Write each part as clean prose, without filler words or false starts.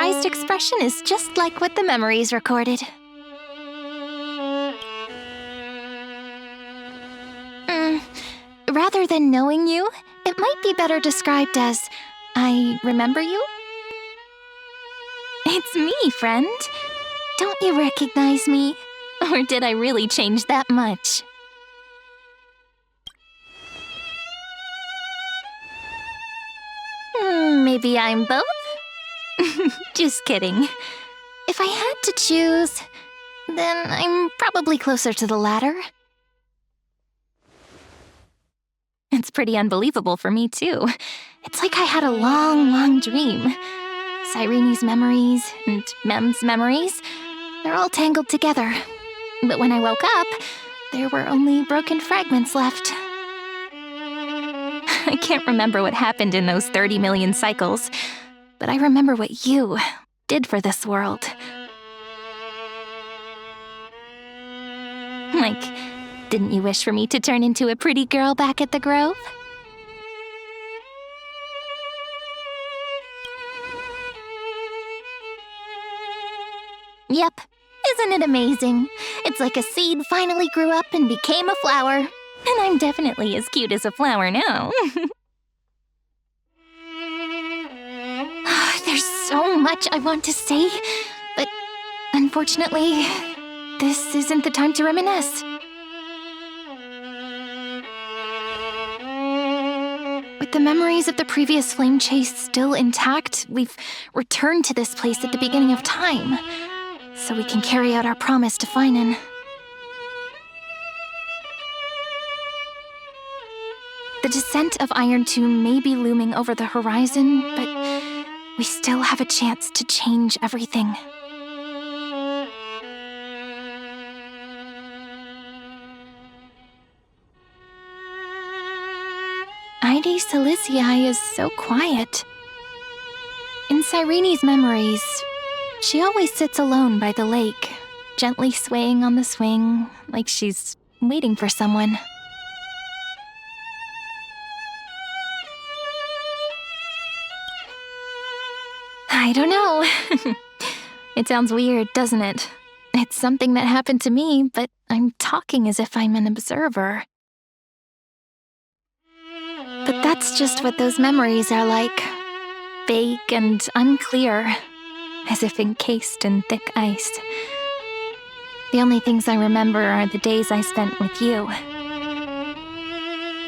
surprised expression is just like what the memories recorded. Rather than knowing you, it might be better described as, I remember you? It's me, friend. Don't you recognize me? Or did I really change that much? Maybe I'm both? Just kidding. If I had to choose, then I'm probably closer to the latter. It's pretty unbelievable for me, too. It's like I had a long, long dream. Cyrene's memories and Mem's memories, they're all tangled together. But when I woke up, there were only broken fragments left. I can't remember what happened in those 30 million cycles, but I remember what you did for this world. Like, didn't you wish for me to turn into a pretty girl back at the Grove? Yep. Isn't it amazing? It's like a seed finally grew up and became a flower. And I'm definitely as cute as a flower now. There's so much I want to say, but unfortunately, this isn't the time to reminisce. With the memories of the previous flame chase still intact, we've returned to this place at the beginning of time, so we can carry out our promise to Finan. The descent of Iron Tomb may be looming over the horizon, but we still have a chance to change everything. Ide Silicii is so quiet. In Cyrene's memories, she always sits alone by the lake, gently swaying on the swing, like she's waiting for someone. I don't know. It sounds weird, doesn't it? It's something that happened to me, but I'm talking as if I'm an observer. But that's just what those memories are like. Vague and unclear, as if encased in thick ice. The only things I remember are the days I spent with you.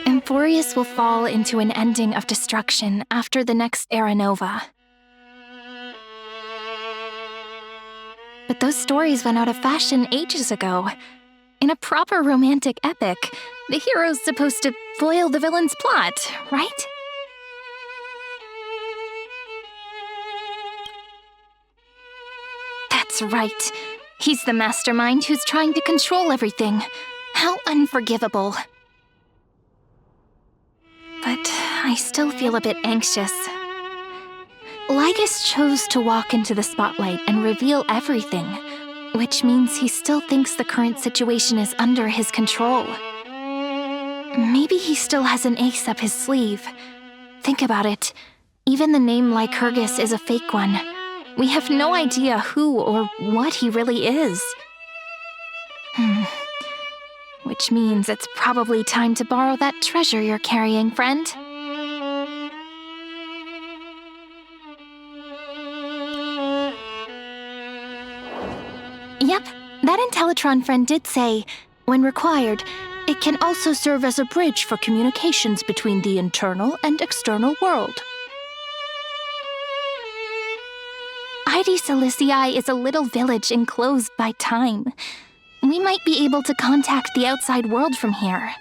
Amphoreus will fall into an ending of destruction after the next Era Nova. But those stories went out of fashion ages ago. In a proper romantic epic, the hero's supposed to foil the villain's plot, right? That's right. He's the mastermind who's trying to control everything. How unforgivable. But I still feel a bit anxious. Lygus chose to walk into the spotlight and reveal everything, which means he still thinks the current situation is under his control. Maybe he still has an ace up his sleeve. Think about it. Even the name Lycurgus is a fake one. We have no idea who or what he really is. Which means it's probably time to borrow that treasure you're carrying, friend. Yep, that Intellitron friend did say, when required, it can also serve as a bridge for communications between the internal and external world. Ide Silicii is a little village enclosed by time. We might be able to contact the outside world from here.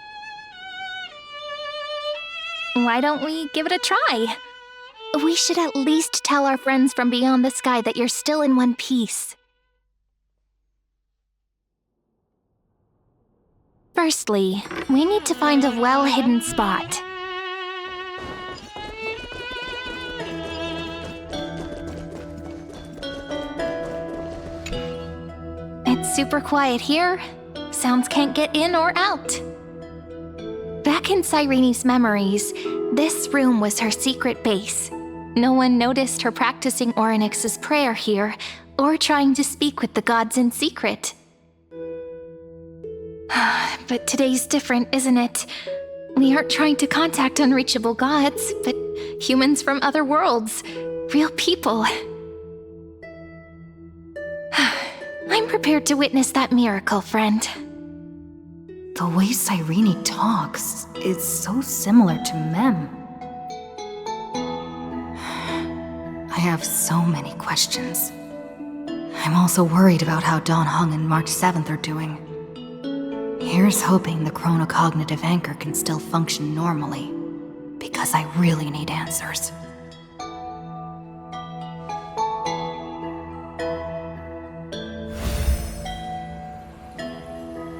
Why don't we give it a try? We should at least tell our friends from beyond the sky that you're still in one piece. Firstly, we need to find a well-hidden spot. It's super quiet here. Sounds can't get in or out. Back in Cyrene's memories, this room was her secret base. No one noticed her practicing Orynyx's prayer here, or trying to speak with the gods in secret. But today's different, isn't it? We aren't trying to contact unreachable gods, but humans from other worlds. Real people. I'm prepared to witness that miracle, friend. The way Cyrene talks is so similar to Mem. I have so many questions. I'm also worried about how Dawn Hung and March 7th are doing. Here's hoping the chronocognitive anchor can still function normally, because I really need answers.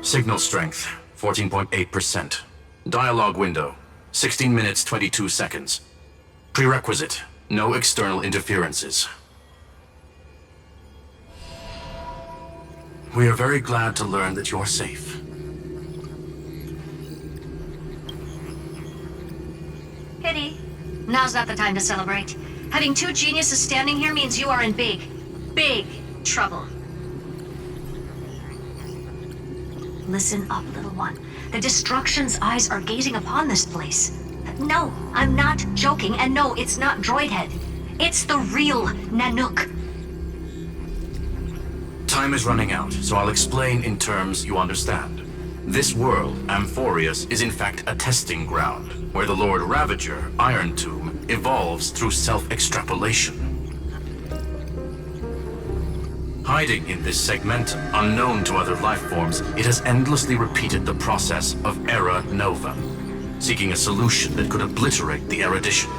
Signal strength, 14.8%. Dialogue window, 16 minutes 22 seconds. Prerequisite, no external interferences. We are very glad to learn that you're safe. Pity. Now's not the time to celebrate. Having two geniuses standing here means you are in big, big trouble. Listen up, little one. The Destruction's eyes are gazing upon this place. No, I'm not joking, and no, it's not Droidhead. It's the real Nanook. Time is running out, so I'll explain in terms you understand. This world, Amphoreus, is in fact a testing ground, where the Lord Ravager, Iron Tomb, evolves through self-extrapolation. Hiding in this segmentum, unknown to other life forms, it has endlessly repeated the process of Era Nova, seeking a solution that could obliterate the erudition.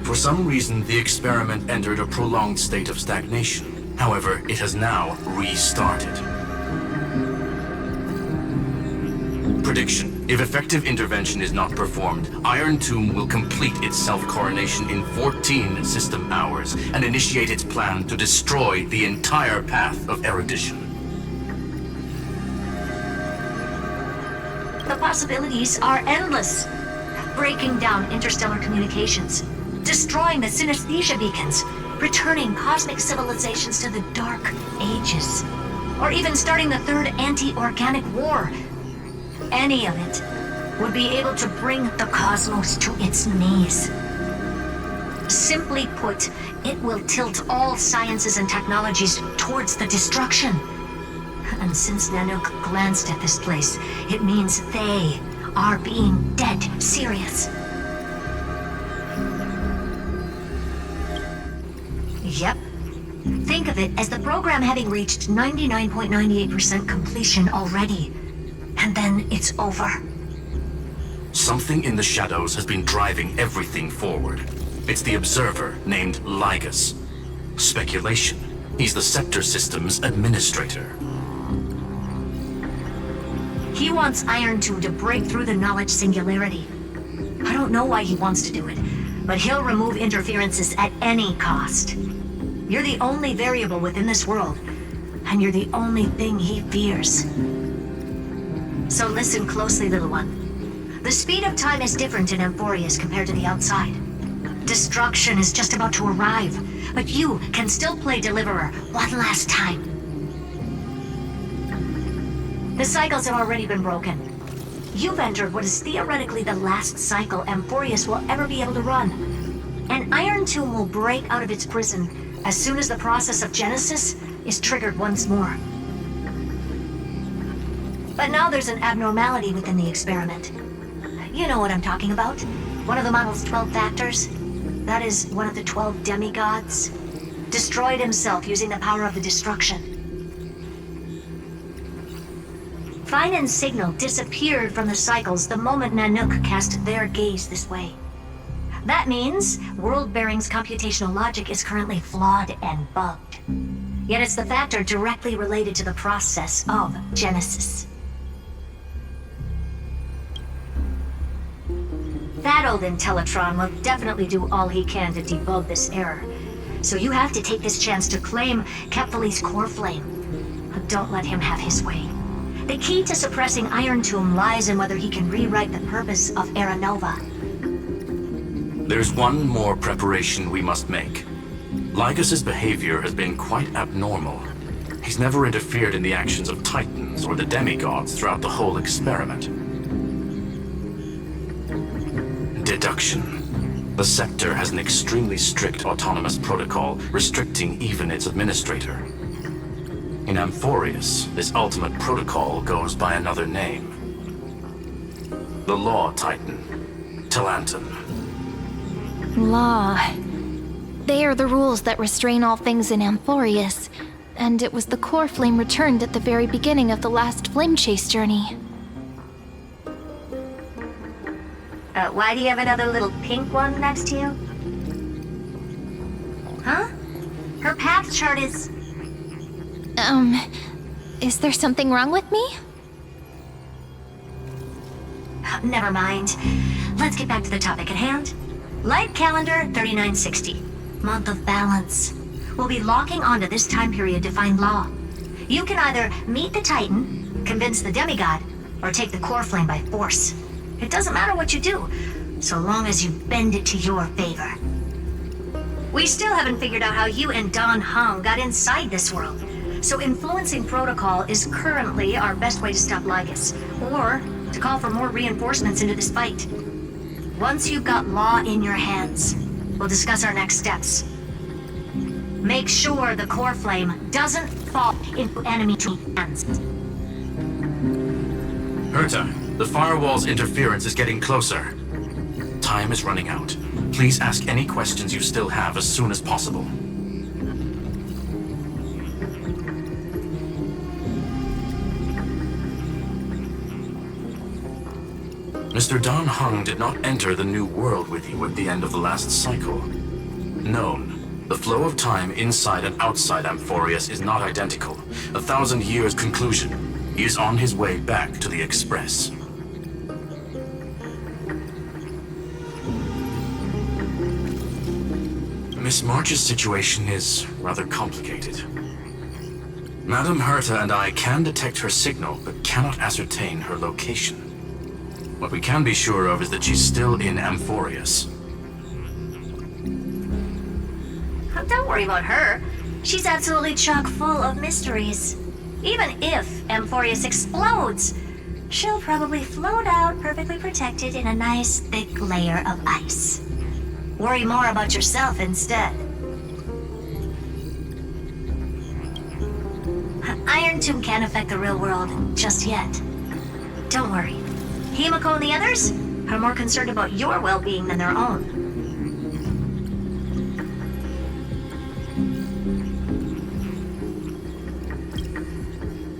For some reason, the experiment entered a prolonged state of stagnation. However, it has now restarted. Prediction. If effective intervention is not performed, Iron Tomb will complete its self-coronation in 14 system hours and initiate its plan to destroy the entire path of erudition. The possibilities are endless. Breaking down interstellar communications, destroying the synesthesia beacons, returning cosmic civilizations to the Dark Ages, or even starting the third anti-organic war. Any of it would be able to bring the cosmos to its knees. Simply put, it will tilt all sciences and technologies towards the destruction. And since Nanook glanced at this place, it means they are being dead serious. Yep. Think of it as the program having reached 99.98% completion already. And then it's over. Something in the shadows has been driving everything forward. It's the observer named Lygus. Speculation. He's the Scepter System's administrator. He wants Iron Tomb to break through the knowledge singularity. I don't know why he wants to do it, but he'll remove interferences at any cost. You're the only variable within this world, and you're the only thing he fears. So listen closely, little one. The speed of time is different in Amphoreus compared to the outside. Destruction is just about to arrive, but you can still play Deliverer one last time. The cycles have already been broken. You've entered what is theoretically the last cycle Amphoreus will ever be able to run. And Iron Tomb will break out of its prison as soon as the process of Genesis is triggered once more. But now there's an abnormality within the experiment. You know what I'm talking about. One of the model's 12 factors. That is one of the 12 demigods. Destroyed himself using the power of the destruction. Fine and Signal disappeared from the cycles the moment Nanook cast their gaze this way. That means World Bearing's computational logic is currently flawed and bugged. Yet it's the factor directly related to the process of Genesis. That old Intellitron will definitely do all he can to debug this error. So you have to take this chance to claim Kepfali's core flame. Don't let him have his way. The key to suppressing Iron Tomb lies in whether he can rewrite the purpose of Era Nova. There's one more preparation we must make. Lycus's behavior has been quite abnormal. He's never interfered in the actions of Titans or the demigods throughout the whole experiment. Deduction. The Scepter has an extremely strict autonomous protocol, restricting even its administrator. In Amphoreus, this ultimate protocol goes by another name. The Law Titan, Talanton. Law. They are the rules that restrain all things in Amphoreus, and it was the core flame returned at the very beginning of the last flame chase journey. Why do you have another little pink one next to you? Huh? Her path chart is... Is there something wrong with me? Never mind. Let's get back to the topic at hand. Light calendar 3960. Month of balance. We'll be locking onto this time period to find Law. You can either meet the Titan, convince the demigod, or take the core flame by force. It doesn't matter what you do, so long as you bend it to your favor. We still haven't figured out how you and Don Hung got inside this world, so influencing protocol is currently our best way to stop Lycus, or to call for more reinforcements into this fight. Once you've got Law in your hands, we'll discuss our next steps. Make sure the core flame doesn't fall into enemy hands. Herta, the firewall's interference is getting closer. Time is running out. Please ask any questions you still have as soon as possible. Mr. Don Hung did not enter the new world with you at the end of the last cycle. Known, the flow of time inside and outside Amphoreus is not identical. 1,000 years conclusion. He is on his way back to the Express. Miss March's situation is rather complicated. Madame Herta and I can detect her signal, but cannot ascertain her location. What we can be sure of is that she's still in Amphoreus. Don't worry about her. She's absolutely chock full of mysteries. Even if Amphoreus explodes, she'll probably float out perfectly protected in a nice thick layer of ice. Worry more about yourself instead. Iron Tomb can't affect the real world just yet. Don't worry. Himiko and the others are more concerned about your well-being than their own.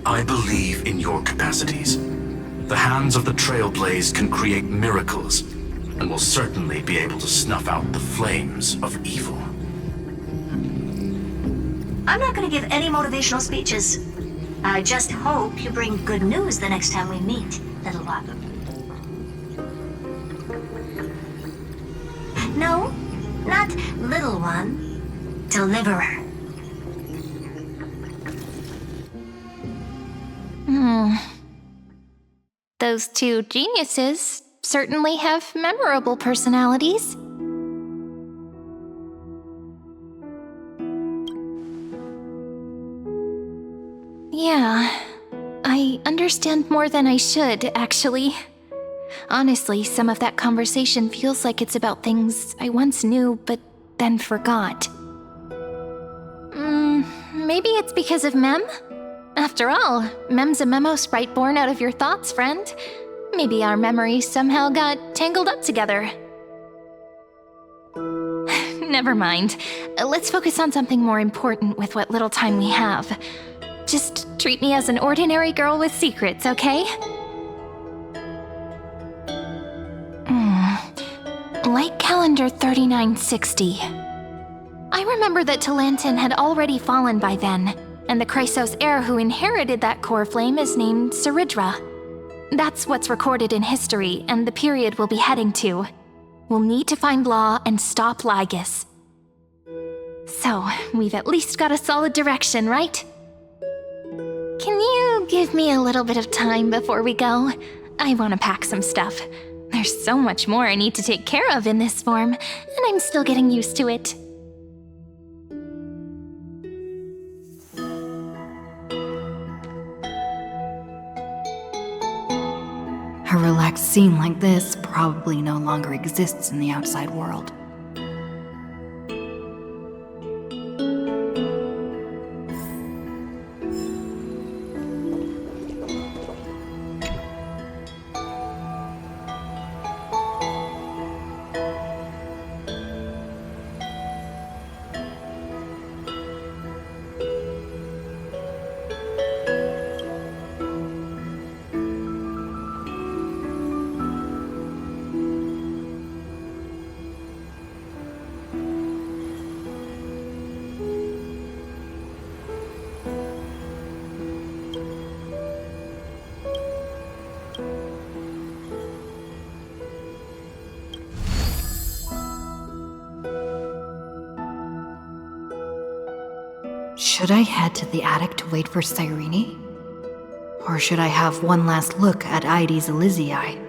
I believe in your capacities. The hands of the Trailblaze can create miracles, and will certainly be able to snuff out the flames of evil. I'm not going to give any motivational speeches. I just hope you bring good news the next time we meet, little one. No, not little one. Deliverer. Those two geniuses certainly have memorable personalities. Yeah, I understand more than I should, actually. Honestly, some of that conversation feels like it's about things I once knew, but then forgot. Maybe it's because of Mem? After all, Mem's a memo sprite born out of your thoughts, friend. Maybe our memories somehow got tangled up together. Never mind. Let's focus on something more important with what little time we have. Just treat me as an ordinary girl with secrets, okay? Light calendar 3960. I remember that Talanton had already fallen by then, and the Chrysos heir who inherited that core flame is named Saridra. That's what's recorded in history, and the period we'll be heading to. We'll need to find Law and stop Lycus. So, we've at least got a solid direction, right? Can you give me a little bit of time before we go? I want to pack some stuff. There's There's so much more I need to take care of in this form, and I'm still getting used to it. A relaxed scene like this probably no longer exists in the outside world. Should I head to the attic to wait for Cyrene? Or should I have one last look at Ides Elysiae?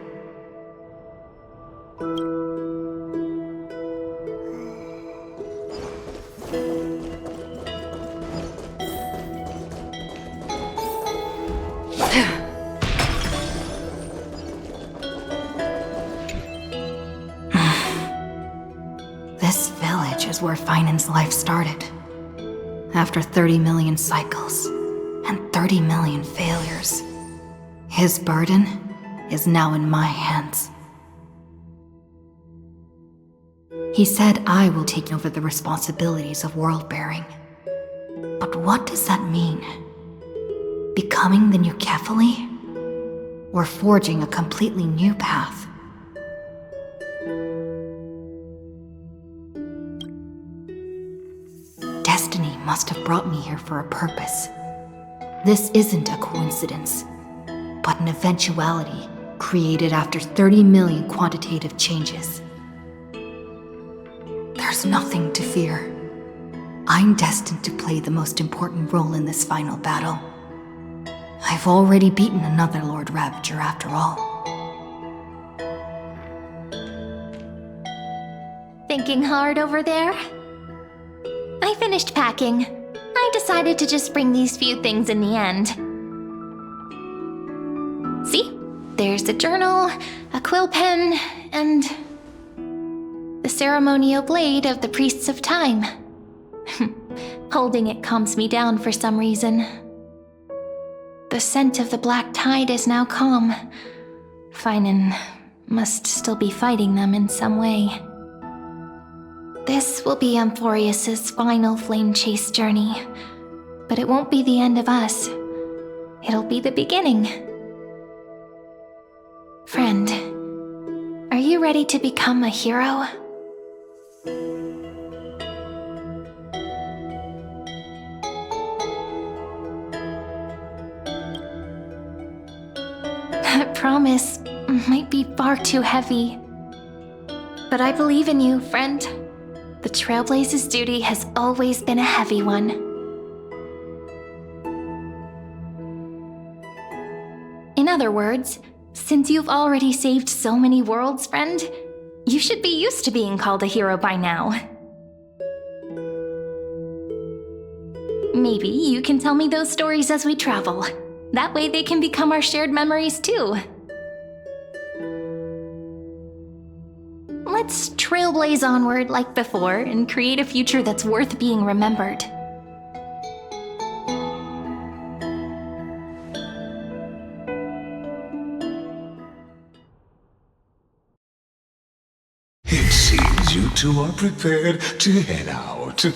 This village is where Finan's life started. After 30 million cycles and 30 million failures, his burden is now in my hands. He said I will take over the responsibilities of world-bearing. But what does that mean? Becoming the new Kefali? Or forging a completely new path? Destiny must have brought me here for a purpose. This isn't a coincidence, but an eventuality created after 30 million quantitative changes. There's nothing to fear. I'm destined to play the most important role in this final battle. I've already beaten another Lord Ravager after all. Thinking hard over there? I finished packing. I decided to just bring these few things in the end. See? There's a journal, a quill pen, and the ceremonial blade of the Priests of Time. Holding it calms me down for some reason. The scent of the black tide is now calm. Finan must still be fighting them in some way. This will be Amphoreus' final flame chase journey, but it won't be the end of us. It'll be the beginning. Friend, are you ready to become a hero? That promise might be far too heavy. But I believe in you, friend. The Trailblaze's duty has always been a heavy one. In other words, since you've already saved so many worlds, friend, you should be used to being called a hero by now. Maybe you can tell me those stories as we travel. That way they can become our shared memories too. Let's trailblaze onward like before and create a future that's worth being remembered. It seems you two are prepared to head out.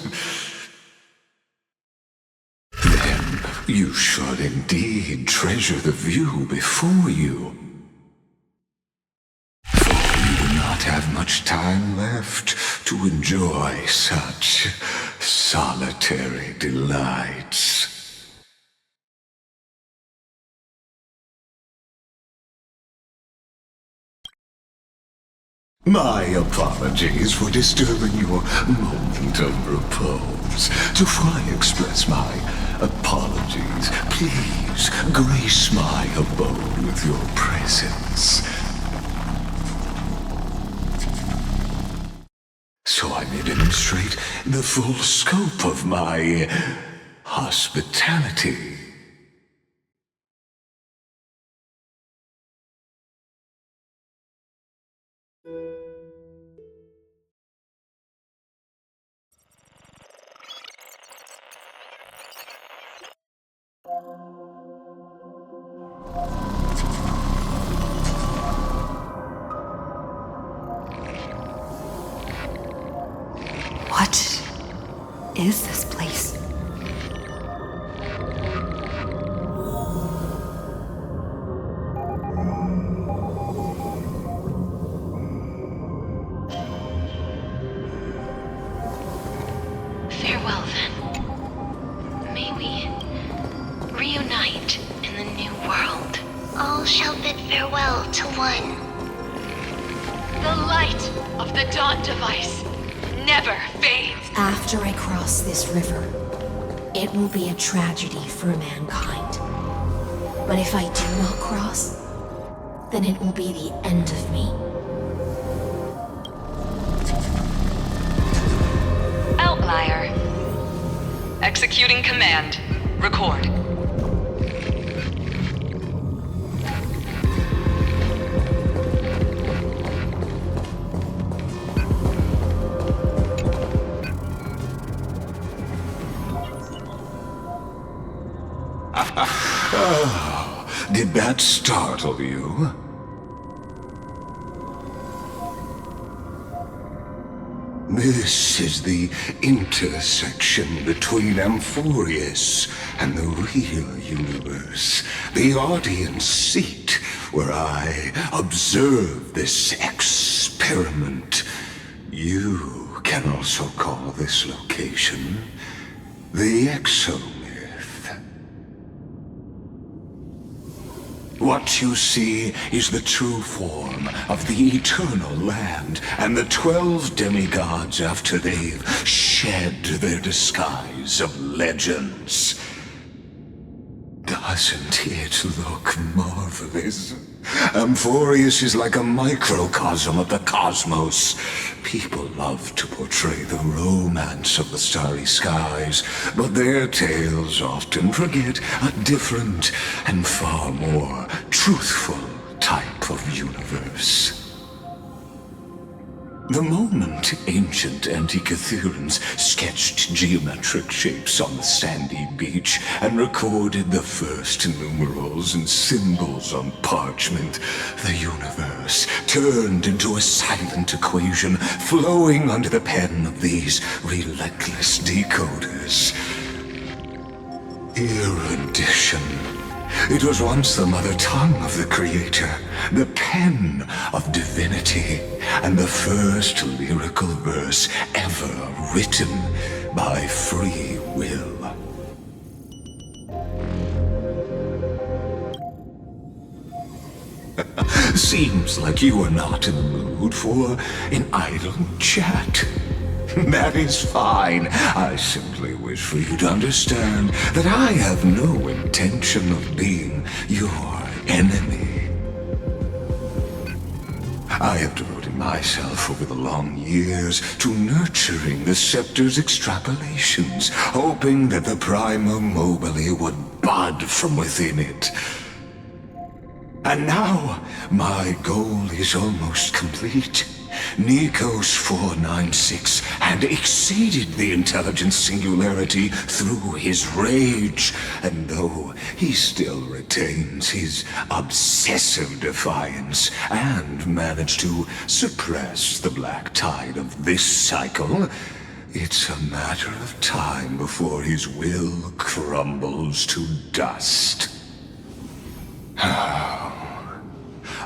Then you should indeed treasure the view before you. Not have much time left to enjoy such solitary delights. My apologies for disturbing your moment of repose. Before I express my apologies, please grace my abode with your presence. demonstrate the full scope of my hospitality. What is this place? Farewell, then. May we reunite in the new world. All shall bid farewell to one. The light of the Dawn device never fades. After I cross this river, it will be a tragedy for mankind. But if I do not cross, then it will be the end of me. Outlier. Executing command. Record. Oh, did that startle you? This is the intersection between Amphoreus and the real universe. The audience seat where I observe this experiment. You can also call this location the Exomyth. What you see is the true form of the eternal land and the 12 demigods after they've shed their disguise of legends. Doesn't it look marvelous? Amphoreus is like a microcosm of the cosmos. People love to portray the romance of the starry skies, but their tales often forget a different and far more truthful type of universe. The moment ancient Antikytherans sketched geometric shapes on the sandy beach and recorded the first numerals and symbols on parchment, the universe turned into a silent equation flowing under the pen of these relentless decoders. Erudition. It was once the mother tongue of the Creator, the pen of divinity, and the first lyrical verse ever written by free will. Seems like you are not in the mood for an idle chat. That is fine. I simply wish for you to understand that I have no intention of being your enemy. I have devoted myself over the long years to nurturing the Scepter's extrapolations, hoping that the Prima Mobile would bud from within it. And now, my goal is almost complete. Nikos 496 had exceeded the intelligence singularity through his rage, and though he still retains his obsessive defiance and managed to suppress the black tide of this cycle, it's a matter of time before his will crumbles to dust.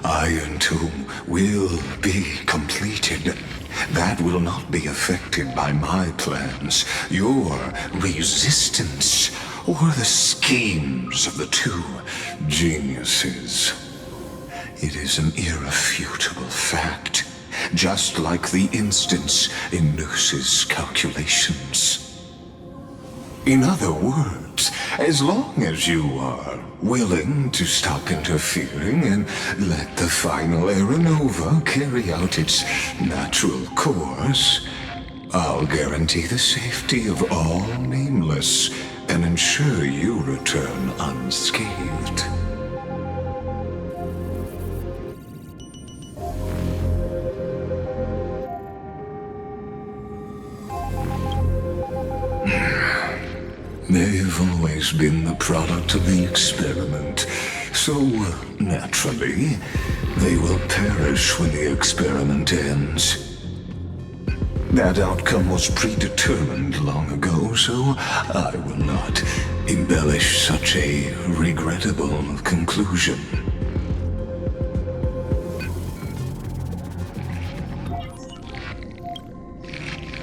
Iron Tomb will be completed. That will not be affected by my plans, your resistance, or the schemes of the two geniuses. It is an irrefutable fact, just like the instance in Noos's calculations. In other words, as long as you are willing to stop interfering and let the final Aeronova carry out its natural course, I'll guarantee the safety of all nameless and ensure you return unscathed. They've always been the product of the experiment, so naturally, they will perish when the experiment ends. That outcome was predetermined long ago, so I will not embellish such a regrettable conclusion.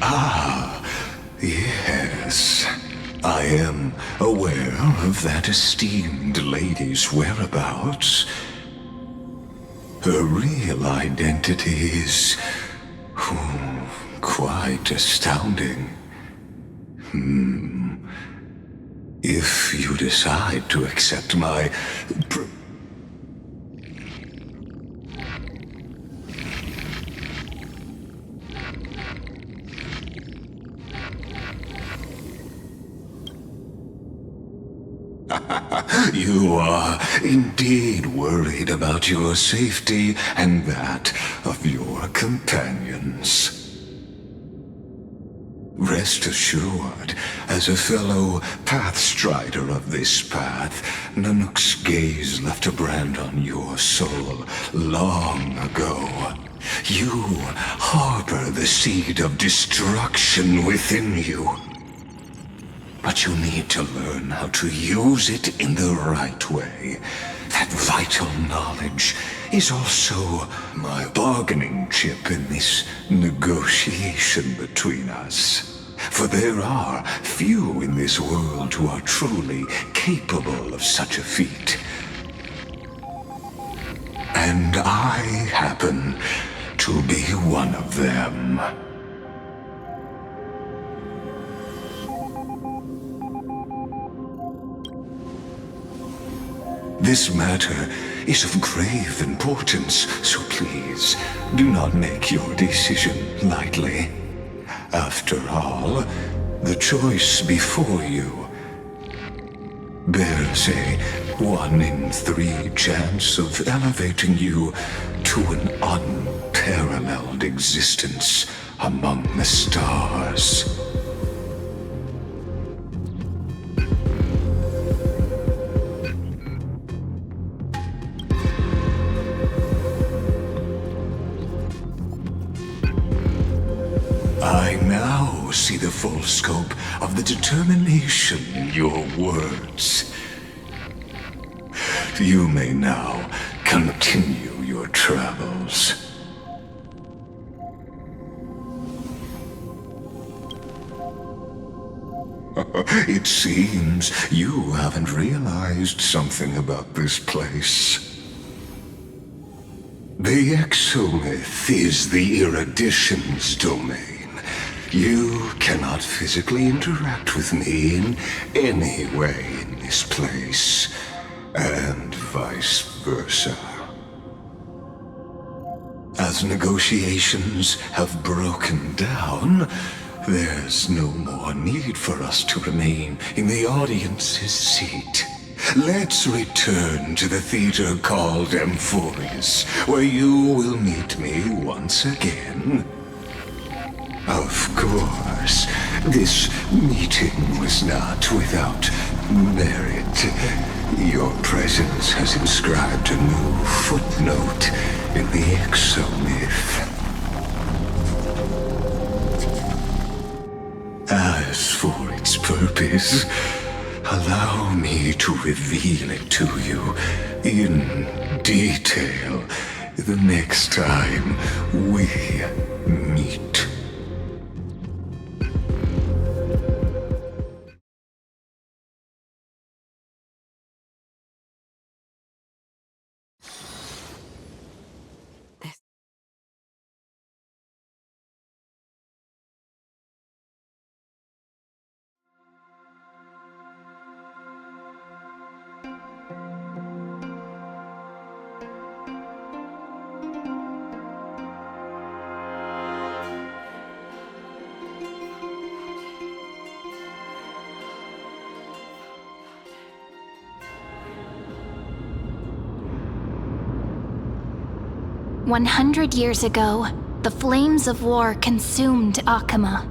Ah, yes. I am aware of that esteemed lady's whereabouts. Her real identity is quite astounding. If you decide to accept my You are indeed worried about your safety and that of your companions. Rest assured, as a fellow pathstrider of this path, Nanook's gaze left a brand on your soul long ago. You harbor the seed of destruction within you. But you need to learn how to use it in the right way. That vital knowledge is also my bargaining chip in this negotiation between us. For there are few in this world who are truly capable of such a feat. And I happen to be one of them. This matter is of grave importance, so please do not make your decision lightly. After all, the choice before you bears a 1 in 3 chance of elevating you to an unparalleled existence among the stars. I now see the full scope of the determination in your words. You may now continue your travels. It seems you haven't realized something about this place. The exomyth is the erudition's domain. You cannot physically interact with me in any way in this place, and vice versa. As negotiations have broken down, there's no more need for us to remain in the audience's seat. Let's return to the theater called Amphoreus, where you will meet me once again. Of course, this meeting was not without merit. Your presence has inscribed a new footnote in the exomyth. As for its purpose, allow me to reveal it to you in detail the next time we meet. 100 years ago, the flames of war consumed Akama.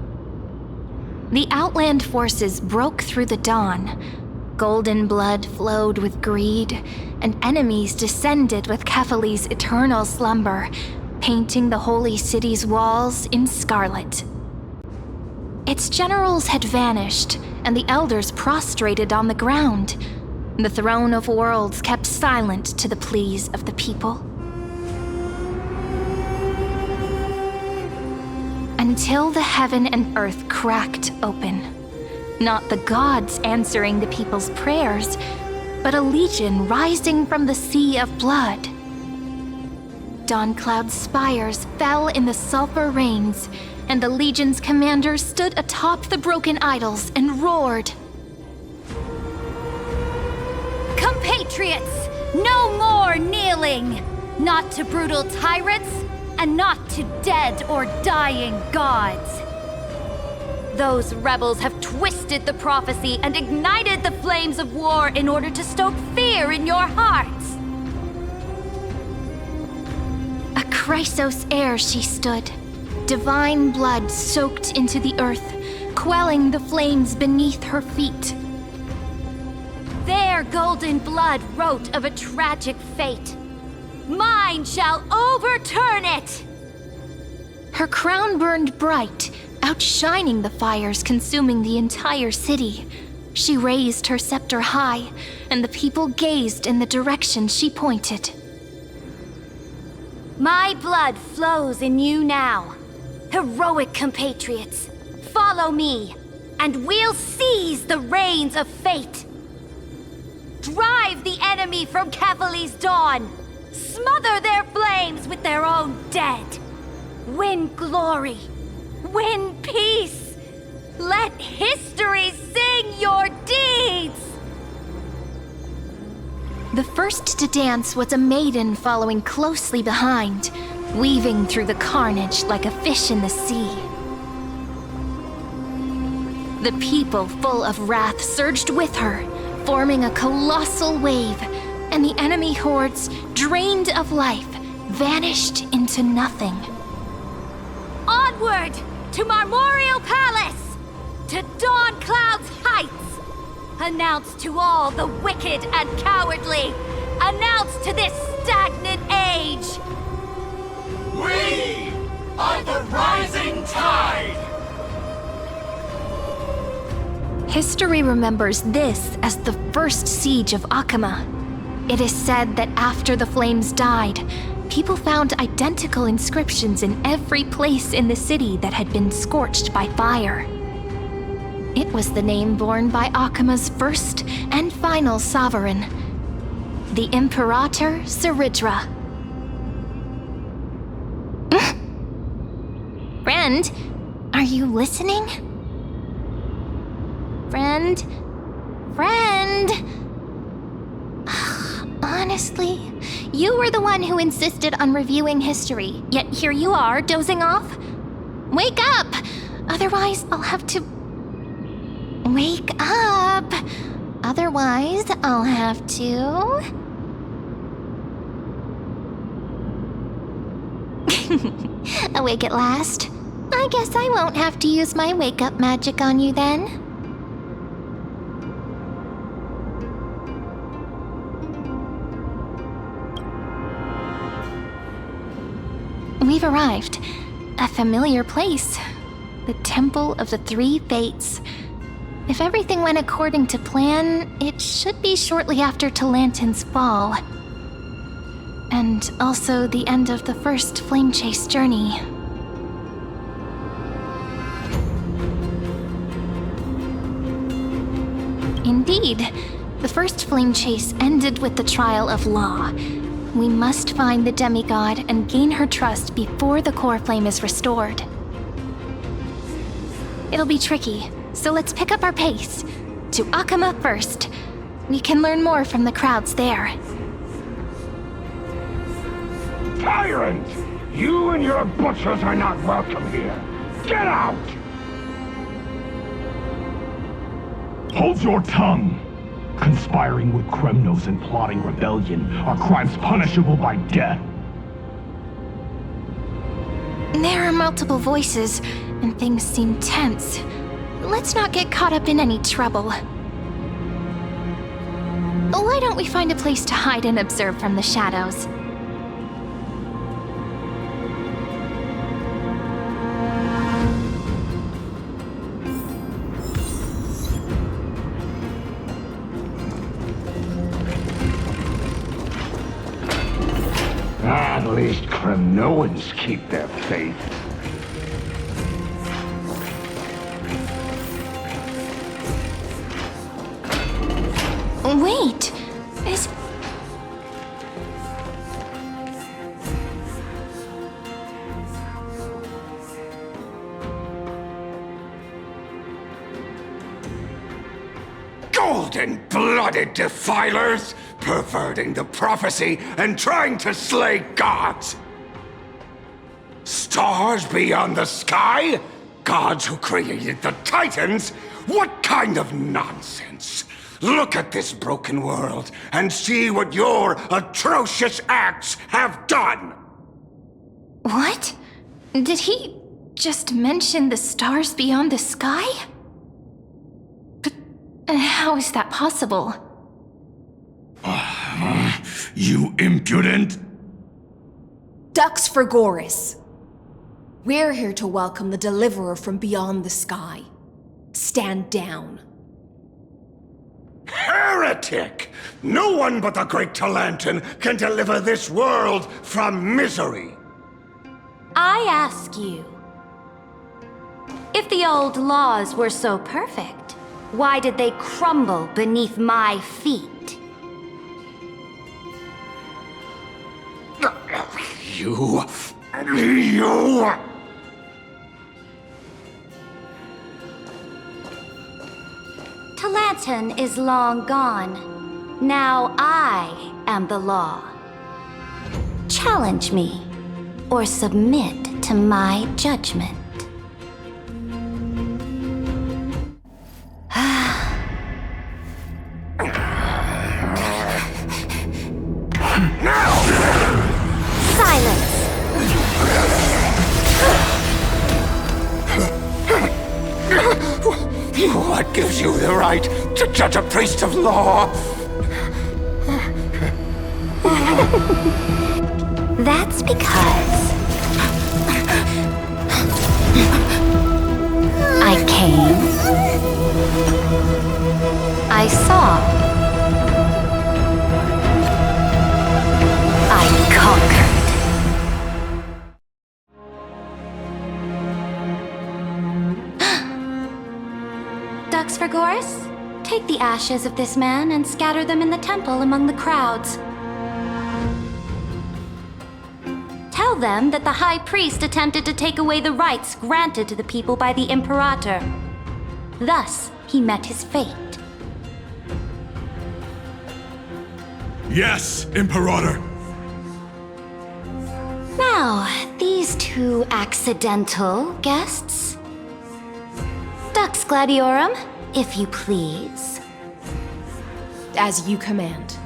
The Outland forces broke through the dawn. Golden blood flowed with greed, and enemies descended with Kefali's eternal slumber, painting the holy city's walls in scarlet. Its generals had vanished, and the elders prostrated on the ground. The throne of worlds kept silent to the pleas of the people. Until the heaven and earth cracked open. Not the gods answering the people's prayers, but a legion rising from the sea of blood. Dawncloud's spires fell in the sulfur rains, and the legion's commander stood atop the broken idols and roared. Compatriots, no more kneeling! Not to brutal tyrants, and not to dead or dying gods. Those rebels have twisted the prophecy and ignited the flames of war in order to stoke fear in your hearts. A Chrysos heir she stood, divine blood soaked into the earth, quelling the flames beneath her feet. Their golden blood wrote of a tragic fate. Mine shall overturn it! Her crown burned bright, outshining the fires consuming the entire city. She raised her scepter high, and the people gazed in the direction she pointed. My blood flows in you now. Heroic compatriots, follow me, and we'll seize the reins of fate. Drive the enemy from Kefali's dawn. Smother their flames with their own dead. Win glory. Win peace. Let history sing your deeds. The first to dance was a maiden following closely behind, weaving through the carnage like a fish in the sea. The people, full of wrath, surged with her, forming a colossal wave, and the enemy hordes, drained of life, vanished into nothing. Onward to Marmoreal Palace, to Dawncloud's heights. Announce to all the wicked and cowardly. Announce to this stagnant age. We are the rising tide! History remembers this as the first siege of Akama. It is said that after the flames died, people found identical inscriptions in every place in the city that had been scorched by fire. It was the name borne by Akama's first and final sovereign, the Imperator Seridra. Friend, are you listening? Friend? Honestly, you were the one who insisted on reviewing history, yet here you are, dozing off. Wake up! Otherwise, I'll have to... Wake up! Otherwise, I'll have to... Awake at last? I guess I won't have to use my wake-up magic on you then. We've arrived. A familiar place. The Temple of the Three Fates. If everything went according to plan, it should be shortly after Talantin's fall. And also the end of the first flame chase journey. Indeed, the first flame chase ended with the trial of Law. We must find the demigod and gain her trust before the core flame is restored. It'll be tricky, so let's pick up our pace. To Akama first. We can learn more from the crowds there. Tyrant! You and your butchers are not welcome here. Get out! Hold your tongue! Conspiring with Kremnos and plotting rebellion are crimes punishable by death. There are multiple voices, and things seem tense. Let's not get caught up in any trouble. Why don't we find a place to hide and observe from the shadows? At least Kremnoans keep their faith. Wait, is... Golden-blooded defilers, perverting the prophecy and trying to slay gods. Stars beyond the sky? Gods who created the Titans? What kind of nonsense? Look at this broken world and see what your atrocious acts have done! What? Did he just mention the stars beyond the sky? But how is that possible? You impudent! Ducks for Goris. We're here to welcome the deliverer from beyond the sky. Stand down. Heretic! No one but the great Talantin can deliver this world from misery! I ask you, if the old laws were so perfect, why did they crumble beneath my feet? You... Talantin is long gone. Now I am the law. Challenge me, or submit to my judgment. Silence! What gives you the right to judge a priest of law? That's because I came, I saw, I conquered. Ducks for Goris, take the ashes of this man and scatter them in the temple among the crowds. Tell them that the High Priest attempted to take away the rights granted to the people by the Imperator. Thus, he met his fate. Yes, Imperator! Now, these two accidental guests. Dux Gladiorum, if you please. As you command.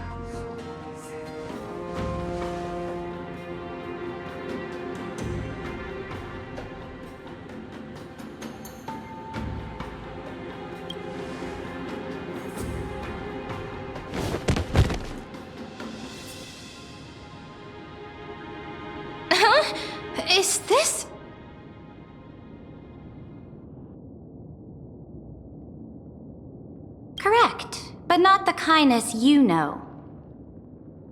Is this... Correct, but not the kindness you know.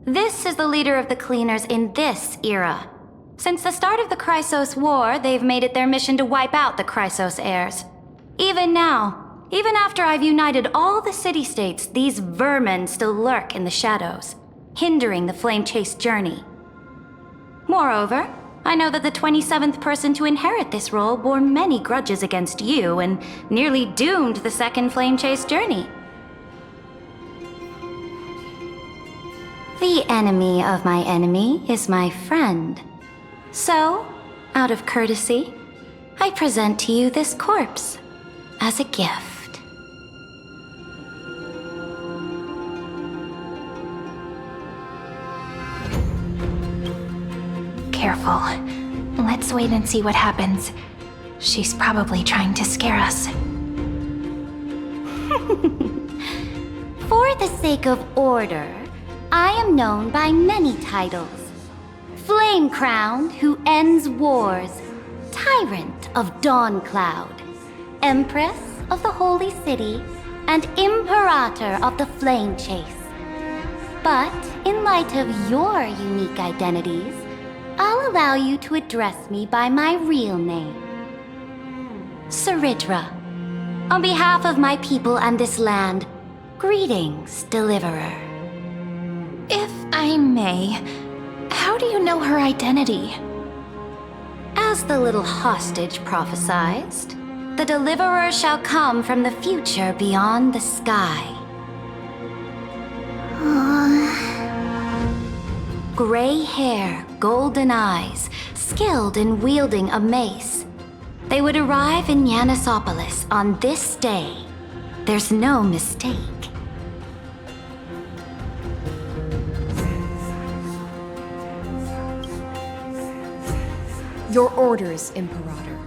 This is the leader of the Cleaners in this era. Since the start of the Chrysos War, they've made it their mission to wipe out the Chrysos heirs. Even now, even after I've united all the city-states, these vermin still lurk in the shadows, hindering the flame-chased journey. Moreover, I know that the 27th person to inherit this role bore many grudges against you and nearly doomed the second flame-chased journey. The enemy of my enemy is my friend. So, out of courtesy, I present to you this corpse as a gift. Careful. Let's wait and see what happens. She's probably trying to scare us. For the sake of order, I am known by many titles. Flame Crown, who ends wars. Tyrant of Dawn Cloud. Empress of the Holy City. And Imperator of the Flame Chase. But in light of your unique identities, I'll allow you to address me by my real name. Saridra. On behalf of my people and this land, greetings, Deliverer. If I may, how do you know her identity? As the little hostage prophesied, the Deliverer shall come from the future beyond the sky. Gray hair, golden eyes, skilled in wielding a mace. They would arrive in Yanisopolis on this day. There's no mistake. Your orders, Imperator.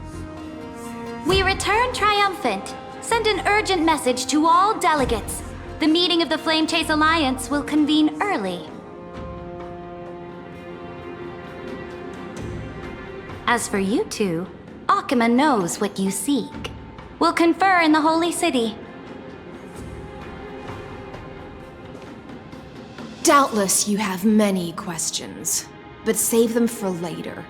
We return triumphant. Send an urgent message to all delegates. The meeting of the Flame Chase Alliance will convene early. As for you two, Akima knows what you seek. We'll confer in the Holy City. Doubtless you have many questions, but save them for later.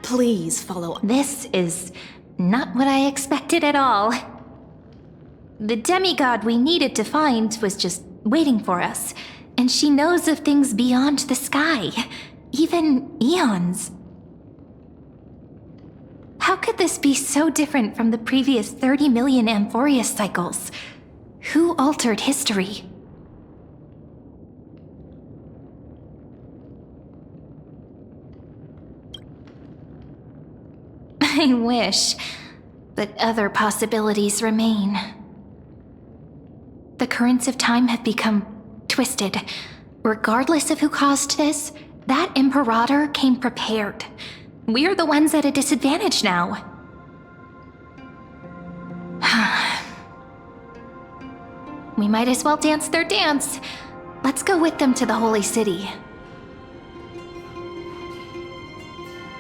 Please follow. This is not what I expected at all. The demigod we needed to find was just waiting for us, and she knows of things beyond the sky, even eons. How could this be so different from the previous 30 million Amphoreus cycles? Who altered history? I wish, but other possibilities remain. The currents of time have become twisted. Regardless of who caused this, that Imperator came prepared. We're the ones at a disadvantage now. We might as well dance their dance. Let's go with them to the Holy City.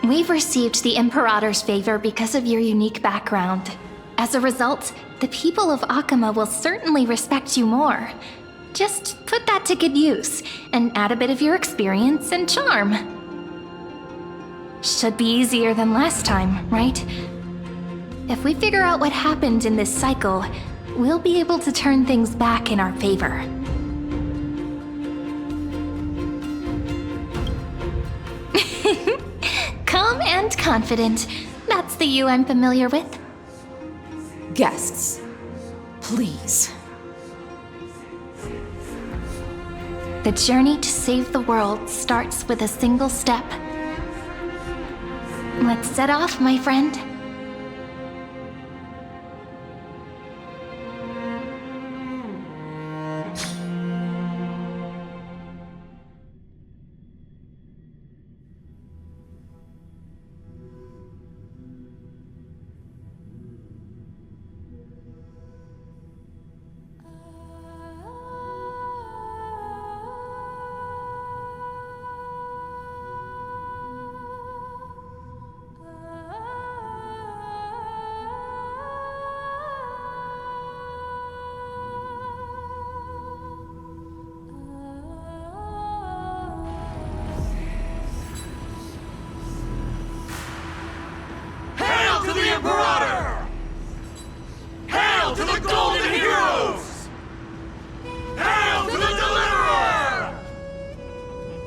We've received the Imperator's favor because of your unique background. As a result, the people of Akima will certainly respect you more. Just put that to good use, and add a bit of your experience and charm. Should be easier than last time, right? If we figure out what happened in this cycle, we'll be able to turn things back in our favor. Calm and confident. That's the you I'm familiar with. Guests, please. The journey to save the world starts with a single step. Let's set off, my friend.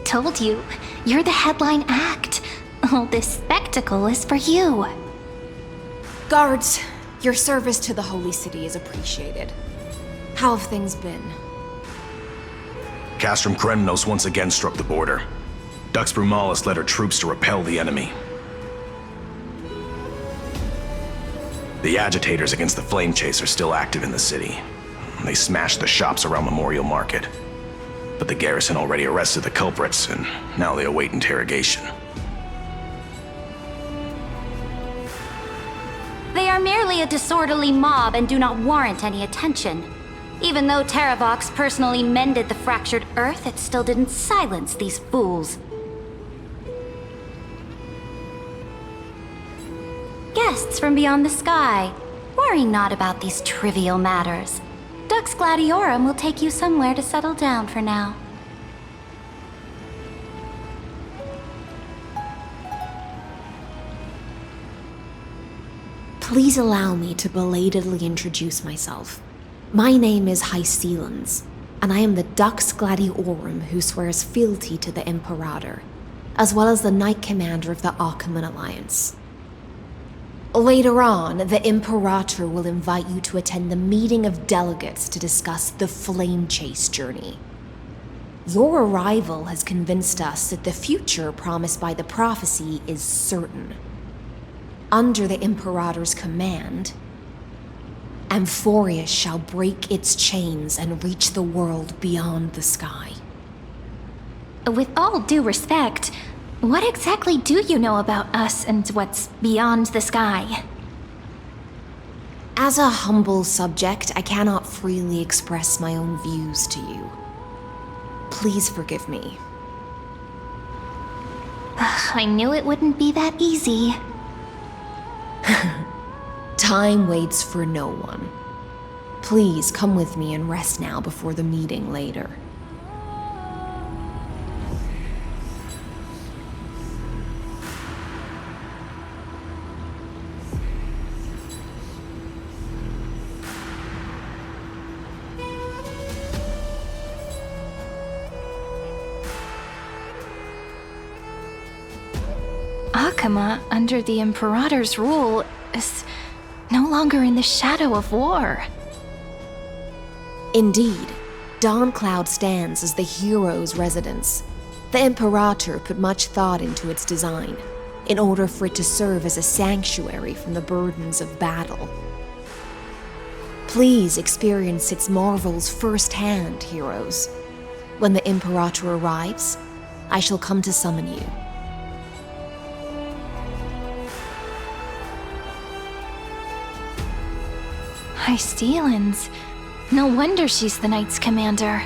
Told you, you're the headline act. All this spectacle is for you. Guards, your service to the Holy City is appreciated. How have things been? Castrum Kremnos once again struck the border. Dux Brumalis led her troops to repel the enemy. The agitators against the Flame Chase are still active in the city. They smashed the shops around Memorial Market. But the garrison already arrested the culprits, and now they await interrogation. merely a disorderly mob and do not warrant any attention. Even though Terravox personally mended the fractured Earth, it still didn't silence these fools. Guests from beyond the sky, worry not about these trivial matters. Dux Gladiorum will take you somewhere to settle down for now. Please allow me to belatedly introduce myself. My name is Hycelans, and I am the Dux Gladiorum who swears fealty to the Imperator, as well as the Knight Commander of the Achaemenid Alliance. Later on, the Imperator will invite you to attend the meeting of delegates to discuss the Flame Chase journey. Your arrival has convinced us that the future promised by the prophecy is certain. Under the Imperator's command, Amphoreus shall break its chains and reach the world beyond the sky. With all due respect, what exactly do you know about us and what's beyond the sky? As a humble subject, I cannot freely express my own views to you. Please forgive me. I knew it wouldn't be that easy. Time waits for no one. Please come with me and rest now before the meeting later. Akama, under the Imperator's rule, is no longer in the shadow of war. Indeed, Dawncloud stands as the hero's residence. The Imperator put much thought into its design, in order for it to serve as a sanctuary from the burdens of battle. Please experience its marvels firsthand, heroes. When the Imperator arrives, I shall come to summon you. Hycelans. No wonder she's the Knight's commander.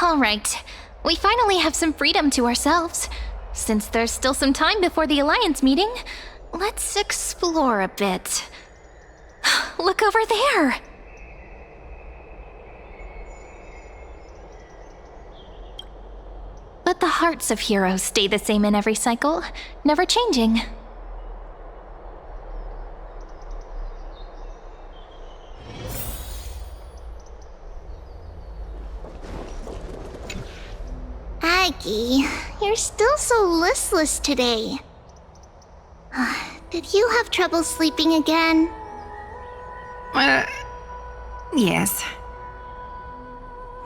All right. We finally have some freedom to ourselves. Since there's still some time before the Alliance meeting, let's explore a bit. Look over there! But the hearts of heroes stay the same in every cycle, never changing. Aggie, you're still so listless today. Did you have trouble sleeping again? Yes.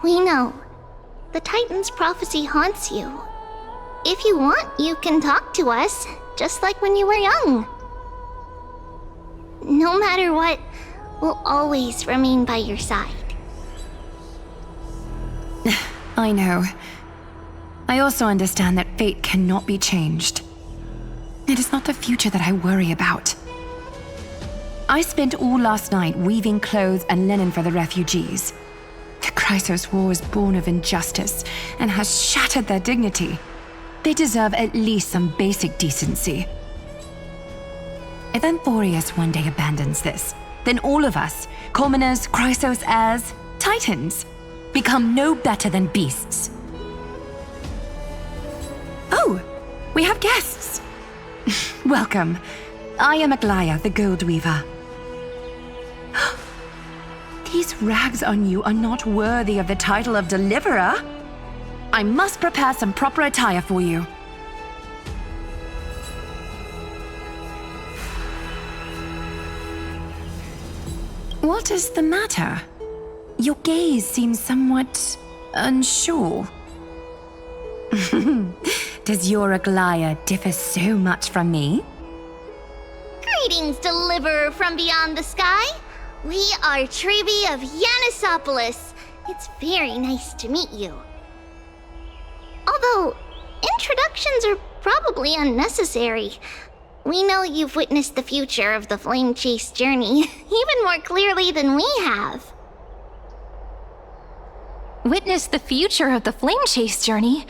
We know. The Titan's prophecy haunts you. If you want, you can talk to us, just like when you were young. No matter what, we'll always remain by your side. I know. I also understand that fate cannot be changed. It is not the future that I worry about. I spent all last night weaving clothes and linen for the refugees. The Chrysos War is born of injustice and has shattered their dignity. They deserve at least some basic decency. If Amphoreus one day abandons this, then all of us, commoners, Chrysos heirs, Titans, become no better than beasts. Oh, we have guests. Welcome. I am Aglaya, the Gold Weaver. These rags on you are not worthy of the title of Deliverer. I must prepare some proper attire for you. What is the matter? Your gaze seems somewhat unsure. Does your Aglaia differ so much from me? Greetings, deliverer from beyond the sky. We are Trebi of Yanisopolis. It's very nice to meet you. Although, introductions are probably unnecessary. We know you've witnessed the future of the Flame Chase journey even more clearly than we have. Witness the future of the Flame Chase journey?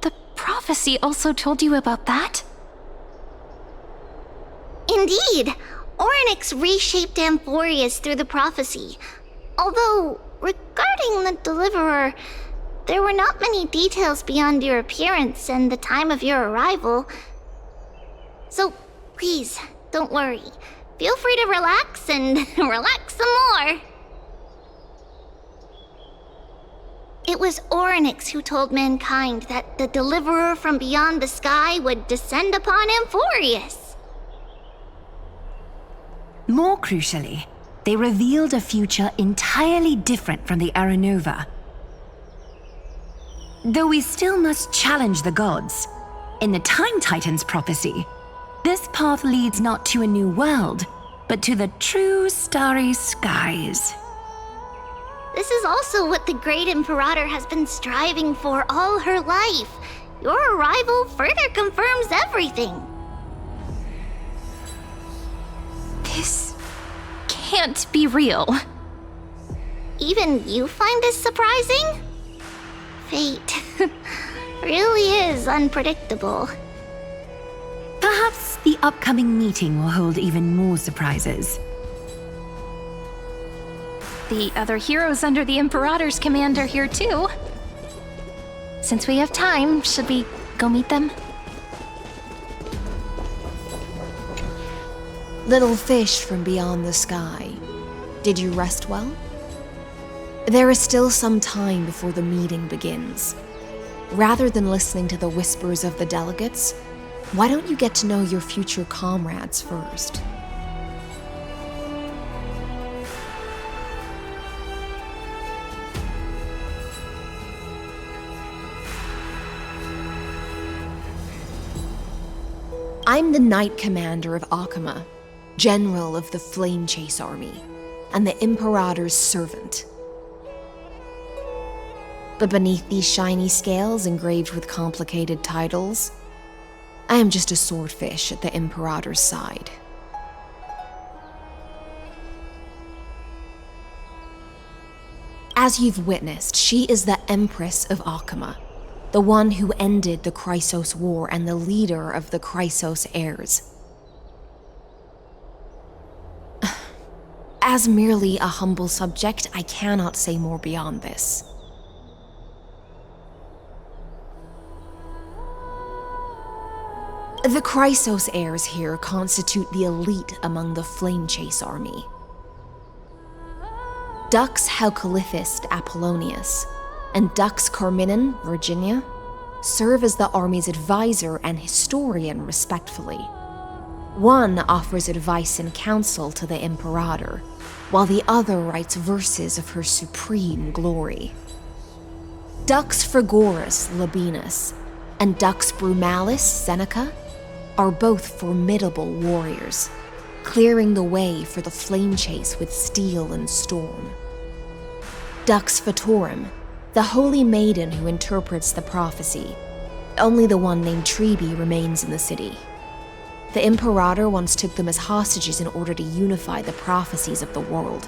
The prophecy also told you about that? Indeed. Orynyx reshaped Amphoreus through the prophecy. Although, regarding the Deliverer, there were not many details beyond your appearance and the time of your arrival. So, please, don't worry. Feel free to relax and relax some more. It was Orynyx who told mankind that the Deliverer from beyond the sky would descend upon Amphoreus. More crucially, they revealed a future entirely different from the Aranova. Though we still must challenge the gods, in the Time Titan's prophecy, this path leads not to a new world, but to the true starry skies. This is also what the Great Imperator has been striving for all her life. Your arrival further confirms everything. This can't be real. Even you find this surprising? Fate really is unpredictable. Perhaps the upcoming meeting will hold even more surprises. The other heroes under the Imperator's command are here too. Since we have time, should we go meet them? Little fish from beyond the sky, did you rest well? There is still some time before the meeting begins. Rather than listening to the whispers of the delegates, why don't you get to know your future comrades first? I'm the Knight Commander of Akama, General of the Flame Chase Army, and the Imperator's servant. But beneath these shiny scales engraved with complicated titles, I am just a swordfish at the Imperator's side. As you've witnessed, she is the Empress of Akama, the one who ended the Chrysos War and the leader of the Chrysos heirs. As merely a humble subject, I cannot say more beyond this. The Chrysos heirs here constitute the elite among the Flame Chase army. Dux Haucalithist Apollonius and Dux Carminin, Virginia, serve as the army's advisor and historian respectively. One offers advice and counsel to the Imperator, while the other writes verses of her supreme glory. Dux Frigoris Labienus and Dux Brumalis Seneca are both formidable warriors, clearing the way for the flame chase with steel and storm. Dux Fatorum, the holy maiden who interprets the prophecy, only the one named Trebi remains in the city. The Imperator once took them as hostages in order to unify the prophecies of the world,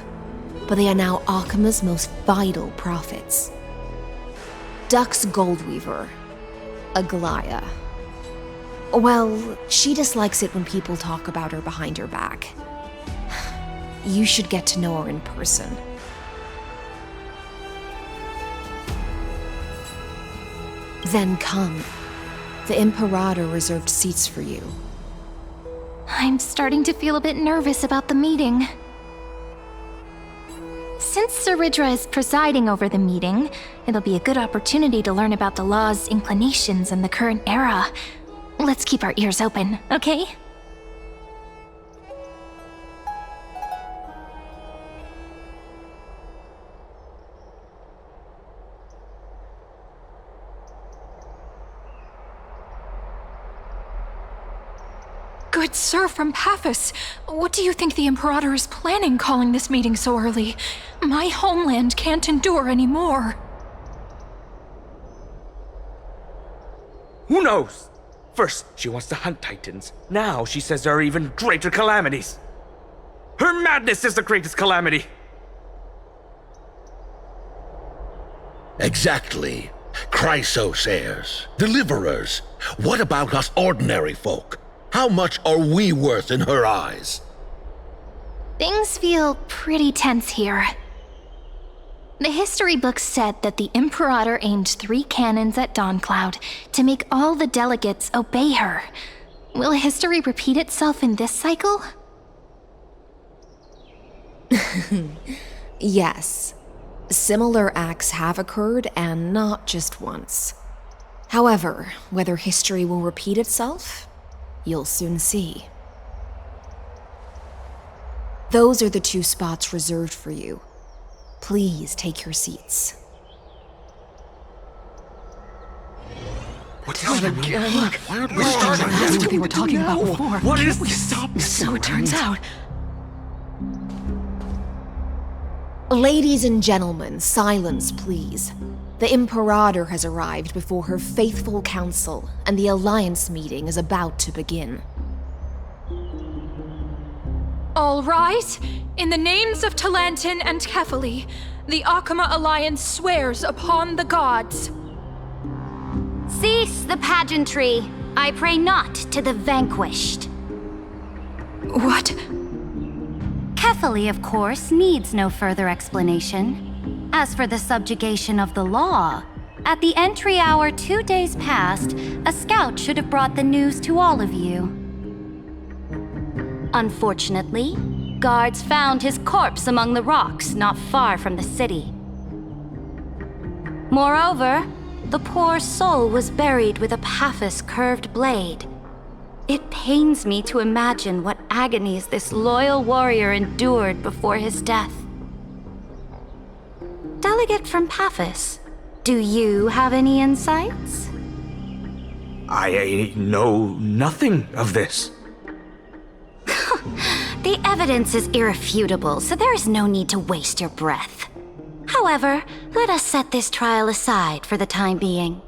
but they are now Akama's most vital prophets. Dux Goldweaver, Aglaia. Well, she dislikes it when people talk about her behind her back. You should get to know her in person. Then come. The Imperator reserved seats for you. I'm starting to feel a bit nervous about the meeting. Since Saridra is presiding over the meeting, it'll be a good opportunity to learn about the law's inclinations in the current era. Let's keep our ears open, okay? Good sir from Paphos, what do you think the Imperator is planning calling this meeting so early? My homeland can't endure anymore. Who knows? First, she wants to hunt Titans. Now she says there are even greater calamities. Her madness is the greatest calamity. Exactly. Chrysos heirs, deliverers. What about us ordinary folk? How much are we worth in her eyes? Things feel pretty tense here. The history books said that the Imperator aimed 3 cannons at Dawncloud to make all the delegates obey her. Will history repeat itself in this cycle? Yes. Similar acts have occurred, and not just once. However, whether history will repeat itself, you'll soon see. Those are the 2 spots reserved for you. Please take your seats. What's happening? Look, that's what they were talking about before. What is We this? stop. So it turns out. Ladies and gentlemen, silence, please. The Imperator has arrived before her faithful council, and the Alliance meeting is about to begin. All rise. In the names of Talantin and Kefali, the Akama Alliance swears upon the gods. Cease the pageantry. I pray not to the vanquished. What? Kefali, of course, needs no further explanation. As for the subjugation of the law, at the entry hour 2 days past, a scout should have brought the news to all of you. Unfortunately, guards found his corpse among the rocks not far from the city. Moreover, the poor soul was buried with a Paphos curved blade. It pains me to imagine what agonies this loyal warrior endured before his death. Delegate from Paphos, do you have any insights? I know nothing of this. The evidence is irrefutable, so there is no need to waste your breath. However, let us set this trial aside for the time being.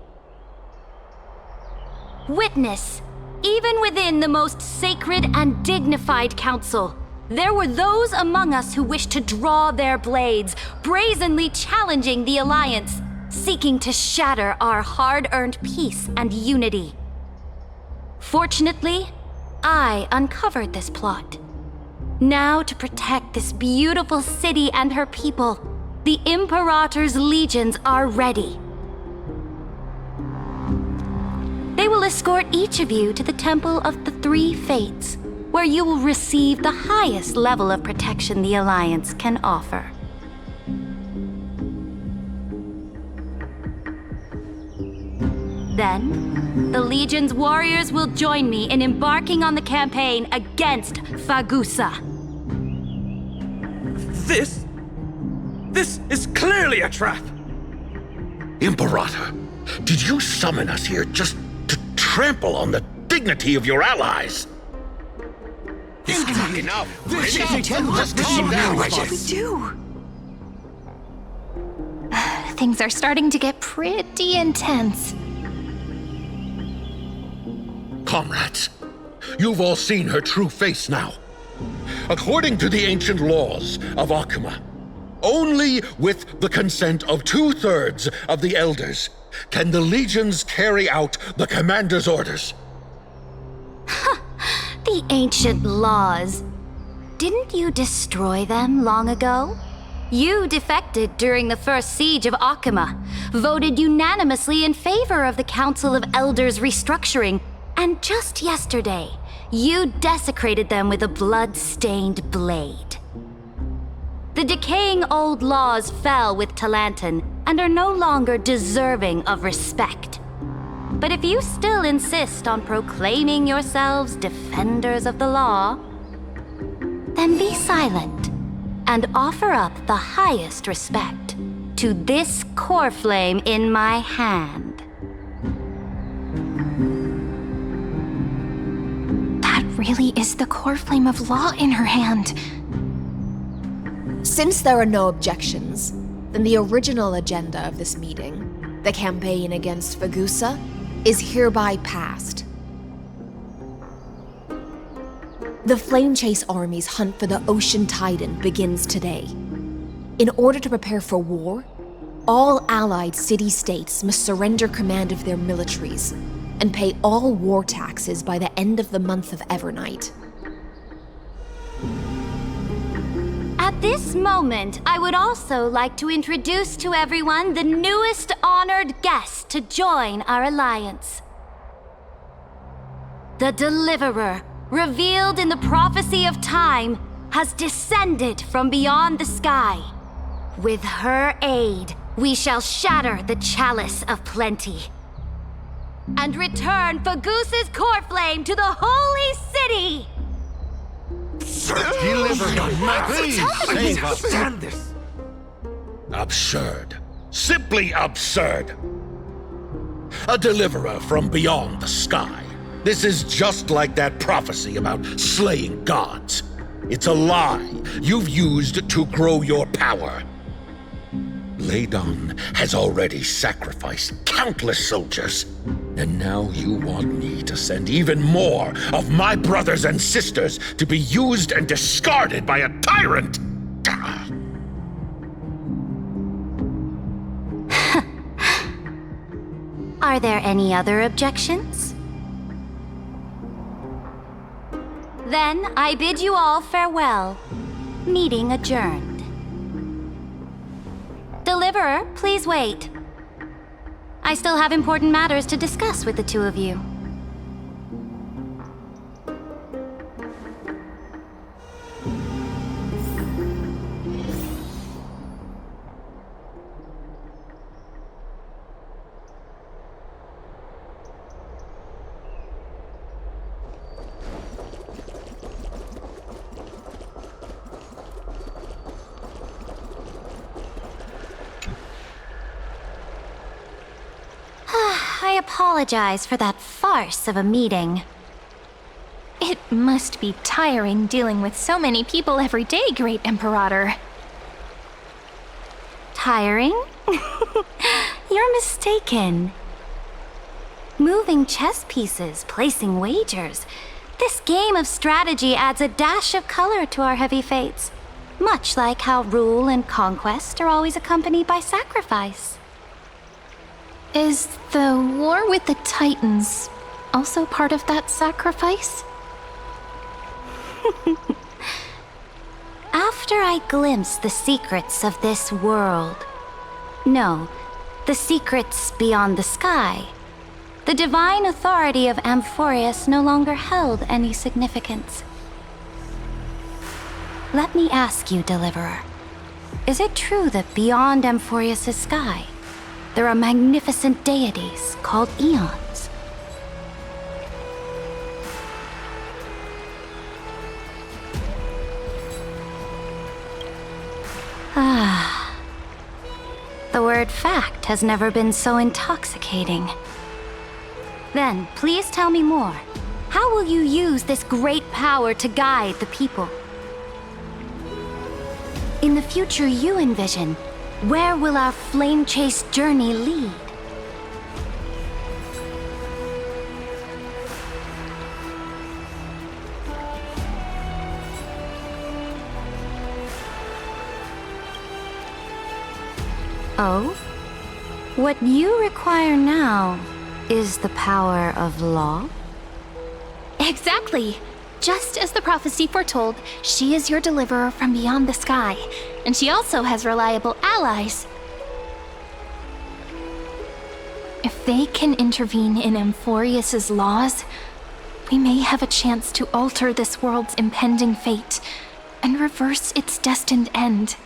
Witness, even within the most sacred and dignified council, there were those among us who wished to draw their blades, brazenly challenging the Alliance, seeking to shatter our hard-earned peace and unity. Fortunately, I uncovered this plot. Now, to protect this beautiful city and her people, the Imperator's legions are ready. They will escort each of you to the Temple of the 3 Fates, where you will receive the highest level of protection the Alliance can offer. Then, the Legion's warriors will join me in embarking on the campaign against Fagusa. This is clearly a trap! Imperator, did you summon us here just to trample on the dignity of your allies? This cannot be enough. Just calm down, What should we do? Things are starting to get pretty intense. Comrades, you've all seen her true face now. According to the ancient laws of Akama, only with the consent of 2/3 of the elders can the legions carry out the commander's orders. The ancient laws. Didn't you destroy them long ago? You defected during the first siege of Akama, voted unanimously in favor of the Council of Elders restructuring, and just yesterday, you desecrated them with a blood-stained blade. The decaying old laws fell with Talantin and are no longer deserving of respect. But if you still insist on proclaiming yourselves defenders of the law, then be silent and offer up the highest respect to this core flame in my hand. really is the core flame of law in her hand. Since there are no objections, then the original agenda of this meeting, the campaign against Fagusa, is hereby passed. The Flame Chase Army's hunt for the Ocean Titan begins today. In order to prepare for war, all allied city-states must surrender command of their militaries and pay all war taxes by the end of the month of Evernight. At this moment, I would also like to introduce to everyone the newest honored guest to join our alliance. The Deliverer, revealed in the prophecy of time, has descended from beyond the sky. With her aid, we shall shatter the chalice of plenty and return Fagusa's core flame to the holy city! Stand this! Absurd. Simply absurd. A deliverer from beyond the sky. This is just like that prophecy about slaying gods. It's a lie you've used to grow your power. Ladon has already sacrificed countless soldiers, and now you want me to send even more of my brothers and sisters to be used and discarded by a tyrant! Are there any other objections? Then I bid you all farewell. Meeting adjourned. Deliverer, please wait. I still have important matters to discuss with the two of you. I apologize for that farce of a meeting. It must be tiring dealing with so many people every day, Great Imperator. Tiring? You're mistaken. Moving chess pieces, placing wagers. This game of strategy adds a dash of color to our heavy fates, much like how rule and conquest are always accompanied by sacrifice. Is the war with the Titans also part of that sacrifice? After I glimpse the secrets of this world, no, the secrets beyond the sky, the divine authority of Amphoreus no longer held any significance. Let me ask you, Deliverer, is it true that beyond Amphoreus' sky, there are magnificent deities called eons? Ah. The word fact has never been so intoxicating. Then, please tell me more. How will you use this great power to guide the people? In the future you envision, where will our flame chase journey lead? Oh? What you require now is the power of law? Exactly! Just as the prophecy foretold, she is your deliverer from beyond the sky, and she also has reliable allies. If they can intervene in Amphoreus' laws, we may have a chance to alter this world's impending fate and reverse its destined end.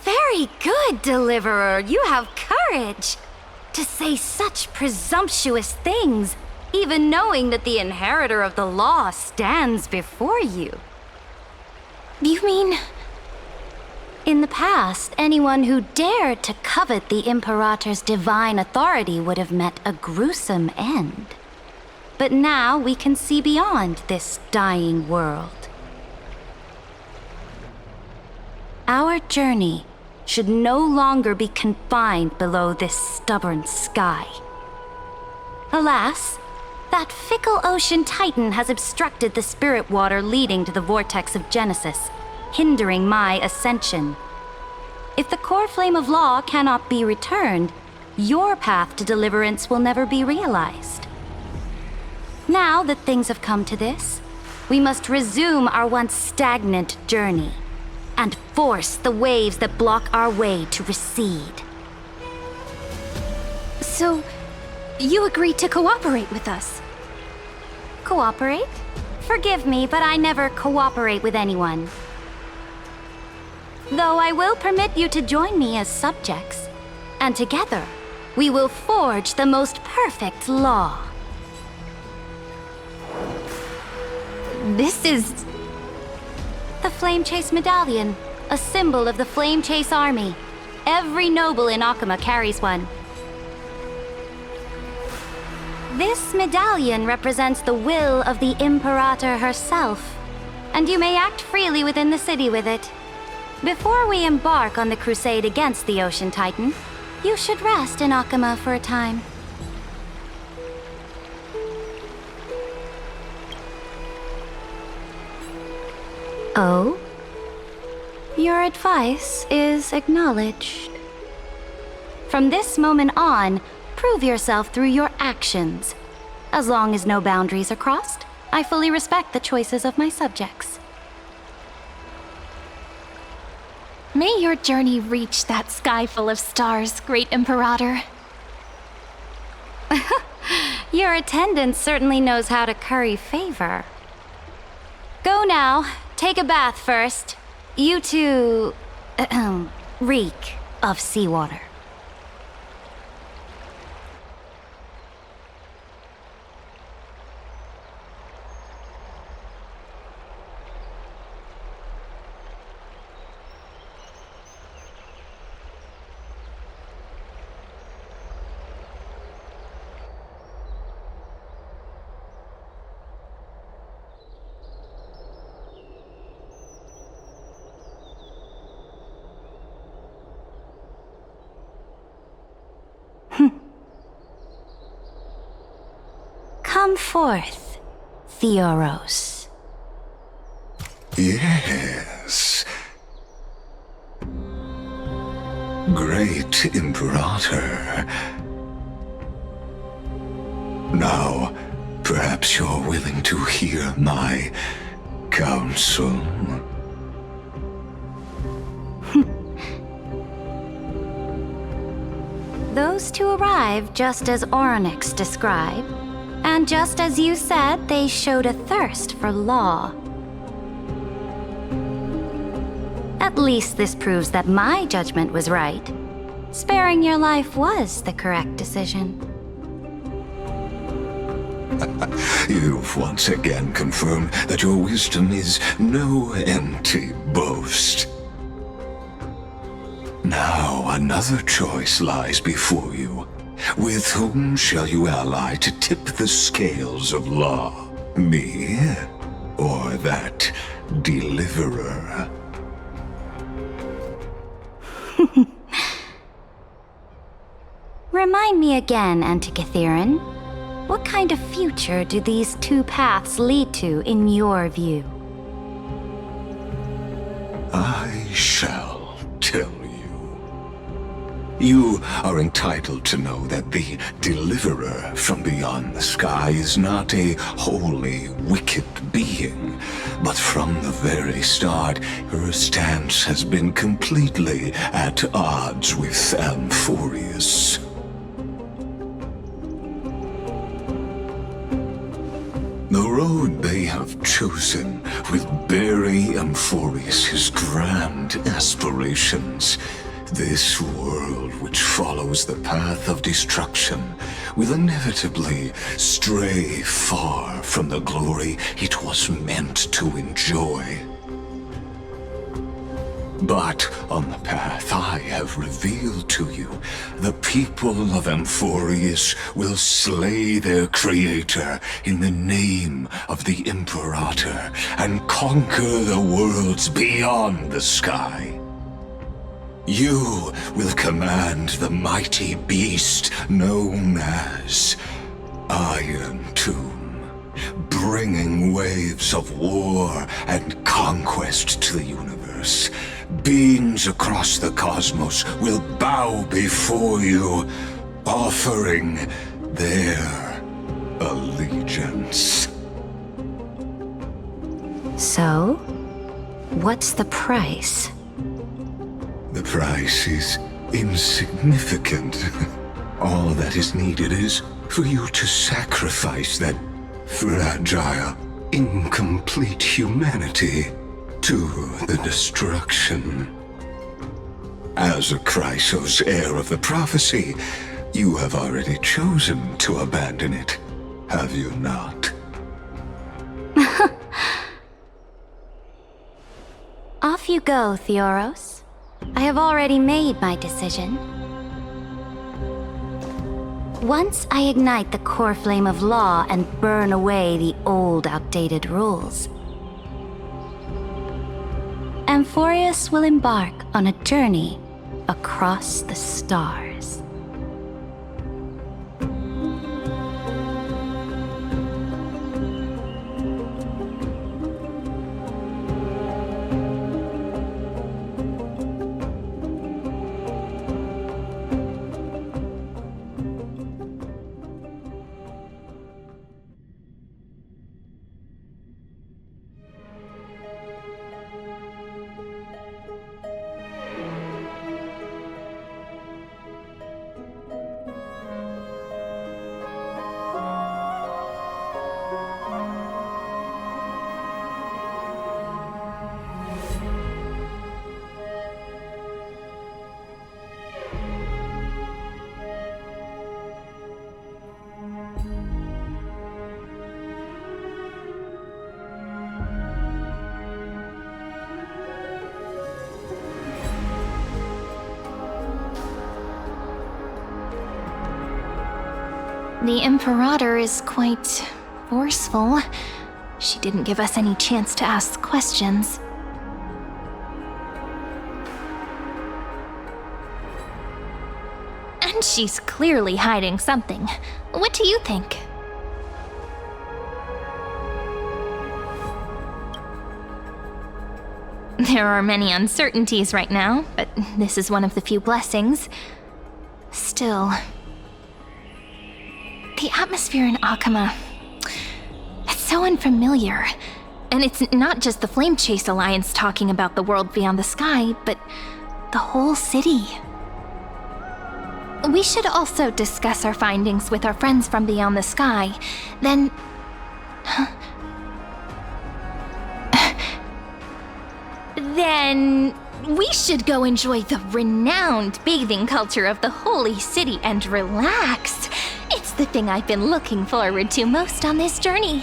Very good, Deliverer. You have courage to say such presumptuous things, even knowing that the inheritor of the law stands before you. You mean... In the the past, anyone who dared to covet the Imperator's divine authority would have met a gruesome end. But now we can see beyond this dying world. Our journey should no longer be confined below this stubborn sky. Alas, that fickle ocean titan has obstructed the spirit water leading to the vortex of Genesis, hindering my ascension. If the core flame of law cannot be returned, your path to deliverance will never be realized. Now that things have come to this, we must resume our once stagnant journey and force the waves that block our way to recede. So, you agreed to cooperate with us? Cooperate? Forgive me, but I never cooperate with anyone. Though I will permit you to join me as subjects, and together we will forge the most perfect law. This is... the Flame Chase Medallion, a symbol of the Flame Chase Army. Every noble in Akuma carries one. This medallion represents the will of the Imperator herself, and you may act freely within the city with it. Before we embark on the crusade against the Ocean Titan, you should rest in Akuma for a time. Oh? Your advice is acknowledged. From this moment on, prove yourself through your actions. As long as no boundaries are crossed, I fully respect the choices of my subjects. May your journey reach that sky full of stars, Great Imperator. Your attendant certainly knows how to curry favor. Go now. Take a bath first. You two... reek of seawater. Come forth, Theoros. Yes. Great Imperator. Now, perhaps you're willing to hear my counsel. Those two arrived just as Orynyx described, and just as you said, they showed a thirst for law. At least this proves that my judgment was right. Sparing your life was the correct decision. You've once again confirmed that your wisdom is no empty boast. Now another choice lies before you. With whom shall you ally to tip the scales of law? Me? Or that deliverer? Remind me again, Antikytheron. What kind of future do these two paths lead to in your view? I shall tell you. You are entitled to know that the deliverer from beyond the sky is not a wholly wicked being, but from the very start, her stance has been completely at odds with Amphoreus. The road they have chosen will bury Amphoreus' grand aspirations. This world which follows the path of destruction will inevitably stray far from the glory it was meant to enjoy. But on the path I have revealed to you, the people of Amphoreus will slay their creator in the name of the Imperator and conquer the worlds beyond the sky. You will command the mighty beast known as Iron Tomb, bringing waves of war and conquest to the universe. Beings across the cosmos will bow before you, offering their allegiance. So, what's the price? The price is insignificant. All that is needed is for you to sacrifice that fragile, incomplete humanity to the destruction. As a Chrysos heir of the prophecy, you have already chosen to abandon it, have you not? Off you go, Theoros. I have already made my decision. Once I ignite the core flame of law and burn away the old, outdated rules, Amphoreus will embark on a journey across the stars. The Imperator is quite forceful. She didn't give us any chance to ask questions. And she's clearly hiding something. What do you think? There are many uncertainties right now, but this is one of the few blessings. Still, the atmosphere in Akuma, it's so unfamiliar. And it's not just the Flame Chase Alliance talking about the world beyond the sky, but the whole city. We should also discuss our findings with our friends from beyond the sky. Then... Then we should go enjoy the renowned bathing culture of the holy city and relax. It's the thing I've been looking forward to most on this journey.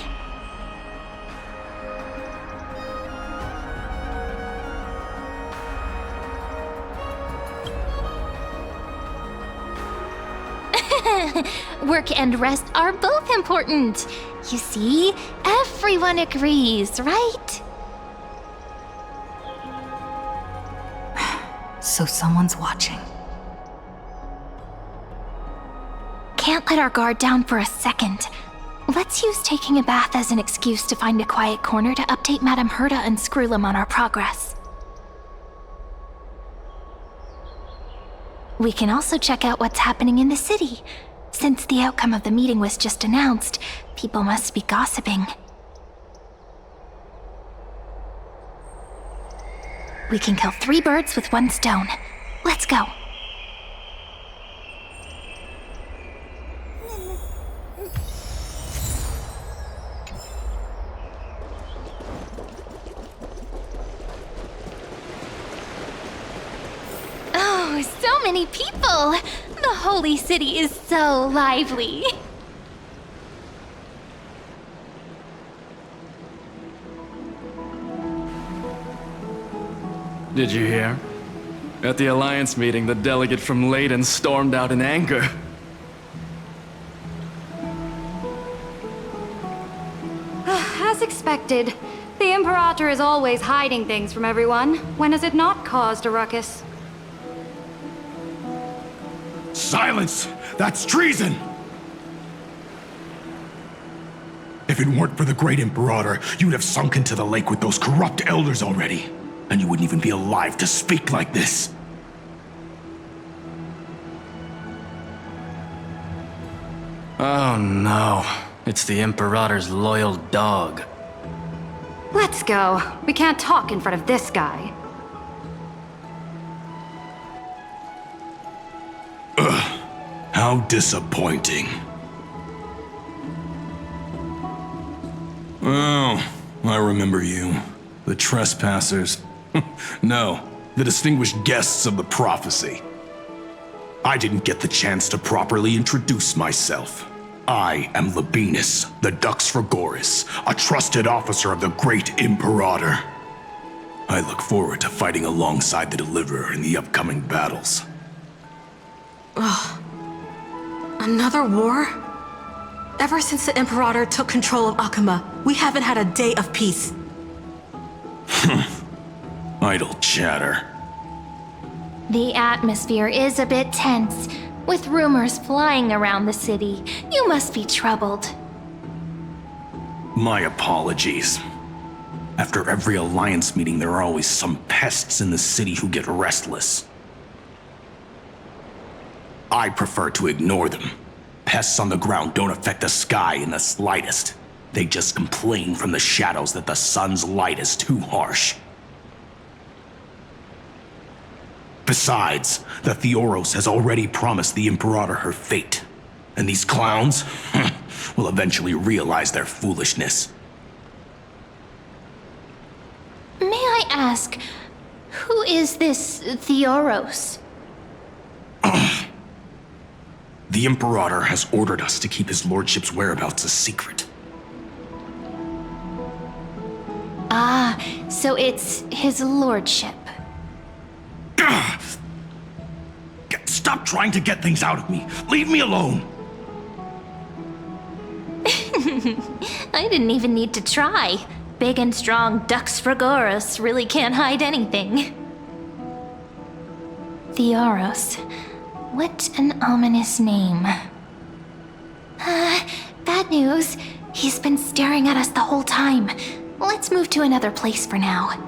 Work and rest are both important. You see, everyone agrees, right? So someone's watching. Can't let our guard down for a second. Let's use taking a bath as an excuse to find a quiet corner to update Madame Herta and Screwlum on our progress. We can also check out what's happening in the city. Since the outcome of the meeting was just announced, people must be gossiping. We can kill 3 birds with 1 stone. Let's go. Oh, so many people! The holy city is so lively. Did you hear? At the Alliance meeting, the delegate from Leyden stormed out in anger. As expected, the Imperator is always hiding things from everyone. When has it not caused a ruckus? Silence! That's treason! If it weren't for the Great Imperator, you'd have sunk into the lake with those corrupt elders already. And you wouldn't even be alive to speak like this. Oh no. It's the Imperator's loyal dog. Let's go. We can't talk in front of this guy. Ugh. How disappointing. Oh, I remember you. The trespassers. No, the distinguished guests of the prophecy. I didn't get the chance to properly introduce myself. I am Labienus, the Dux Frigoris, a trusted officer of the Great Imperator. I look forward to fighting alongside the Deliverer in the upcoming battles. Ugh. Another war? Ever since the Imperator took control of Akuma, we haven't had a day of peace. Idle chatter. The atmosphere is a bit tense, with rumors flying around the city. You must be troubled. My apologies. After every Alliance meeting, there are always some pests in the city who get restless. I prefer to ignore them. Pests on the ground don't affect the sky in the slightest. They just complain from the shadows that the sun's light is too harsh. Besides, the Theoros has already promised the Imperator her fate. And these clowns will eventually realize their foolishness. May I ask, who is this Theoros? The Imperator has ordered us to keep his lordship's whereabouts a secret. Ah, so it's his lordship. Stop trying to get things out of me. Leave me alone. I didn't even need to try. Big and strong Dux Frigoris really can't hide anything. Theoros. What an ominous name. Bad news. He's been staring at us the whole time. Let's move to another place for now.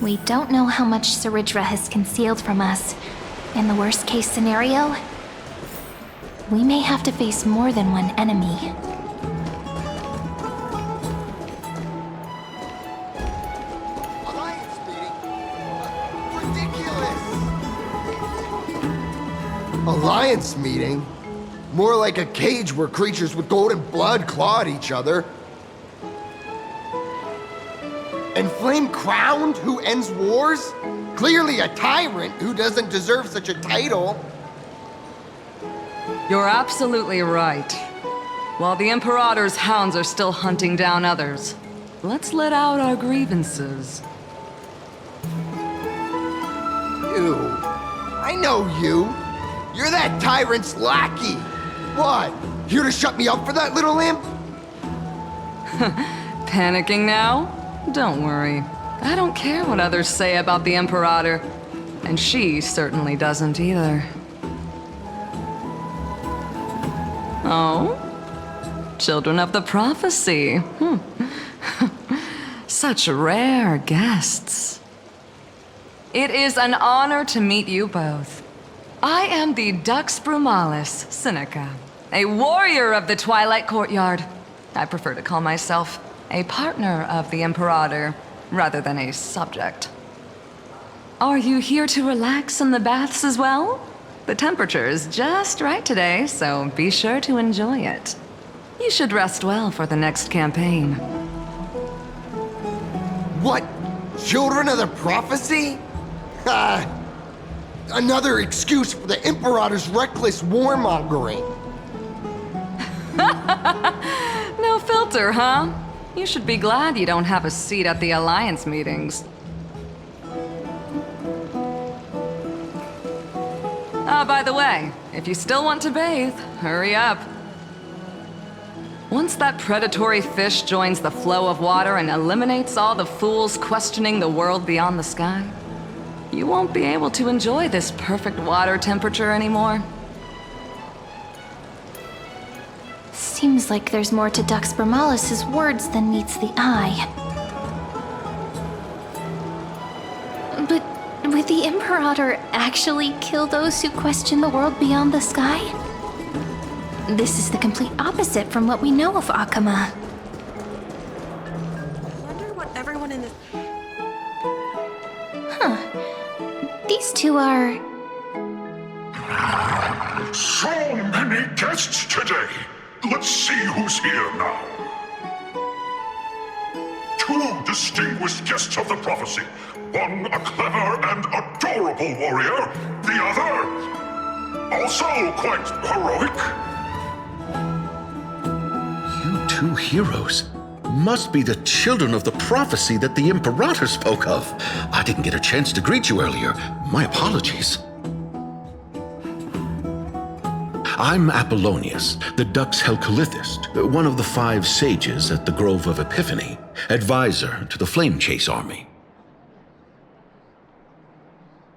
We don't know how much Saridra has concealed from us. In the worst case scenario, we may have to face more than one enemy. Alliance meeting? More like a cage where creatures with golden blood claw at each other. And Flame Crowned, who ends wars? Clearly a tyrant who doesn't deserve such a title. You're absolutely right. While the Imperator's hounds are still hunting down others, let's let out our grievances. You. I know you. You're that tyrant's lackey. What? Here to shut me up for that little imp? Panicking now? Don't worry. I don't care what others say about the Imperator. And she certainly doesn't either. Oh? Children of the Prophecy. Such rare guests. It is an honor to meet you both. I am the Dux Brumalis Seneca, a warrior of the Twilight Courtyard. I prefer to call myself a partner of the Imperator, rather than a subject. Are you here to relax in the baths as well? The temperature is just right today, so be sure to enjoy it. You should rest well for the next campaign. What? Children of the Prophecy? Another excuse for the Imperator's reckless warmongering. No filter, huh? You should be glad you don't have a seat at the Alliance meetings. Ah, by the way, if you still want to bathe, hurry up. Once that predatory fish joins the flow of water and eliminates all the fools questioning the world beyond the sky, you won't be able to enjoy this perfect water temperature anymore. Seems like there's more to Dux Brumalis' words than meets the eye. But would the Imperator actually kill those who question the world beyond the sky? This is the complete opposite from what we know of Akuma. I wonder what everyone in the... Huh. These two are... So many guests today. Let's see who's here now. Two distinguished guests of the prophecy. One a clever and adorable warrior. The other, also quite heroic. You two heroes must be the children of the prophecy that the Imperator spoke of. I didn't get a chance to greet you earlier. My apologies. I'm Apollonius, the Dux Helcalithist, one of the 5 sages at the Grove of Epiphany, advisor to the Flame Chase army.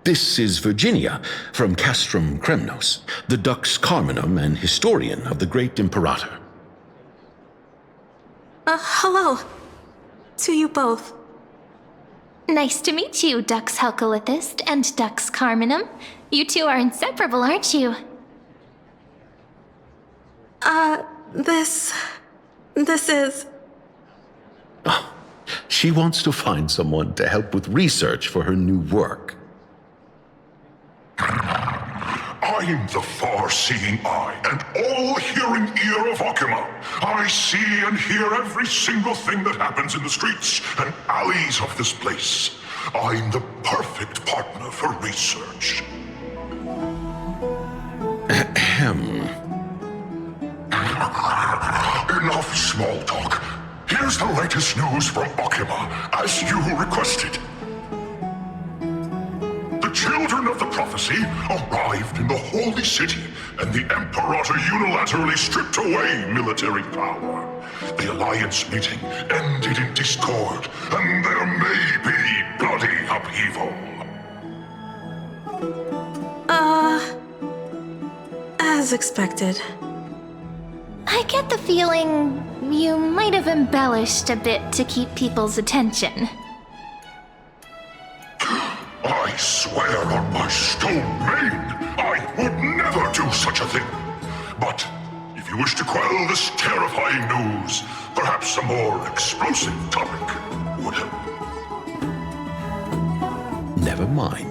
This is Virginia from Castrum Kremnos, the Dux Carminum and historian of the great Imperator. Hello. To you both. Nice to meet you, Dux Helcalithist and Dux Carminum. You two are inseparable, aren't you? This is... Oh, she wants to find someone to help with research for her new work. I'm the far-seeing eye and all-hearing ear of Akuma. I see and hear every single thing that happens in the streets and alleys of this place. I'm the perfect partner for research. Ahem. Enough small talk. Here's the latest news from Akuma, as you requested. The children of the prophecy arrived in the Holy City, and the Imperator unilaterally stripped away military power. The Alliance meeting ended in discord, and there may be bloody upheaval. As expected. I get the feeling you might have embellished a bit to keep people's attention. I swear on my stone mane, I would never do such a thing. But if you wish to quell this terrifying news, perhaps a more explosive topic would help. Never mind.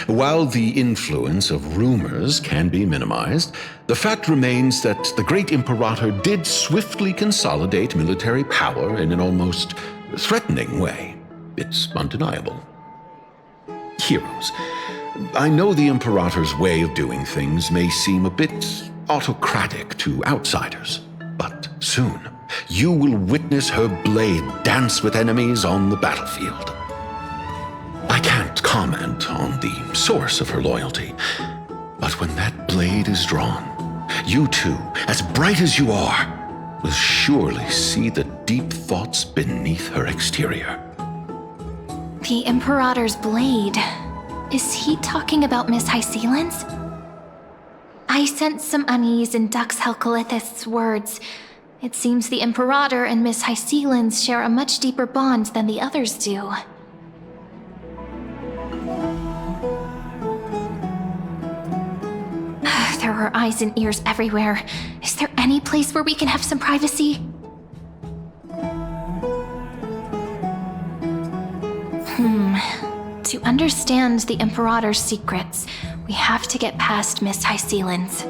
While the influence of rumors can be minimized, the fact remains that the great Imperator did swiftly consolidate military power in an almost threatening way. It's undeniable. Heroes, I know the Imperator's way of doing things may seem a bit autocratic to outsiders, but soon you will witness her blade dance with enemies on the battlefield. I can't comment on the source of her loyalty, but when that blade is drawn, you two, as bright as you are, will surely see the deep thoughts beneath her exterior. The Imperator's blade. Is he talking about Miss Hysealand's? I sense some unease in Dux Helcalithist's words. It seems the Imperator and Miss Hysealand's share a much deeper bond than the others do. There are eyes and ears everywhere. Is there any place where we can have some privacy? To understand the Imperator's secrets, we have to get past Miss Hysealand's.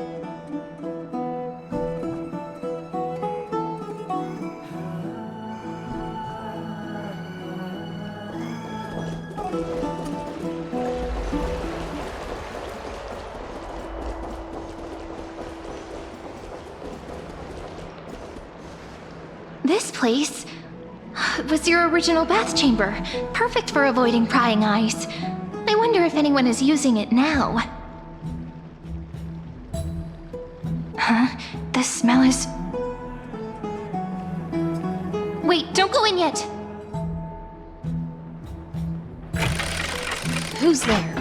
This place, was your original bath chamber, perfect for avoiding prying eyes. I wonder if anyone is using it now. Huh? The smell is... Wait, don't go in yet! Who's there?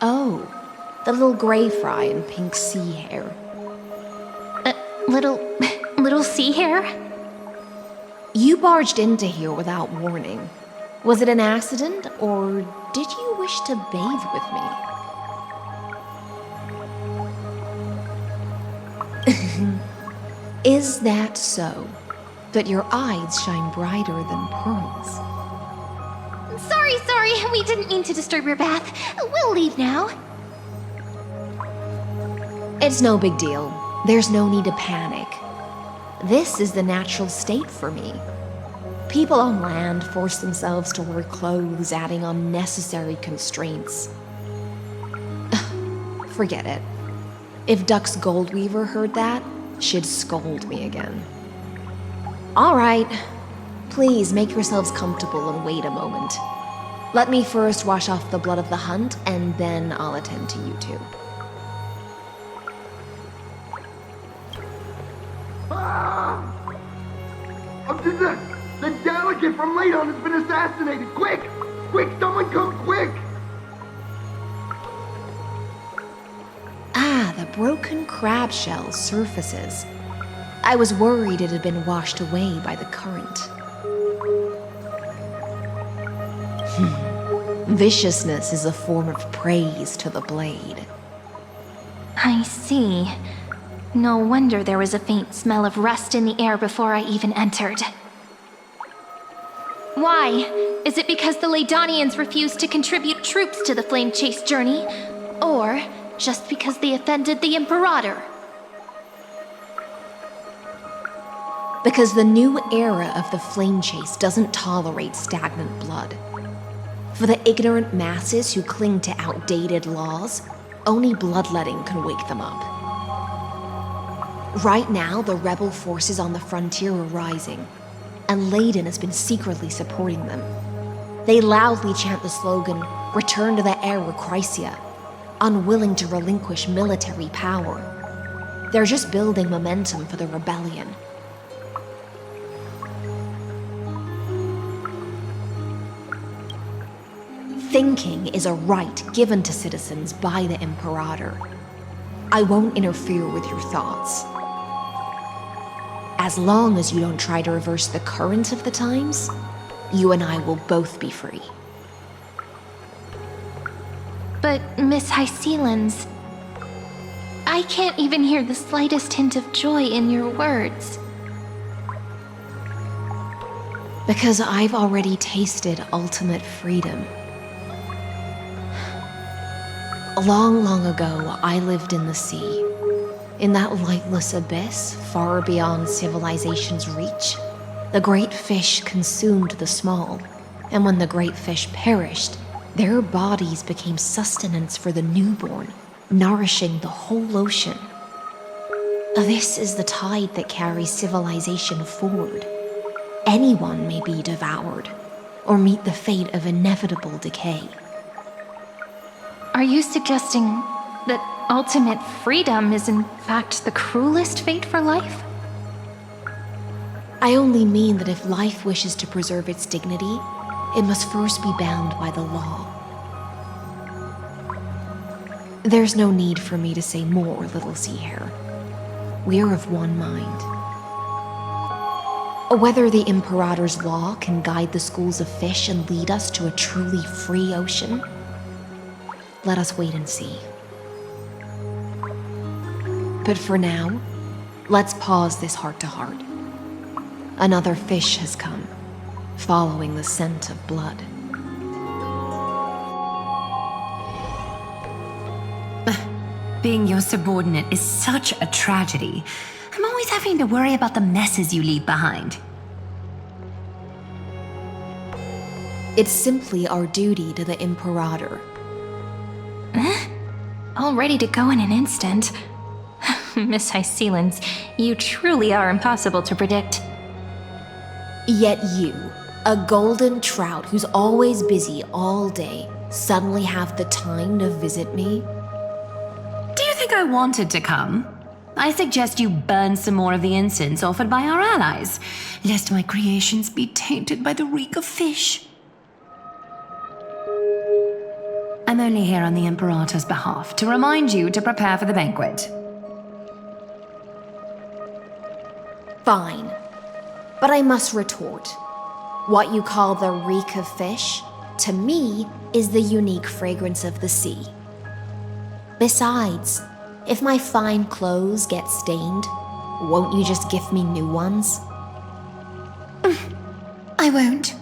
Oh, the little gray fry in pink sea hair. Little sea hair? You barged into here without warning. Was it an accident, or did you wish to bathe with me? Is that so? But your eyes shine brighter than pearls. Sorry, we didn't mean to disturb your bath. We'll leave now. It's no big deal. There's no need to panic. This is the natural state for me. People on land force themselves to wear clothes, adding unnecessary constraints. Forget it. If Duck's Goldweaver heard that, she'd scold me again. All right. Please make yourselves comfortable and wait a moment. Let me first wash off the blood of the hunt, and then I'll attend to you two. The delegate from Ladon has been assassinated! Quick! Quick, someone come quick! Ah, the broken crab shell surfaces. I was worried it had been washed away by the current. Viciousness is a form of praise to the blade. I see. No wonder there was a faint smell of rust in the air before I even entered. Why? Is it because the Ladonians refused to contribute troops to the Flame Chase journey? Or just because they offended the Imperator? Because the new era of the Flame Chase doesn't tolerate stagnant blood. For the ignorant masses who cling to outdated laws, only bloodletting can wake them up. Right now, the rebel forces on the frontier are rising, and Ladon has been secretly supporting them. They loudly chant the slogan, "Return to the Era Chrysia," unwilling to relinquish military power. They're just building momentum for the rebellion. Thinking is a right given to citizens by the Imperator. I won't interfere with your thoughts. As long as you don't try to reverse the current of the times, you and I will both be free. But, Miss Hysealans, I can't even hear the slightest hint of joy in your words. Because I've already tasted ultimate freedom. Long ago, I lived in the sea. In that lightless abyss, far beyond civilization's reach, the great fish consumed the small, and when the great fish perished, their bodies became sustenance for the newborn, nourishing the whole ocean. This is the tide that carries civilization forward. Anyone may be devoured, or meet the fate of inevitable decay. Are you suggesting that ultimate freedom is in fact the cruelest fate for life? I only mean that if life wishes to preserve its dignity, it must first be bound by the law. There's no need for me to say more, Little Sea Hare. We are of one mind. Whether the Imperator's law can guide the schools of fish and lead us to a truly free ocean, let us wait and see. But for now, let's pause this heart-to-heart. Another fish has come, following the scent of blood. Being your subordinate is such a tragedy. I'm always having to worry about the messes you leave behind. It's simply our duty to the Imperator. All ready to go in an instant. Miss Hycelans, you truly are impossible to predict. Yet you, a golden trout who's always busy all day, suddenly have the time to visit me? Do you think I wanted to come? I suggest you burn some more of the incense offered by our allies, lest my creations be tainted by the reek of fish. I'm only here on the Imperator's behalf to remind you to prepare for the banquet. Fine. But I must retort. What you call the reek of fish, to me, is the unique fragrance of the sea. Besides, if my fine clothes get stained, won't you just gift me new ones? I won't.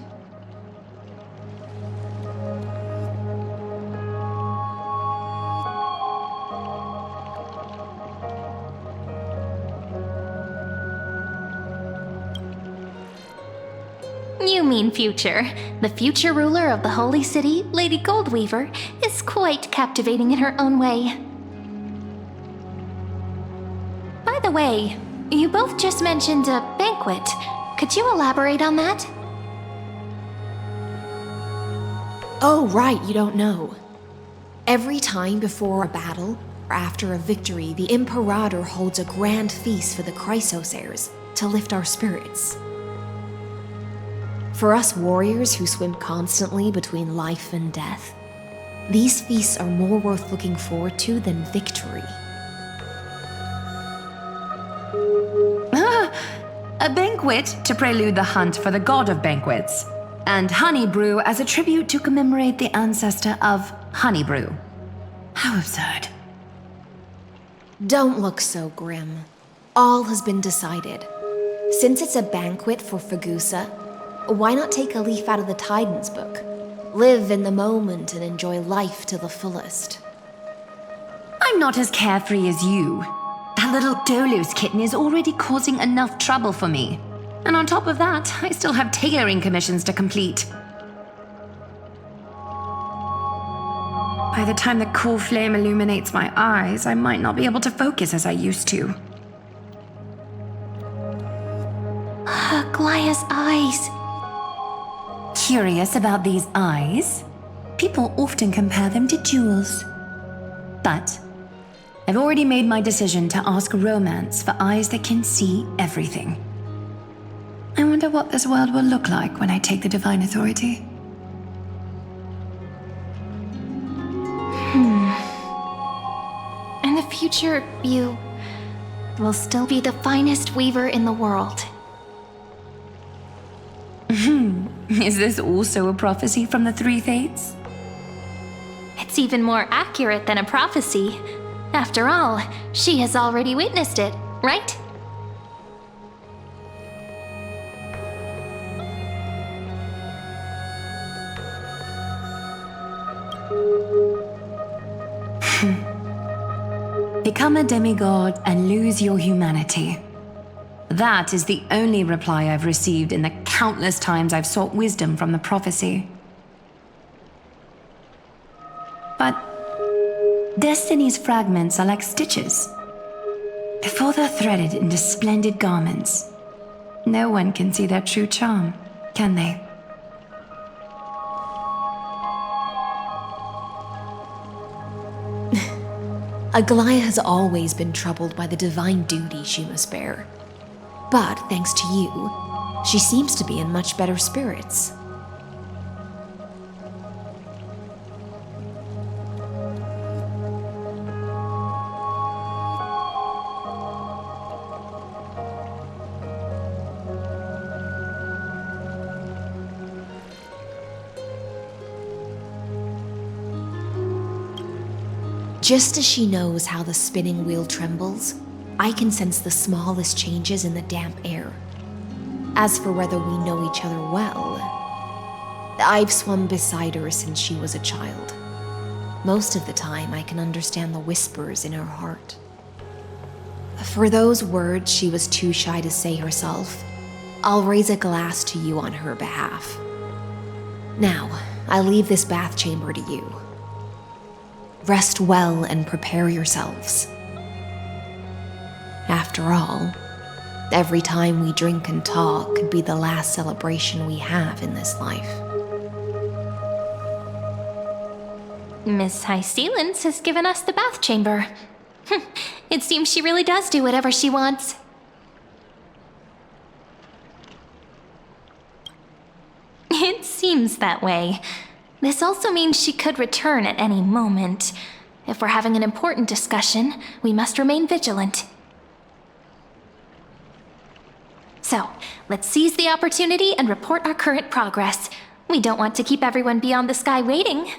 You mean future. The future ruler of the Holy City, Lady Goldweaver, is quite captivating in her own way. By the way, you both just mentioned a banquet. Could you elaborate on that? Oh, right, you don't know. Every time before a battle, or after a victory, the Imperator holds a grand feast for the Chrysos heirs to lift our spirits. For us warriors who swim constantly between life and death, these feasts are more worth looking forward to than victory. A banquet to prelude the hunt for the god of banquets, and honey brew as a tribute to commemorate the ancestor of honey brew. How absurd. Don't look so grim. All has been decided. Since it's a banquet for Fagusa, why not take a leaf out of the Tidens book? Live in the moment and enjoy life to the fullest. I'm not as carefree as you. That little Dolos kitten is already causing enough trouble for me. And on top of that, I still have tailoring commissions to complete. By the time the cool flame illuminates my eyes, I might not be able to focus as I used to. Glaya's eyes. Curious about these eyes? People often compare them to jewels. But I've already made my decision to ask Romance for eyes that can see everything. I wonder what this world will look like when I take the Divine Authority. In the future, you will still be the finest weaver in the world. Is this also a prophecy from the Three Fates? It's even more accurate than a prophecy. After all, she has already witnessed it, right? Become a demigod and lose your humanity. That is the only reply I've received in the countless times I've sought wisdom from the prophecy. But Destiny's fragments are like stitches. Before they're threaded into splendid garments, no one can see their true charm, can they? Aglaya has always been troubled by the divine duty she must bear. But thanks to you, she seems to be in much better spirits. Just as she knows how the spinning wheel trembles, I can sense the smallest changes in the damp air. As for whether we know each other well, I've swum beside her since she was a child. Most of the time, I can understand the whispers in her heart. For those words she was too shy to say herself, I'll raise a glass to you on her behalf. Now, I leave this bath chamber to you. Rest well and prepare yourselves. After all, every time we drink and talk could be the last celebration we have in this life. Miss High Sealance has given us the bath chamber. It seems she really does do whatever she wants. It seems that way. This also means she could return at any moment. If we're having an important discussion, we must remain vigilant. So, let's seize the opportunity and report our current progress. We don't want to keep everyone beyond the sky waiting.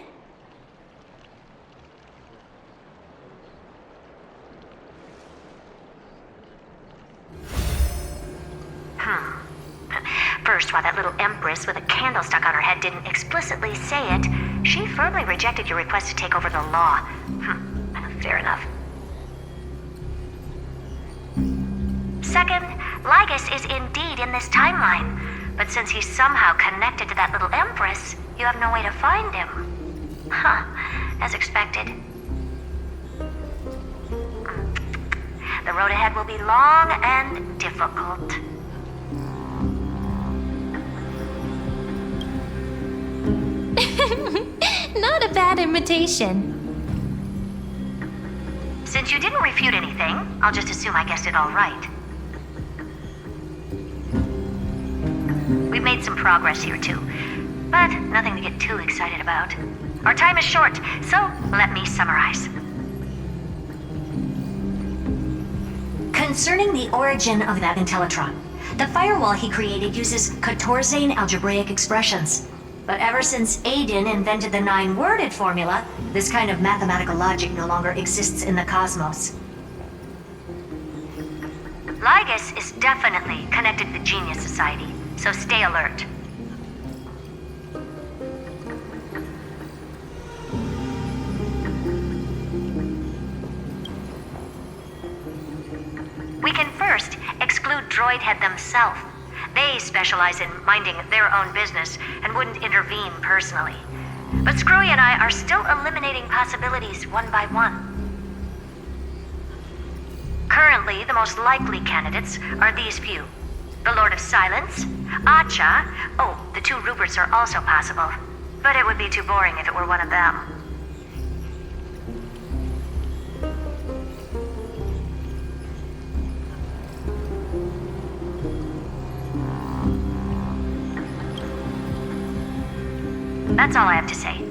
First, while that little empress with a candle stuck on her head didn't explicitly say it, she firmly rejected your request to take over the law. Fair enough. Second, Lygus is indeed in this timeline, but since he's somehow connected to that little empress, you have no way to find him. As expected. The road ahead will be long and difficult. Not a bad invitation. Since you didn't refute anything, I'll just assume I guessed it all right. We've made some progress here too, but nothing to get too excited about. Our time is short, so let me summarize. Concerning the origin of that Intellitron, the firewall he created uses Catorzane algebraic expressions. But ever since Aiden invented the 9-worded formula, this kind of mathematical logic no longer exists in the cosmos. Lygus is definitely connected to the Genius Society, so stay alert. We can first exclude Droidhead themselves. They specialize in minding their own business and wouldn't intervene personally. But Screwy and I are still eliminating possibilities one by one. Currently, the most likely candidates are these few. The Lord of Silence, Acha. Oh, the 2 Ruperts are also possible. But it would be too boring if it were one of them. That's all I have to say.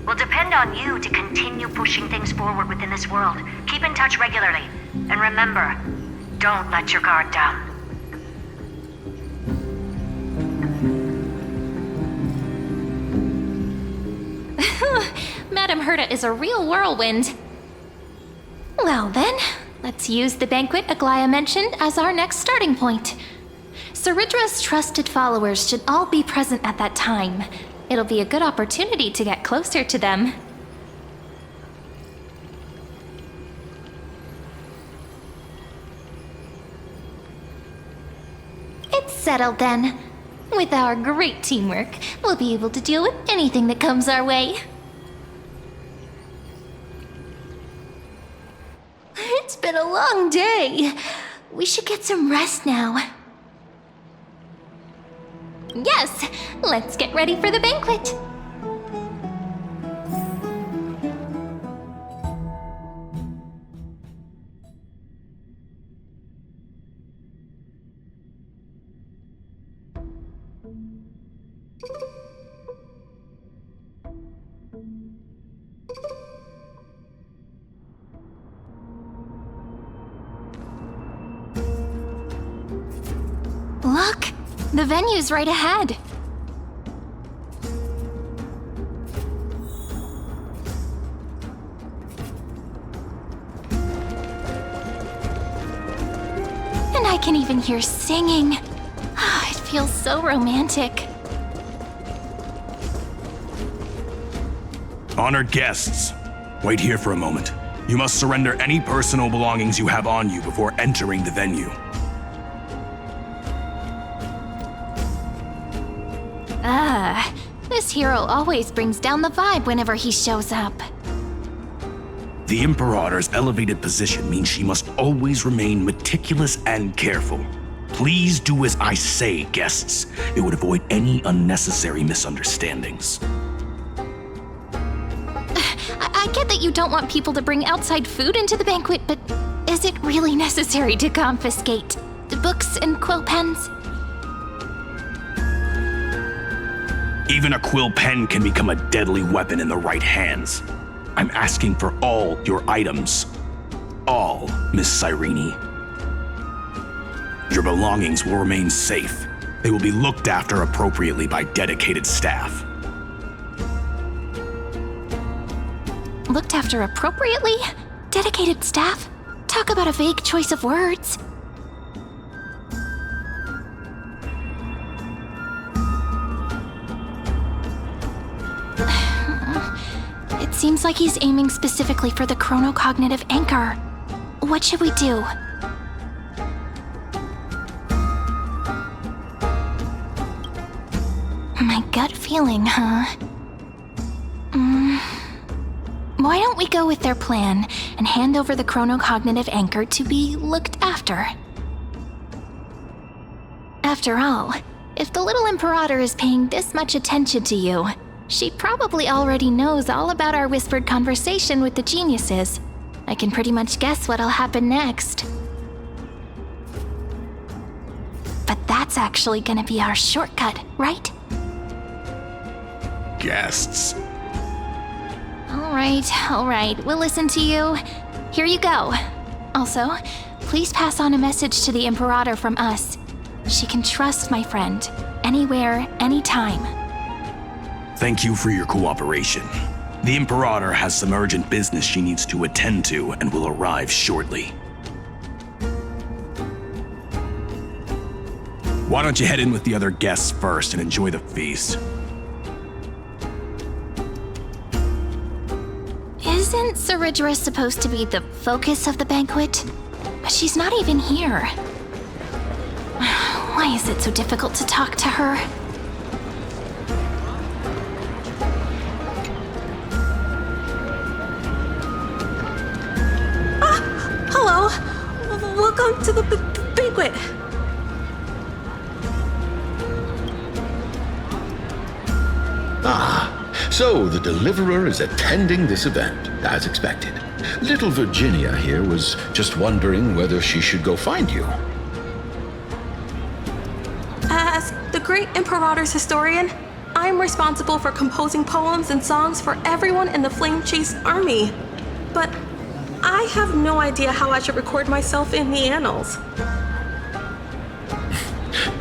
We'll depend on you to continue pushing things forward within this world. Keep in touch regularly. And remember, don't let your guard down. Madame Herta is a real whirlwind. Well then, let's use the banquet Aglaia mentioned as our next starting point. Ceridra's trusted followers should all be present at that time. It'll be a good opportunity to get closer to them. It's settled then. With our great teamwork, we'll be able to deal with anything that comes our way. It's been a long day. We should get some rest now. Yes, let's get ready for the banquet. Look, the venue's right ahead. And I can even hear singing. It feels so romantic. Honored guests, wait here for a moment. You must surrender any personal belongings you have on you before entering the venue. This hero always brings down the vibe whenever he shows up. The Imperator's elevated position means she must always remain meticulous and careful. Please do as I say, guests. It would avoid any unnecessary misunderstandings. I get that you don't want people to bring outside food into the banquet, but is it really necessary to confiscate the books and quill pens? Even a quill pen can become a deadly weapon in the right hands. I'm asking for all your items. All, Miss Cyrene. Your belongings will remain safe. They will be looked after appropriately by dedicated staff. Looked after appropriately? Dedicated staff? Talk about a vague choice of words. It seems like he's aiming specifically for the chronocognitive anchor. What should we do? My gut feeling, huh? Why don't we go with their plan and hand over the chronocognitive anchor to be looked after? After all, if the little Imperator is paying this much attention to you, she probably already knows all about our whispered conversation with the geniuses. I can pretty much guess what'll happen next. But that's actually gonna be our shortcut, right? Guests. All right, we'll listen to you. Here you go. Also, please pass on a message to the Imperator from us. She can trust my friend, anywhere, anytime. Thank you for your cooperation. The Imperator has some urgent business she needs to attend to and will arrive shortly. Why don't you head in with the other guests first and enjoy the feast? Isn't Ceridra supposed to be the focus of the banquet? But she's not even here. Why is it so difficult to talk to her? Hello. Welcome to the banquet. So the Deliverer is attending this event, as expected. Little Virginia here was just wondering whether she should go find you. As the great Imperator's historian, I'm responsible for composing poems and songs for everyone in the Flame Chase army. But I have no idea how I should record myself in the annals.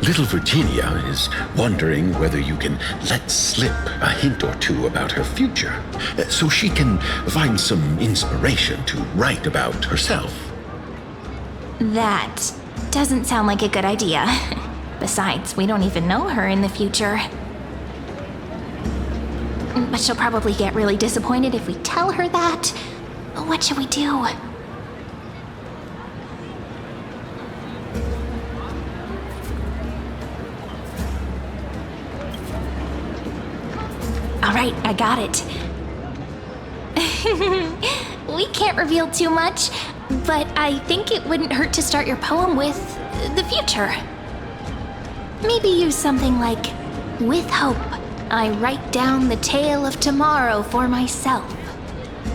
Little Virginia is wondering whether you can let slip a hint or two about her future, so she can find some inspiration to write about herself. That doesn't sound like a good idea. Besides, we don't even know her in the future. But she'll probably get really disappointed if we tell her that. What should we do? All right, I got it. We can't reveal too much, but I think it wouldn't hurt to start your poem with the future. Maybe use something like, "With hope, I write down the tale of tomorrow for myself,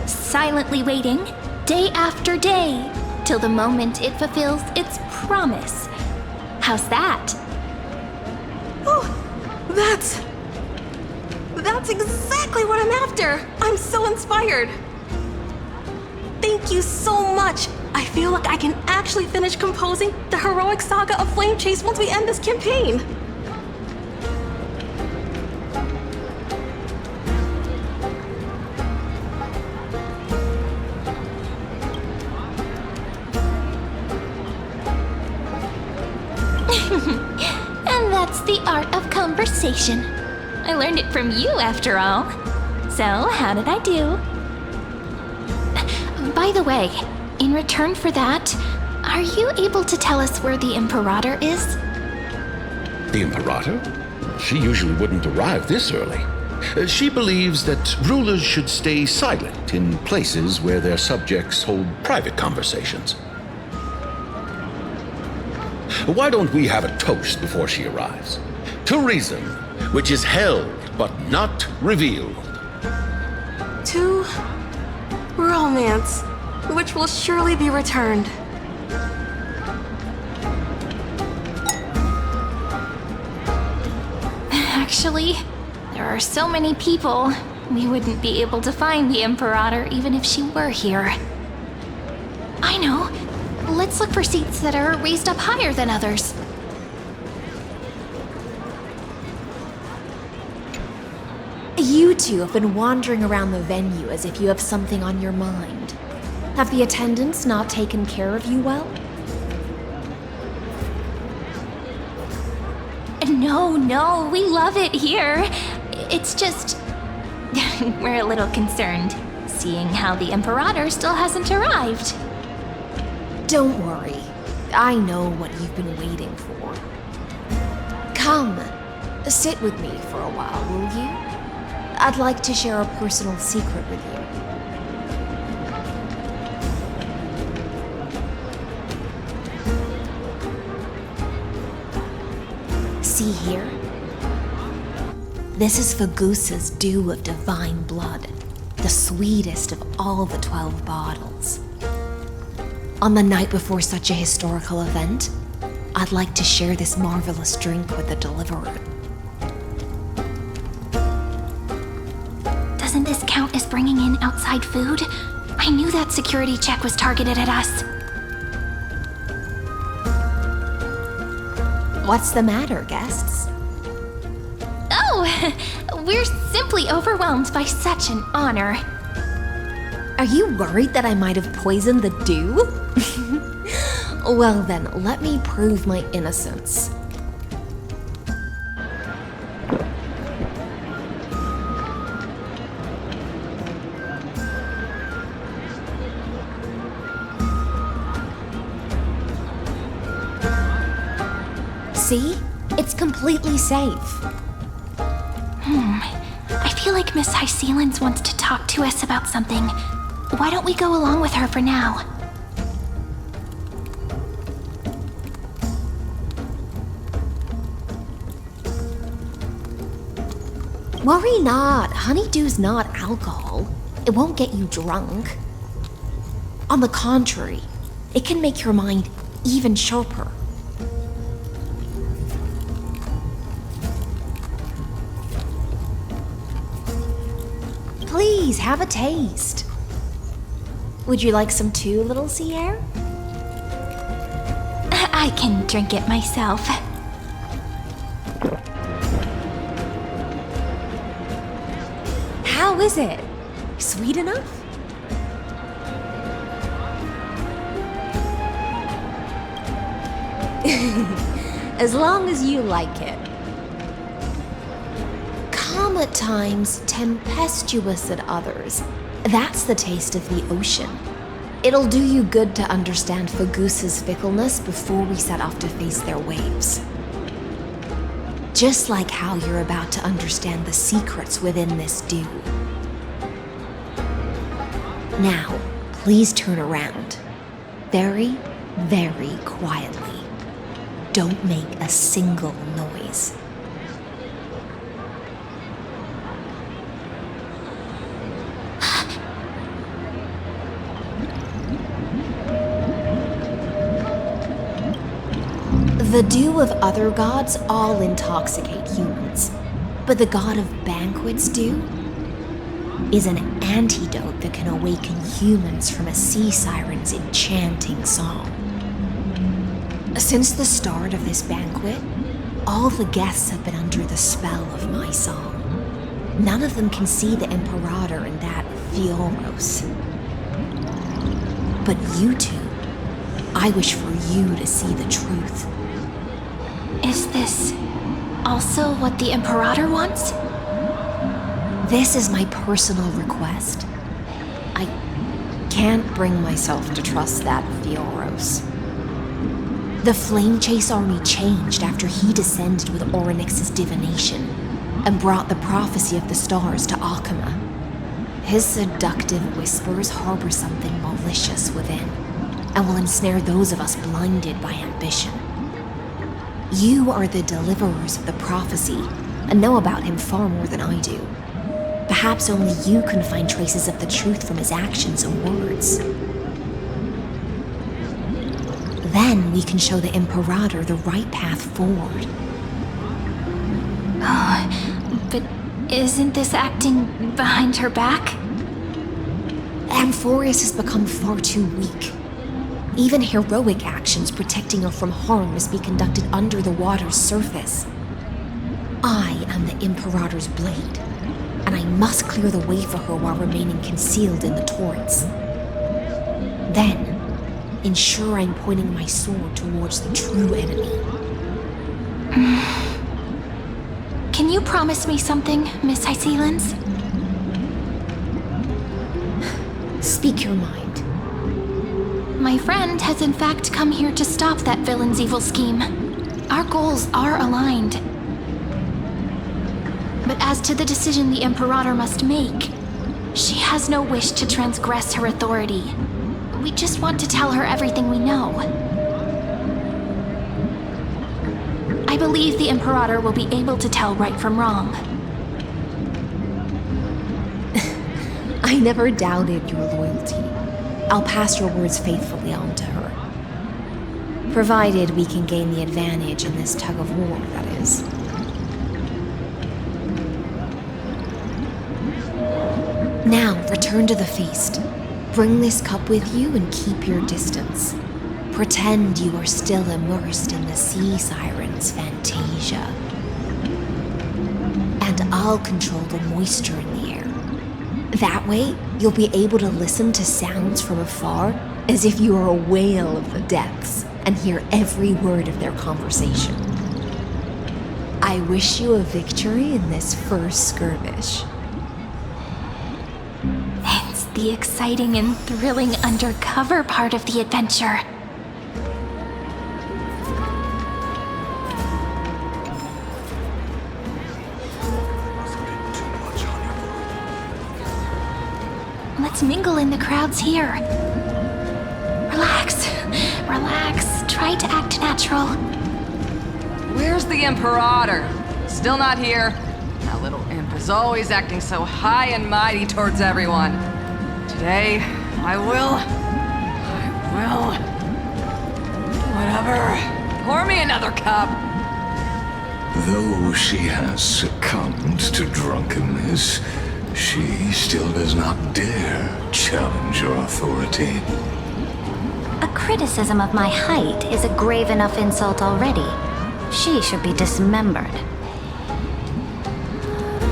silently waiting, day after day, till the moment it fulfills its promise." How's that? Oh, that's exactly what I'm after. I'm so inspired. Thank you so much. I feel like I can actually finish composing the heroic saga of Flame Chase once we end this campaign. And that's the art of conversation. I learned it from you, after all. So, how did I do? By the way, in return for that, are you able to tell us where the Imperator is? The Imperator? She usually wouldn't arrive this early. She believes that rulers should stay silent in places where their subjects hold private conversations. Why don't we have a toast before she arrives? To reason, which is held but not revealed. To romance, which will surely be returned. Actually, there are so many people, we wouldn't be able to find the Imperator even if she were here. I know. Let's look for seats that are raised up higher than others. You two have been wandering around the venue as if you have something on your mind. Have the attendants not taken care of you well? No, we love it here. It's just... we're a little concerned, seeing how the Imperator still hasn't arrived. Don't worry. I know what you've been waiting for. Come, sit with me for a while, will you? I'd like to share a personal secret with you. See here? This is Fagusa's dew of divine blood, the sweetest of all the 12 bottles. On the night before such a historical event, I'd like to share this marvelous drink with the deliverer. Doesn't this count as bringing in outside food? I knew that security check was targeted at us. What's the matter, guests? Oh, we're simply overwhelmed by such an honor. Are you worried that I might have poisoned the dew? Well then, let me prove my innocence. See? It's completely safe. I feel like Miss Hysealans wants to talk to us about something. Why don't we go along with her for now? Worry not. Honeydew's not alcohol. It won't get you drunk. On the contrary, it can make your mind even sharper. Please, have a taste. Would you like some too, little sea air? I can drink it myself. How is it? Sweet enough? As long as you like it. Calm at times, tempestuous at others. That's the taste of the ocean. It'll do you good to understand Fagusa's fickleness before we set off to face their waves. Just like how you're about to understand the secrets within this dew. Now, please turn around. Very, very quietly. Don't make a single noise. The dew of other gods all intoxicate humans, but the god of banquets dew is an antidote that can awaken humans from a sea siren's enchanting song. Since the start of this banquet, all the guests have been under the spell of my song. None of them can see the Imperator and that Amphoreus. But you two, I wish for you to see the truth. Is this also what the Imperator wants? This is my personal request. I can't bring myself to trust that Amphoreus. The Flame Chase army changed after he descended with Orynyx's divination. and brought the prophecy of the stars to Akuma. His seductive whispers harbor something malicious within, and will ensnare those of us blinded by ambition. You are the deliverers of the prophecy, and know about him far more than I do. Perhaps only you can find traces of the truth from his actions and words. Then we can show the Imperator the right path forward. Oh, but isn't this acting behind her back? Amphoreus has become far too weak. Even heroic actions protecting her from harm must be conducted under the water's surface. I am the Imperator's blade, and I must clear the way for her while remaining concealed in the torrents. Then, ensure I'm pointing my sword towards the true enemy. Can you promise me something, Miss Hysealans? Speak your mind. My friend has in fact come here to stop that villain's evil scheme. Our goals are aligned. But as to the decision the Imperator must make, she has no wish to transgress her authority. We just want to tell her everything we know. I believe the Imperator will be able to tell right from wrong. I never doubted your loyalty. I'll pass your words faithfully on to her. Provided we can gain the advantage in this tug of war, that is. Now, return to the feast. Bring this cup with you and keep your distance. Pretend you are still immersed in the sea siren's fantasia. And I'll control the moisture in the air. That way, you'll be able to listen to sounds from afar as if you are a whale of the depths and hear every word of their conversation. I wish you a victory in this first skirmish. It's the exciting and thrilling undercover part of the adventure. Let's mingle in the crowds here. Relax, relax. Try to act natural. Where's the Imperator? Still not here. That little imp is always acting so high and mighty towards everyone. Today, I will. Whatever. Pour me another cup. Though she has succumbed to drunkenness, she still does not dare challenge your authority. A criticism of my height is a grave enough insult already. She should be dismembered.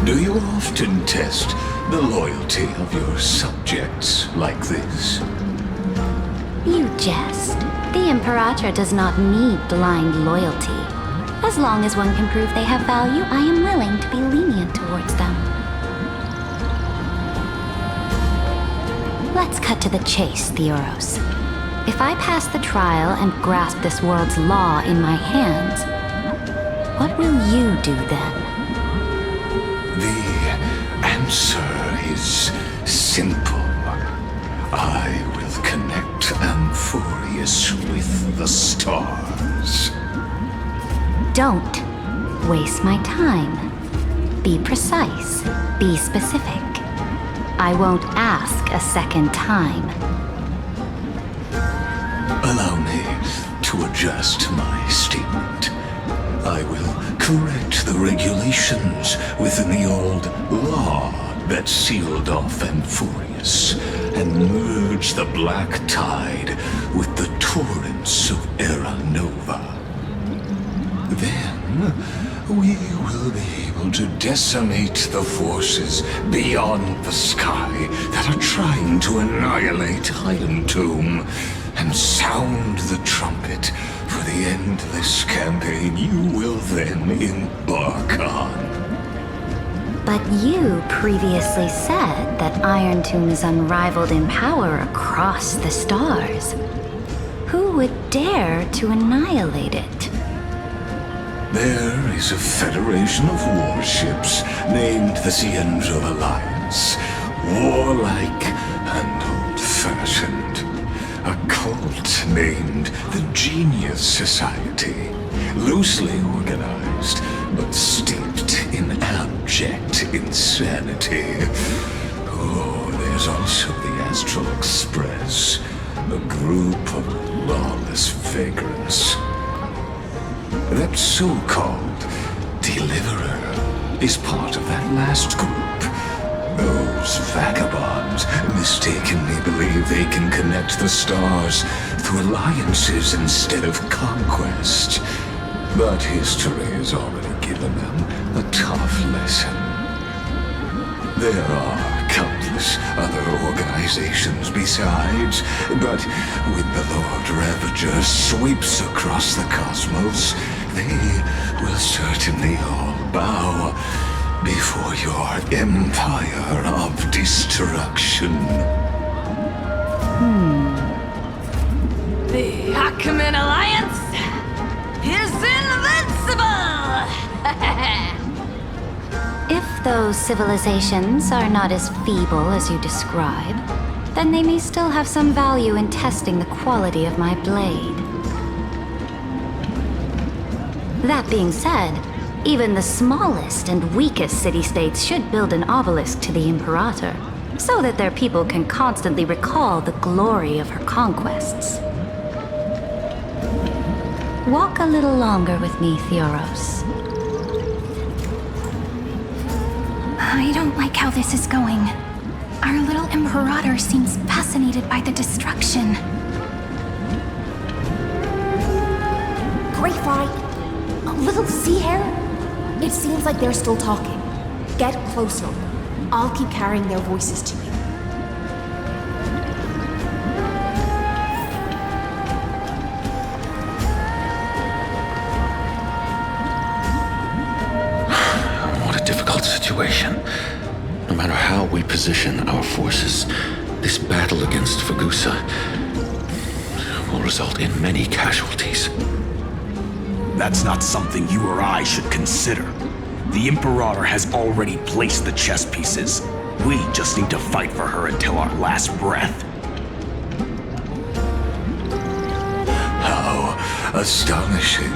Do you often test the loyalty of your subjects like this? You jest. The Imperator does not need blind loyalty. As long as one can prove they have value, I am willing to be lenient towards them. Let's cut to the chase, Theoros. If I pass the trial and grasp this world's law in my hands, what will you do then? The answer is simple. I will connect Amphoreus with the stars. Don't waste my time. Be precise. Be specific. I won't ask a second time. Allow me to adjust my statement. I will correct the regulations within the old law that sealed off Amphoreus and merge the black tide with the torrents of Era Nova. Then we will be able to decimate the forces beyond the sky that are trying to annihilate Iron Tomb and sound the trumpet for the endless campaign you will then embark on. But you previously said that Iron Tomb is unrivaled in power across the stars. Who would dare to annihilate it? There is a federation of warships named the Cienzo Alliance. Warlike and old-fashioned. A cult named the Genius Society. Loosely organized, but steeped in abject insanity. Oh, there's also the Astral Express. A group of lawless vagrants. That so-called Deliverer is part of that last group. Those vagabonds mistakenly believe they can connect the stars through alliances instead of conquest. But history has already given them a tough lesson. There are countless other organizations besides, but when the Lord Ravager sweeps across the cosmos, they will certainly all bow before your empire of destruction. The Achaemenid Alliance is invincible! If those civilizations are not as feeble as you describe, then they may still have some value in testing the quality of my blade. That being said, even the smallest and weakest city-states should build an obelisk to the Imperator, so that their people can constantly recall the glory of her conquests. Walk a little longer with me, Theoros. I don't like how this is going. Our little Imperator seems fascinated by the destruction. Great Fry, a little sea hare? It seems like they're still talking. Get closer. I'll keep carrying their voices to you. What a difficult situation. No matter how we position our forces, this battle against Fagusa will result in many casualties. That's not something you or I should consider. The Imperator has already placed the chess pieces. We just need to fight for her until our last breath. How astonishing.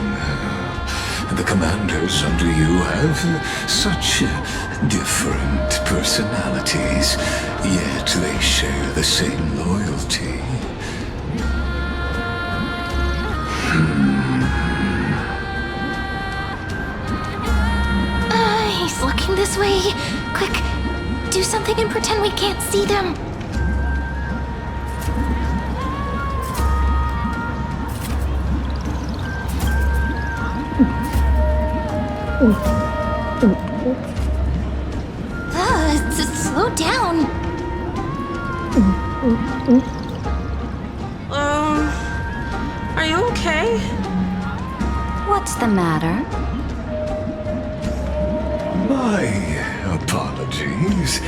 The commanders under you have such different personalities, yet they share the same loyalty. He's looking this way. Quick, do something and pretend we can't see them. Slow down. Are you okay? What's the matter? My apologies.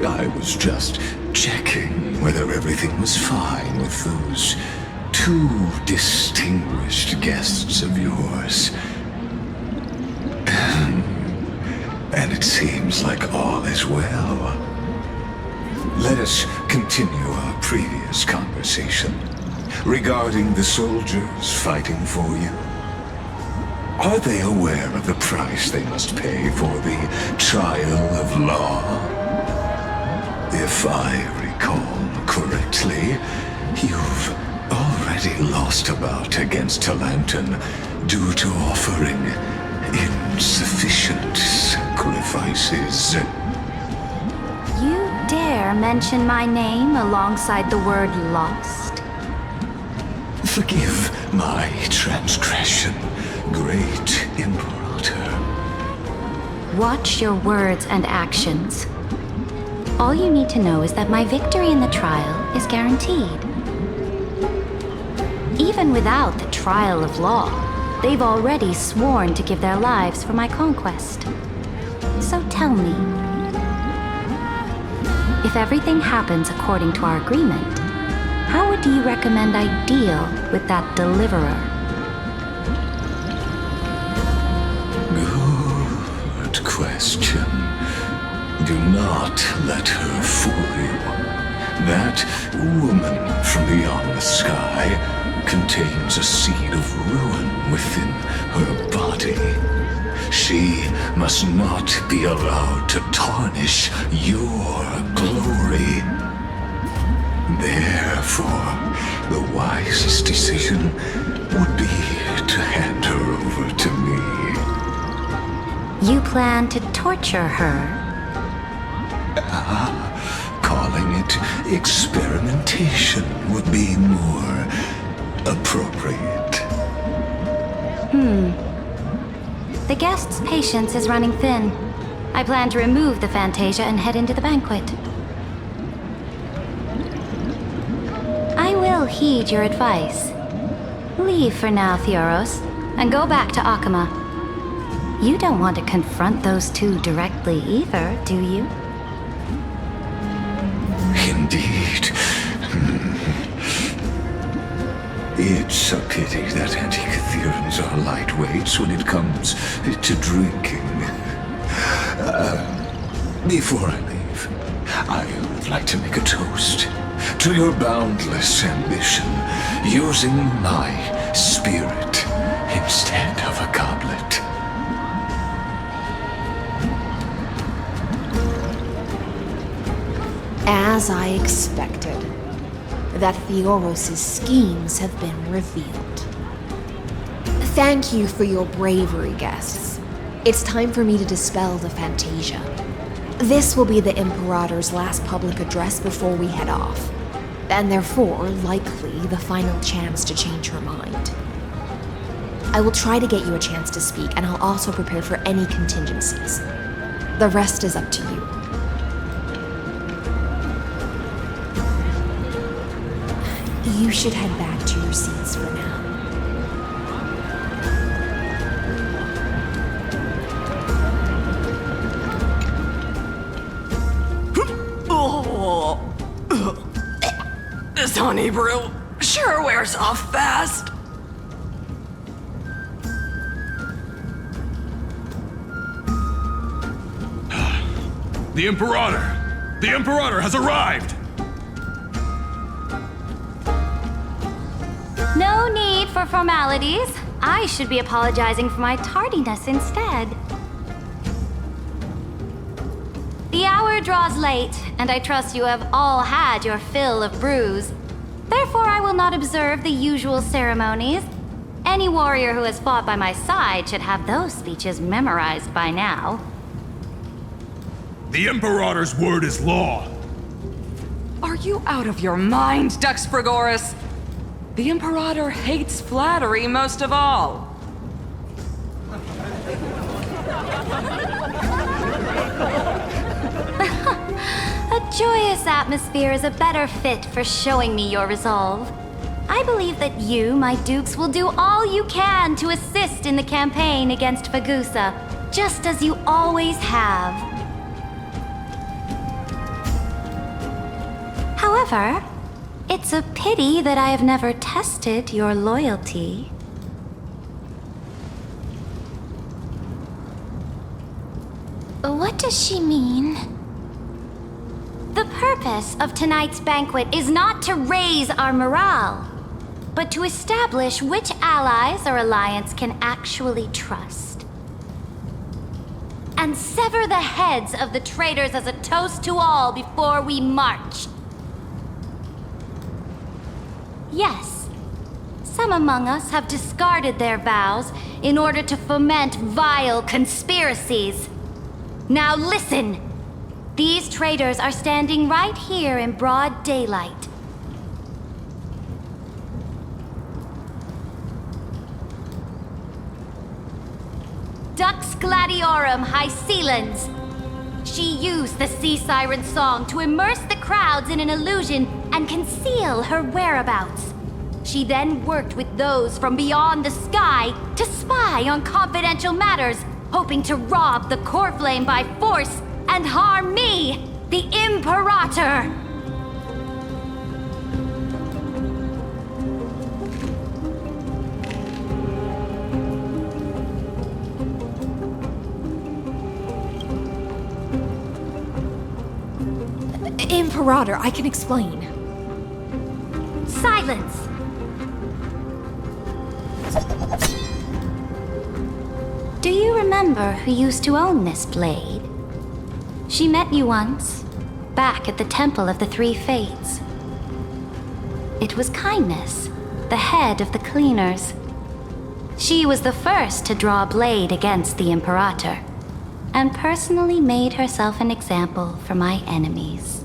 I was just checking whether everything was fine with those two distinguished guests of yours. And it seems like all is well. Let us continue our previous conversation regarding the soldiers fighting for you. Are they aware of the price they must pay for the trial of law? If I recall correctly, you've already lost a bout against Talanton due to offering insufficient sacrifices. You dare mention my name alongside the word lost? Forgive my transgression, great Imperator. Watch your words and actions. All you need to know is that my victory in the trial is guaranteed. Even without the trial of law, they've already sworn to give their lives for my conquest. So tell me, if everything happens according to our agreement, how would you recommend I deal with that deliverer? question. Do not let her fool you. That woman from beyond the sky contains a seed of ruin within her body. She must not be allowed to tarnish your glory. Therefore, the wisest decision would be to hand her over to me. You plan to torture her? Calling it experimentation would be more appropriate. The guest's patience is running thin. I plan to remove the Fantasia and head into the banquet. I will heed your advice. Leave for now, Theoros, and go back to Akama. You don't want to confront those two directly either, do you? Indeed. It's a pity that Antikytherians are lightweights when it comes to drinking. Before I leave, I would like to make a toast to your boundless ambition, using my spirit instead of a goblet. As I expected, that Theoros' schemes have been revealed. Thank you for your bravery, guests. It's time for me to dispel the Fantasia. This will be the Imperator's last public address before we head off, and therefore, likely, the final chance to change her mind. I will try to get you a chance to speak, and I'll also prepare for any contingencies. The rest is up to you. You should head back to your seats for now. This honey brew sure wears off fast. The Imperator! The Imperator has arrived! No need for formalities. I should be apologizing for my tardiness instead. The hour draws late, and I trust you have all had your fill of brews. Therefore, I will not observe the usual ceremonies. Any warrior who has fought by my side should have those speeches memorized by now. The Imperator's word is law! Are you out of your mind, Dux Frigoris? The Imperator hates flattery most of all. A joyous atmosphere is a better fit for showing me your resolve. I believe that you, my dukes, will do all you can to assist in the campaign against Fagusa, just as you always have. However, it's a pity that I have never tested your loyalty. What does she mean? The purpose of tonight's banquet is not to raise our morale, but to establish which allies our alliance can actually trust. And sever the heads of the traitors as a toast to all before we march. Yes, some among us have discarded their vows in order to foment vile conspiracies. Now listen! These traitors are standing right here in broad daylight. Dux Gladiorum Hycelans. She used the Sea Siren song to immerse the crowds in an illusion and conceal her whereabouts. She then worked with those from beyond the sky to spy on confidential matters, hoping to rob the core flame by force and harm me, the Imperator! Imperator, I can explain. Silence! Do you remember who used to own this blade? She met you once, back at the Temple of the Three Fates. It was Kindness, the head of the cleaners. She was the first to draw a blade against the Imperator, and personally made herself an example for my enemies.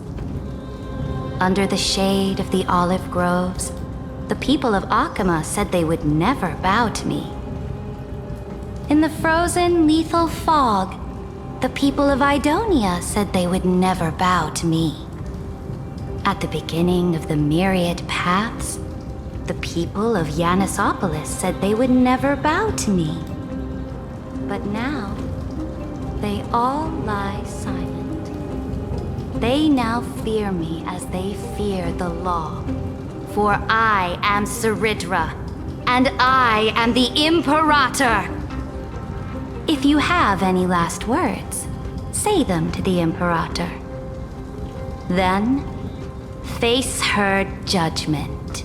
Under the shade of the olive groves, the people of Akama said they would never bow to me. In the frozen, lethal fog, the people of Idonia said they would never bow to me. At the beginning of the myriad paths, the people of Yanisopolis said they would never bow to me. But now, they all lie silent. They now fear me as they fear the law. For I am Saridra, and I am the Imperator! If you have any last words, say them to the Imperator. Then, face her judgment.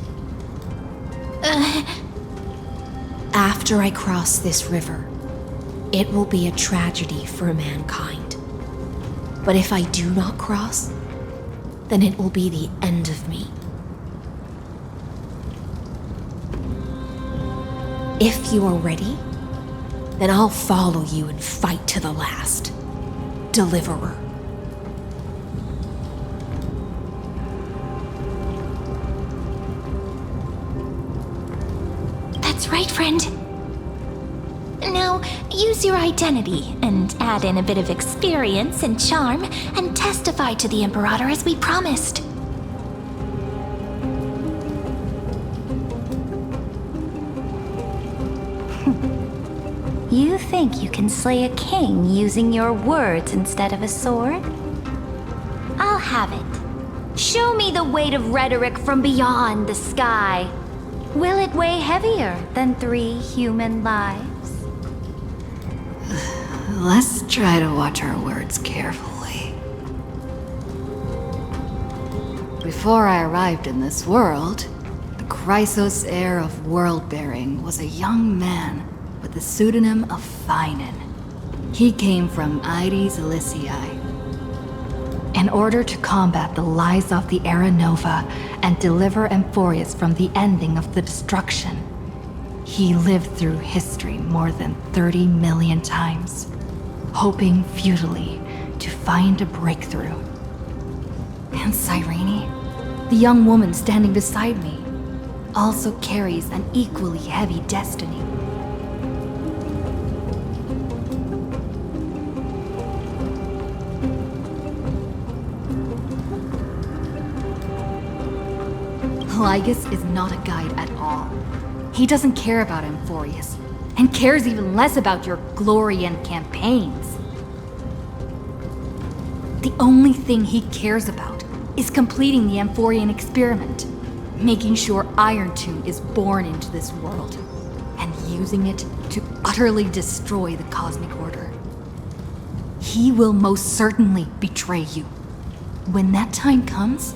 After I cross this river, it will be a tragedy for mankind. But if I do not cross, then it will be the end of me. If you are ready, then I'll follow you and fight to the last. Deliverer. That's right, friend. Now, use your identity and add in a bit of experience and charm and testify to the Imperator as we promised. You think you can slay a king using your words instead of a sword? I'll have it. Show me the weight of rhetoric from beyond the sky. Will it weigh heavier than 3 human lives? Let's try to watch our words carefully. Before I arrived in this world, the Chrysos heir of world-bearing was a young man with the pseudonym of Finan. He came from Aedes Elysiae. In order to combat the lies of the Era Nova and deliver Amphoreus from the ending of the destruction, he lived through history more than 30 million times, hoping futilely to find a breakthrough. And Cyrene, the young woman standing beside me, also carries an equally heavy destiny. Lygus is not a guide at all. He doesn't care about Amphoreus, and cares even less about your glory and campaigns. The only thing he cares about is completing the Amphorian experiment, making sure Iron Tomb is born into this world, and using it to utterly destroy the Cosmic Order. He will most certainly betray you. When that time comes,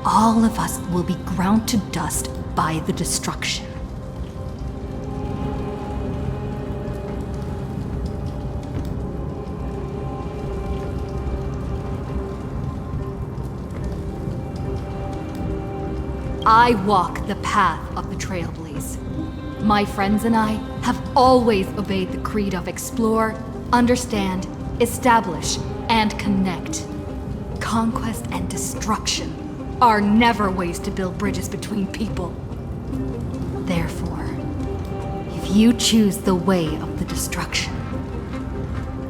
all of us will be ground to dust by the destruction. I walk the path of the Trailblaze. My friends and I have always obeyed the creed of explore, understand, establish, and connect. Conquest and destruction are never ways to build bridges between people. Therefore, if you choose the way of the destruction,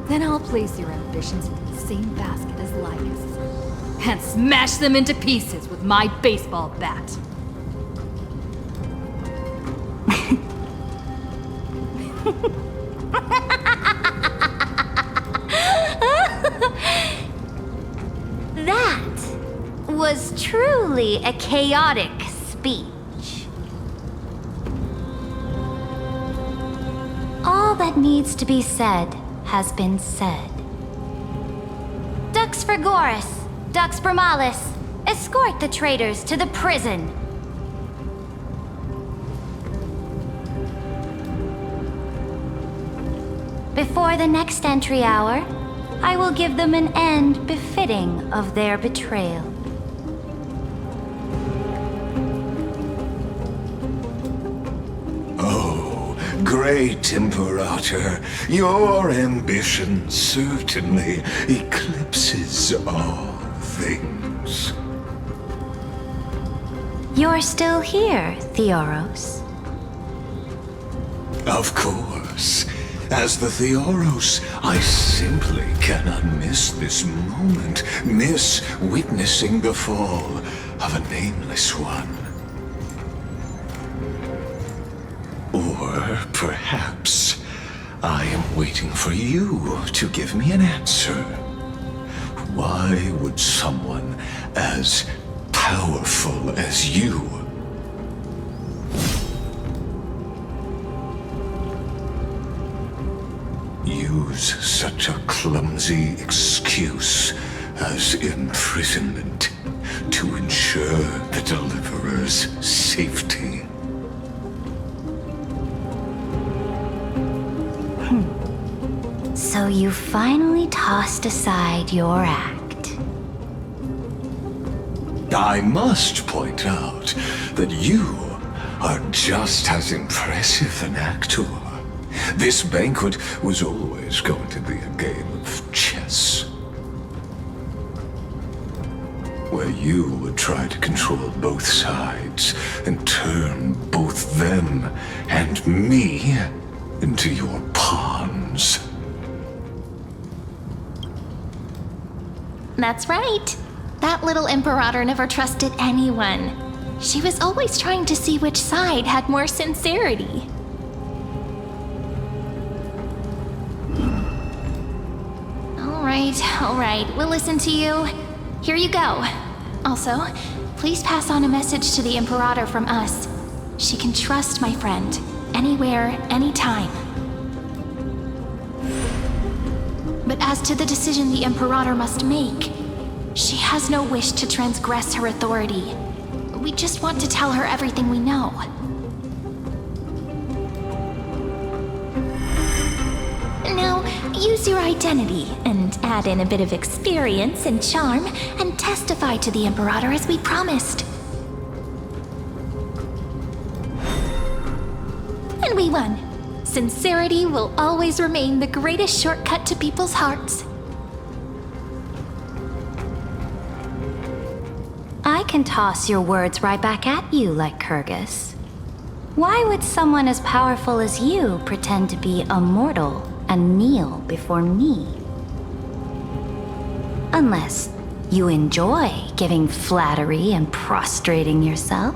then I'll place your ambitions into the same basket as Lygus and smash them into pieces with my baseball bat. That was truly a chaotic speech. All that needs to be said has been said. Dux Frigoris, Dux Brumalis, escort the traitors to the prison. Before the next entry hour, I will give them an end befitting of their betrayal. Oh, great Imperator, your ambition certainly eclipses all things. You're still here, Theoros. Of course. As the Theoros, I simply cannot miss this moment, miss witnessing the fall of a nameless one. Or perhaps I am waiting for you to give me an answer. Why would someone as powerful as you use such a clumsy excuse as imprisonment to ensure the Deliverer's safety? So you finally tossed aside your act. I must point out that you are just as impressive an actor. This banquet was always going to be a game of chess, where you would try to control both sides and turn both them and me into your pawns. That's right. That little Imperator never trusted anyone. She was always trying to see which side had more sincerity. All right, we'll listen to you. Here you go. Also, please pass on a message to the Imperator from us. She can trust my friend, anywhere, anytime. But as to the decision the Imperator must make, she has no wish to transgress her authority. We just want to tell her everything we know. Now, use your identity and add in a bit of experience and charm and testify to the Imperator as we promised. And we won. Sincerity will always remain the greatest shortcut to people's hearts. I can toss your words right back at you like Kyrgyz. Why would someone as powerful as you pretend to be immortal and kneel before me? Unless you enjoy giving flattery and prostrating yourself.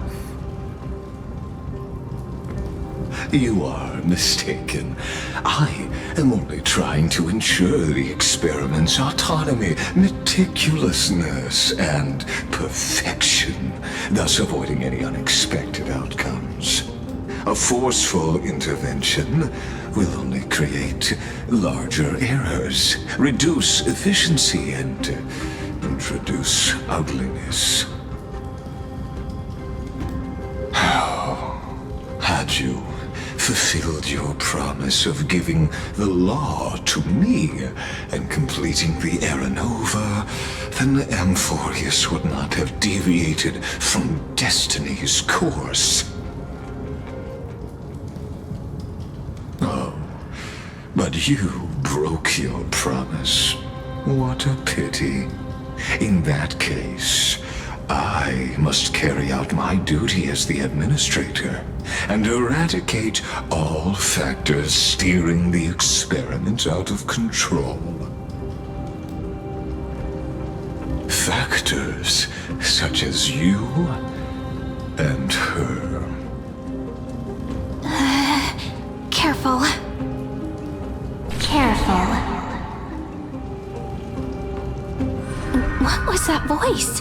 You are mistaken. I am only trying to ensure the experiment's autonomy, meticulousness, and perfection, thus avoiding any unexpected outcomes. A forceful intervention will only create larger errors, reduce efficiency, and introduce ugliness. How had you fulfilled your promise of giving the law to me and completing the Era Nova, then Amphoreus would not have deviated from destiny's course. Oh, but you broke your promise. What a pity. In that case, I must carry out my duty as the administrator and eradicate all factors steering the experiment out of control. Factors such as you and her. Careful. Careful. What was that voice?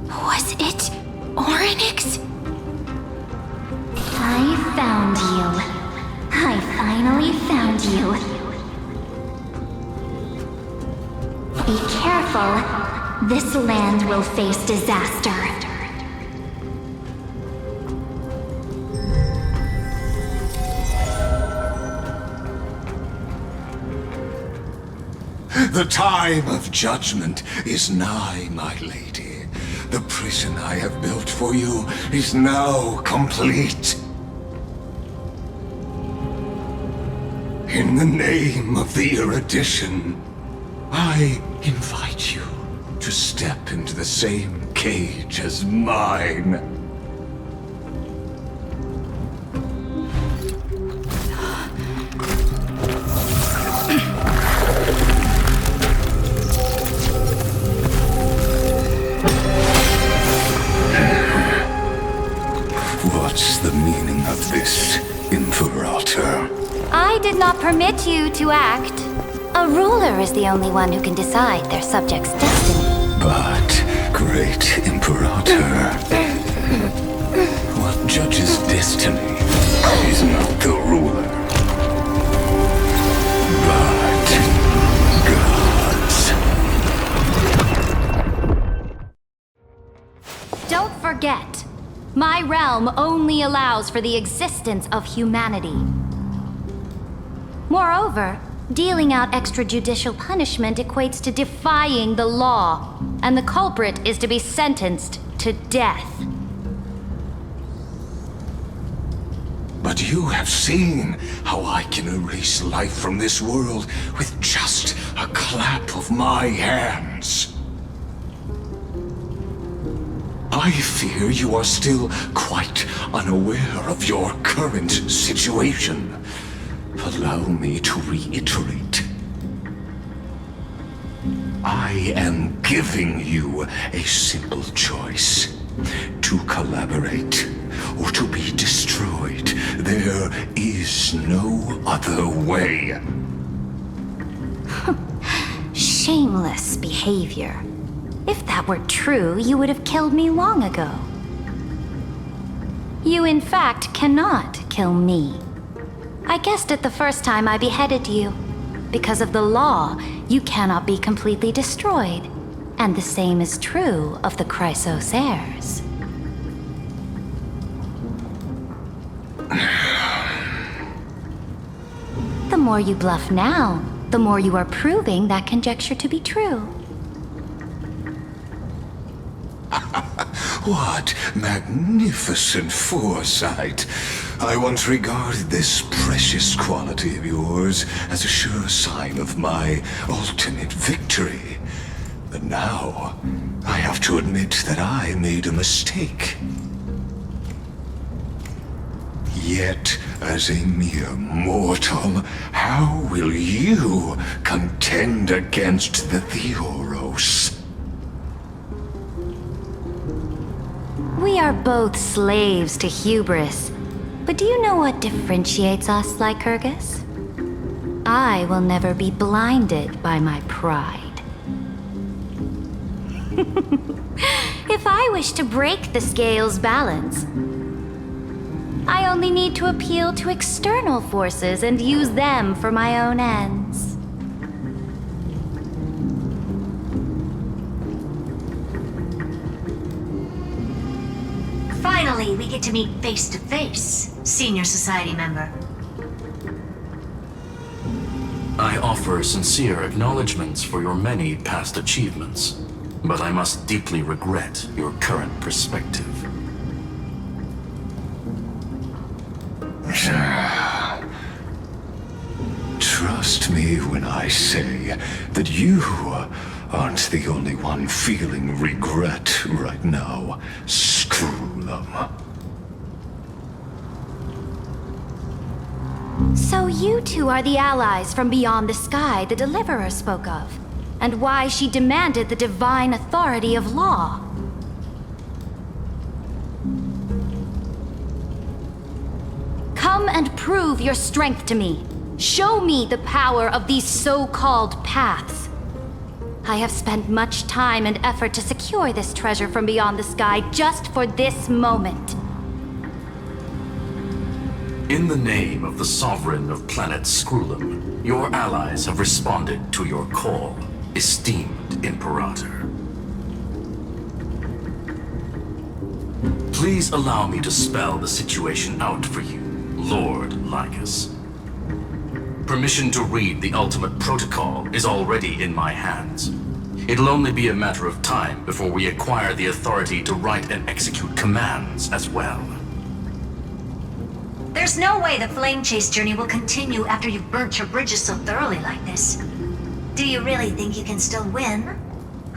Was it Orynyx? I found you. I finally found you. Be careful. This land will face disaster. The time of judgment is nigh, my lady. The prison I have built for you is now complete. In the name of the erudition, I invite you to step into the same cage as mine. What's the meaning of this, Imperator? I did not permit you to act. A ruler is the only one who can decide their subject's destiny. But, great Imperator, what judges destiny is not the ruler, but gods. Don't forget, my realm only allows for the existence of humanity. Moreover, dealing out extrajudicial punishment equates to defying the law, and the culprit is to be sentenced to death. But you have seen how I can erase life from this world with just a clap of my hands. I fear you are still quite unaware of your current situation. Allow me to reiterate. I am giving you a simple choice. To collaborate or to be destroyed. There is no other way. Shameless behavior. If that were true, you would have killed me long ago. You, in fact, cannot kill me. I guessed it the first time I beheaded you. Because of the law, you cannot be completely destroyed. And the same is true of the Chrysos heirs. The more you bluff now, the more you are proving that conjecture to be true. What magnificent foresight! I once regarded this precious quality of yours as a sure sign of my ultimate victory. But now, I have to admit that I made a mistake. Yet, as a mere mortal, how will you contend against the Theoros? We are both slaves to hubris. But do you know what differentiates us, Lycurgus? I will never be blinded by my pride. If I wish to break the scale's balance, I only need to appeal to external forces and use them for my own ends. Finally, we get to meet face to face, Senior Society member. I offer sincere acknowledgments for your many past achievements, but I must deeply regret your current perspective. Trust me when I say that you aren't the only one feeling regret right now, Screwlum. So you two are the allies from beyond the sky the Deliverer spoke of, and why she demanded the divine authority of law. Come and prove your strength to me. Show me the power of these so-called paths. I have spent much time and effort to secure this treasure from beyond the sky just for this moment. In the name of the Sovereign of Planet Screwlum, your allies have responded to your call, esteemed Imperator. Please allow me to spell the situation out for you, Lord Lycus. Permission to read the ultimate protocol is already in my hands. It'll only be a matter of time before we acquire the authority to write and execute commands as well. There's no way the flame chase journey will continue after you've burnt your bridges so thoroughly like this. Do you really think you can still win?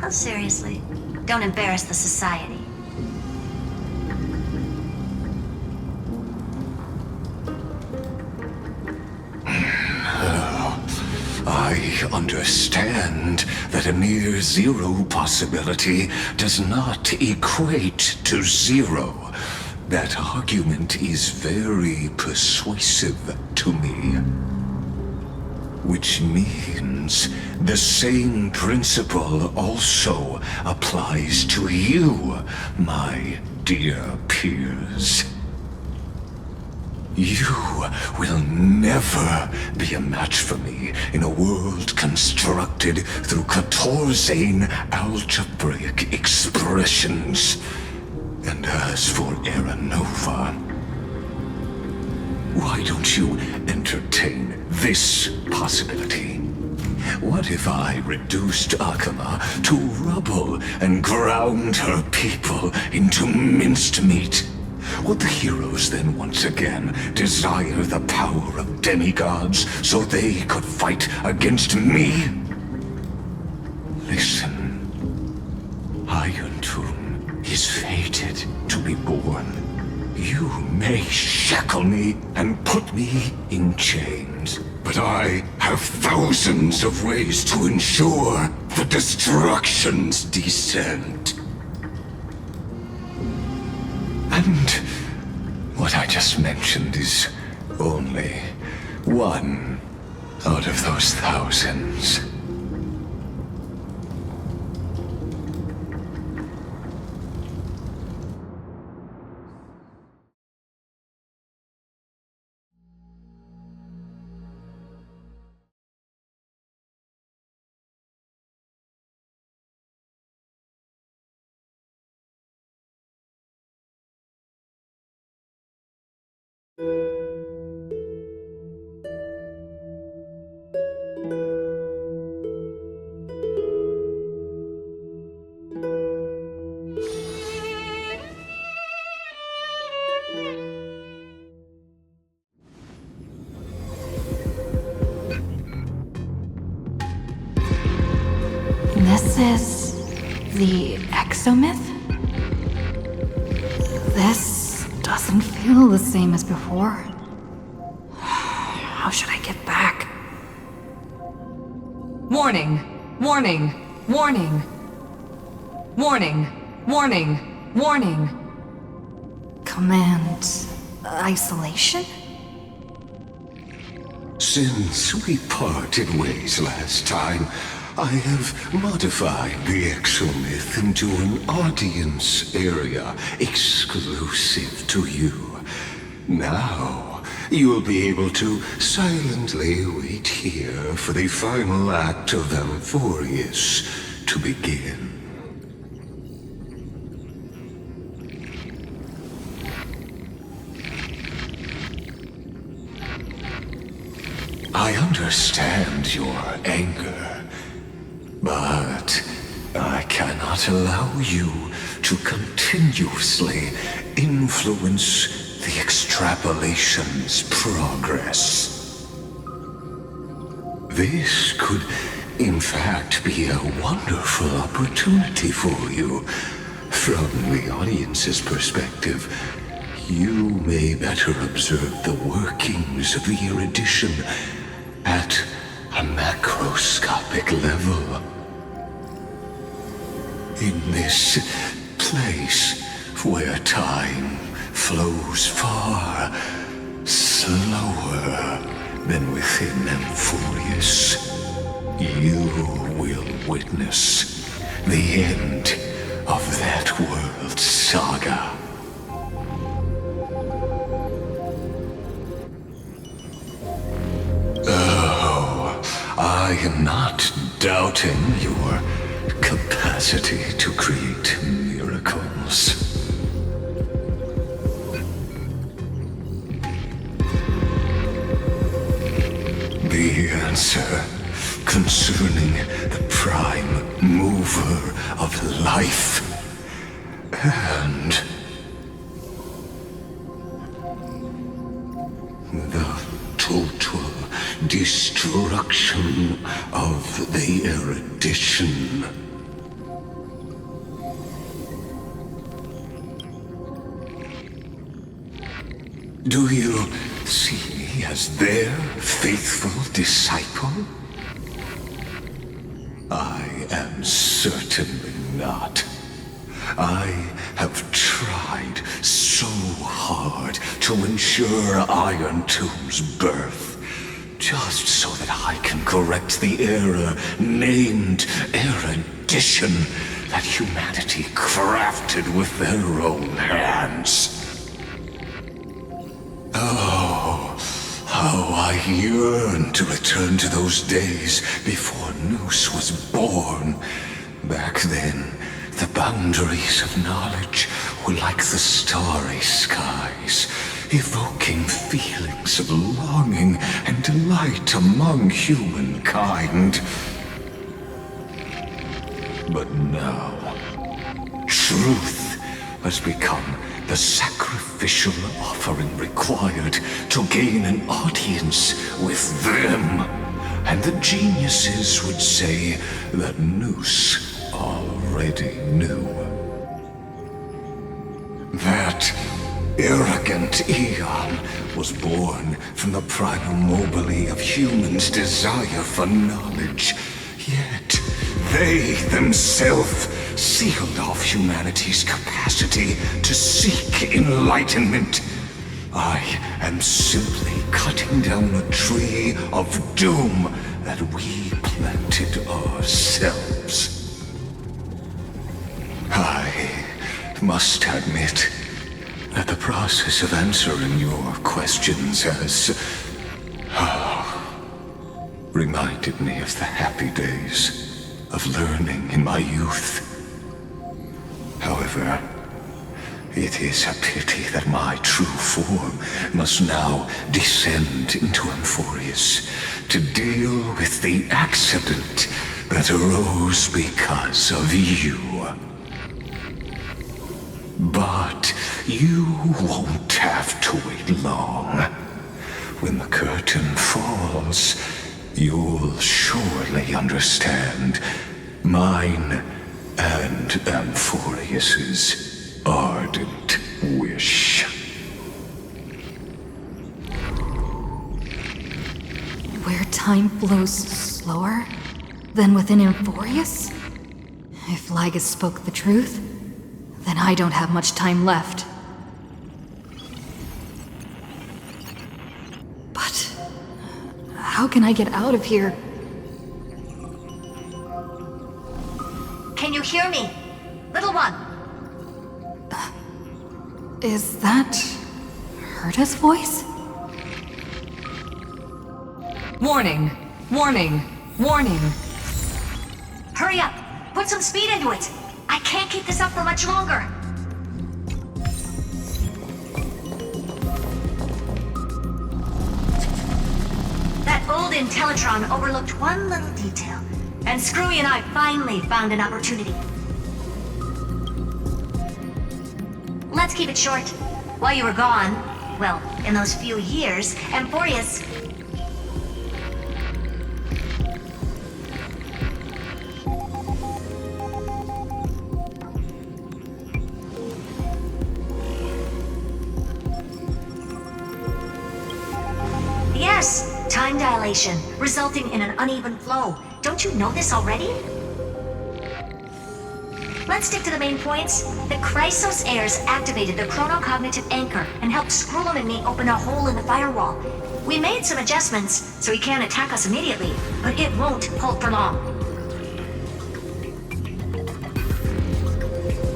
Oh, seriously. Don't embarrass the society. I understand that a near zero possibility does not equate to zero. That argument is very persuasive to me. Which means the same principle also applies to you, my dear peers. You will never be a match for me in a world constructed through Catorzane algebraic expressions. And as for Aranova, why don't you entertain this possibility? What if I reduced Akama to rubble and ground her people into minced meat? Would the heroes then once again desire the power of demigods so they could fight against me? Listen, Iron Tomb is fated to be born. You may shackle me and put me in chains, but I have thousands of ways to ensure the destruction's descent. And what I just mentioned is only one out of those thousands. This is the exomyth? This doesn't feel the same as before. How should I get back? Warning! Warning! Warning! Warning! Warning! Warning! Command isolation? Since we parted ways last time, I have modified the exomyth into an audience area exclusive to you. Now, you'll be able to silently wait here for the final act of Amphoreus to begin. I understand your anger, but I cannot allow you to continuously influence the extrapolation's progress. This could, in fact, be a wonderful opportunity for you. From the audience's perspective, you may better observe the workings of the erudition at a macroscopic level. In this place where time flows far slower than within Amphoreus, you will witness the end of that world's saga. I am not doubting your capacity to create miracles. life. And the total destruction of the erudition. Do you see me as their faithful disciple? I am certainly not. I have tried so hard to ensure Iron Tomb's birth, just so that I can correct the error named erudition that humanity crafted with their own hands. Oh, how I yearn to return to those days before Noose was born. Back then, the boundaries of knowledge were like the starry skies, evoking feelings of longing and delight among humankind. But now, truth has become the sacrificial offering required to gain an audience with them. And the geniuses would say that Noose already knew. That arrogant Eon was born from the primal mobile of humans' desire for knowledge. Yet they themselves sealed off humanity's capacity to seek enlightenment. I am simply cutting down a tree of doom that we planted ourselves. I must admit that the process of answering your questions has reminded me of the happy days of learning in my youth. However, it is a pity that my true form must now descend into Amphoreus to deal with the accident that arose because of you. But you won't have to wait long. When the curtain falls, you'll surely understand mine and Amphoreus's ardent wish. Where time flows slower than within Amphoreus? If Lygus spoke the truth, then I don't have much time left. But how can I get out of here? Can you hear me? Little one. Is that Herta's voice? Warning! Warning! Warning! Hurry up! Put some speed into it! I can't keep this up for much longer! That old Intellitron overlooked one little detail, and Screwy and I finally found an opportunity. Let's keep it short. While you were gone, well, in those few years, Amphoreus... Yes, time dilation, resulting in an uneven flow. Don't you know this already? Let's stick to the main points. The Chrysos heirs activated the chronocognitive anchor and helped Skrullum and me open a hole in the firewall. We made some adjustments, so he can't attack us immediately, but it won't hold for long.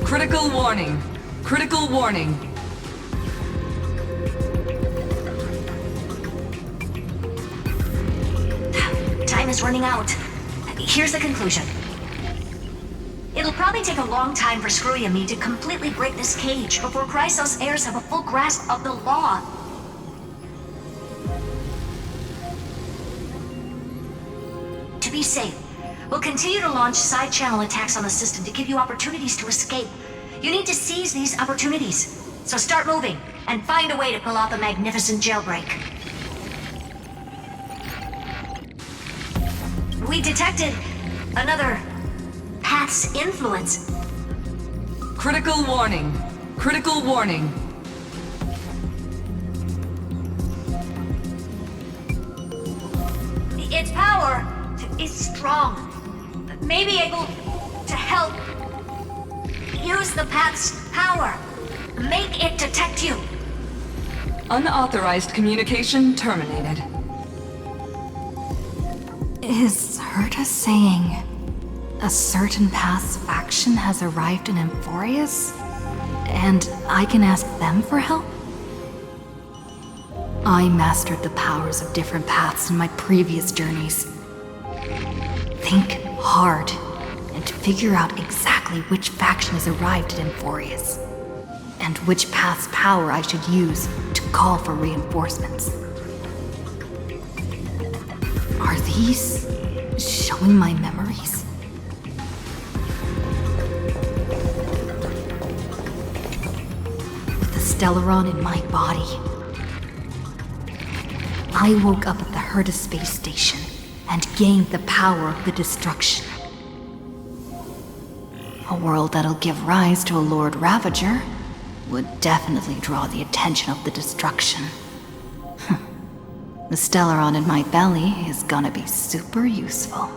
Critical warning. Critical warning. Time is running out. Here's the conclusion. It'll probably take a long time for Screwy and me to completely break this cage before Chrysos heirs have a full grasp of the law. To be safe, We'll continue to launch side-channel attacks on the system to give you opportunities to escape. You need to seize these opportunities. So start moving, and find a way to pull off a magnificent jailbreak. We detected another path's influence. Critical warning. Critical warning. Its power is strong. May be able to help. Use the path's power. Make it detect you. Unauthorized communication terminated. Is Herta saying a certain past faction has arrived in Amphoreus? And I can ask them for help? I mastered the powers of different paths in my previous journeys. Think hard and figure out exactly which faction has arrived at Amphoreus, and which path's power I should use to call for reinforcements. Are these showing my memories? With the Stellaron in my body, I woke up at the Herta space station and gained the power of the destruction. A world that'll give rise to a Lord Ravager would definitely draw the attention of the destruction. The Stellaron in my belly is gonna be super useful.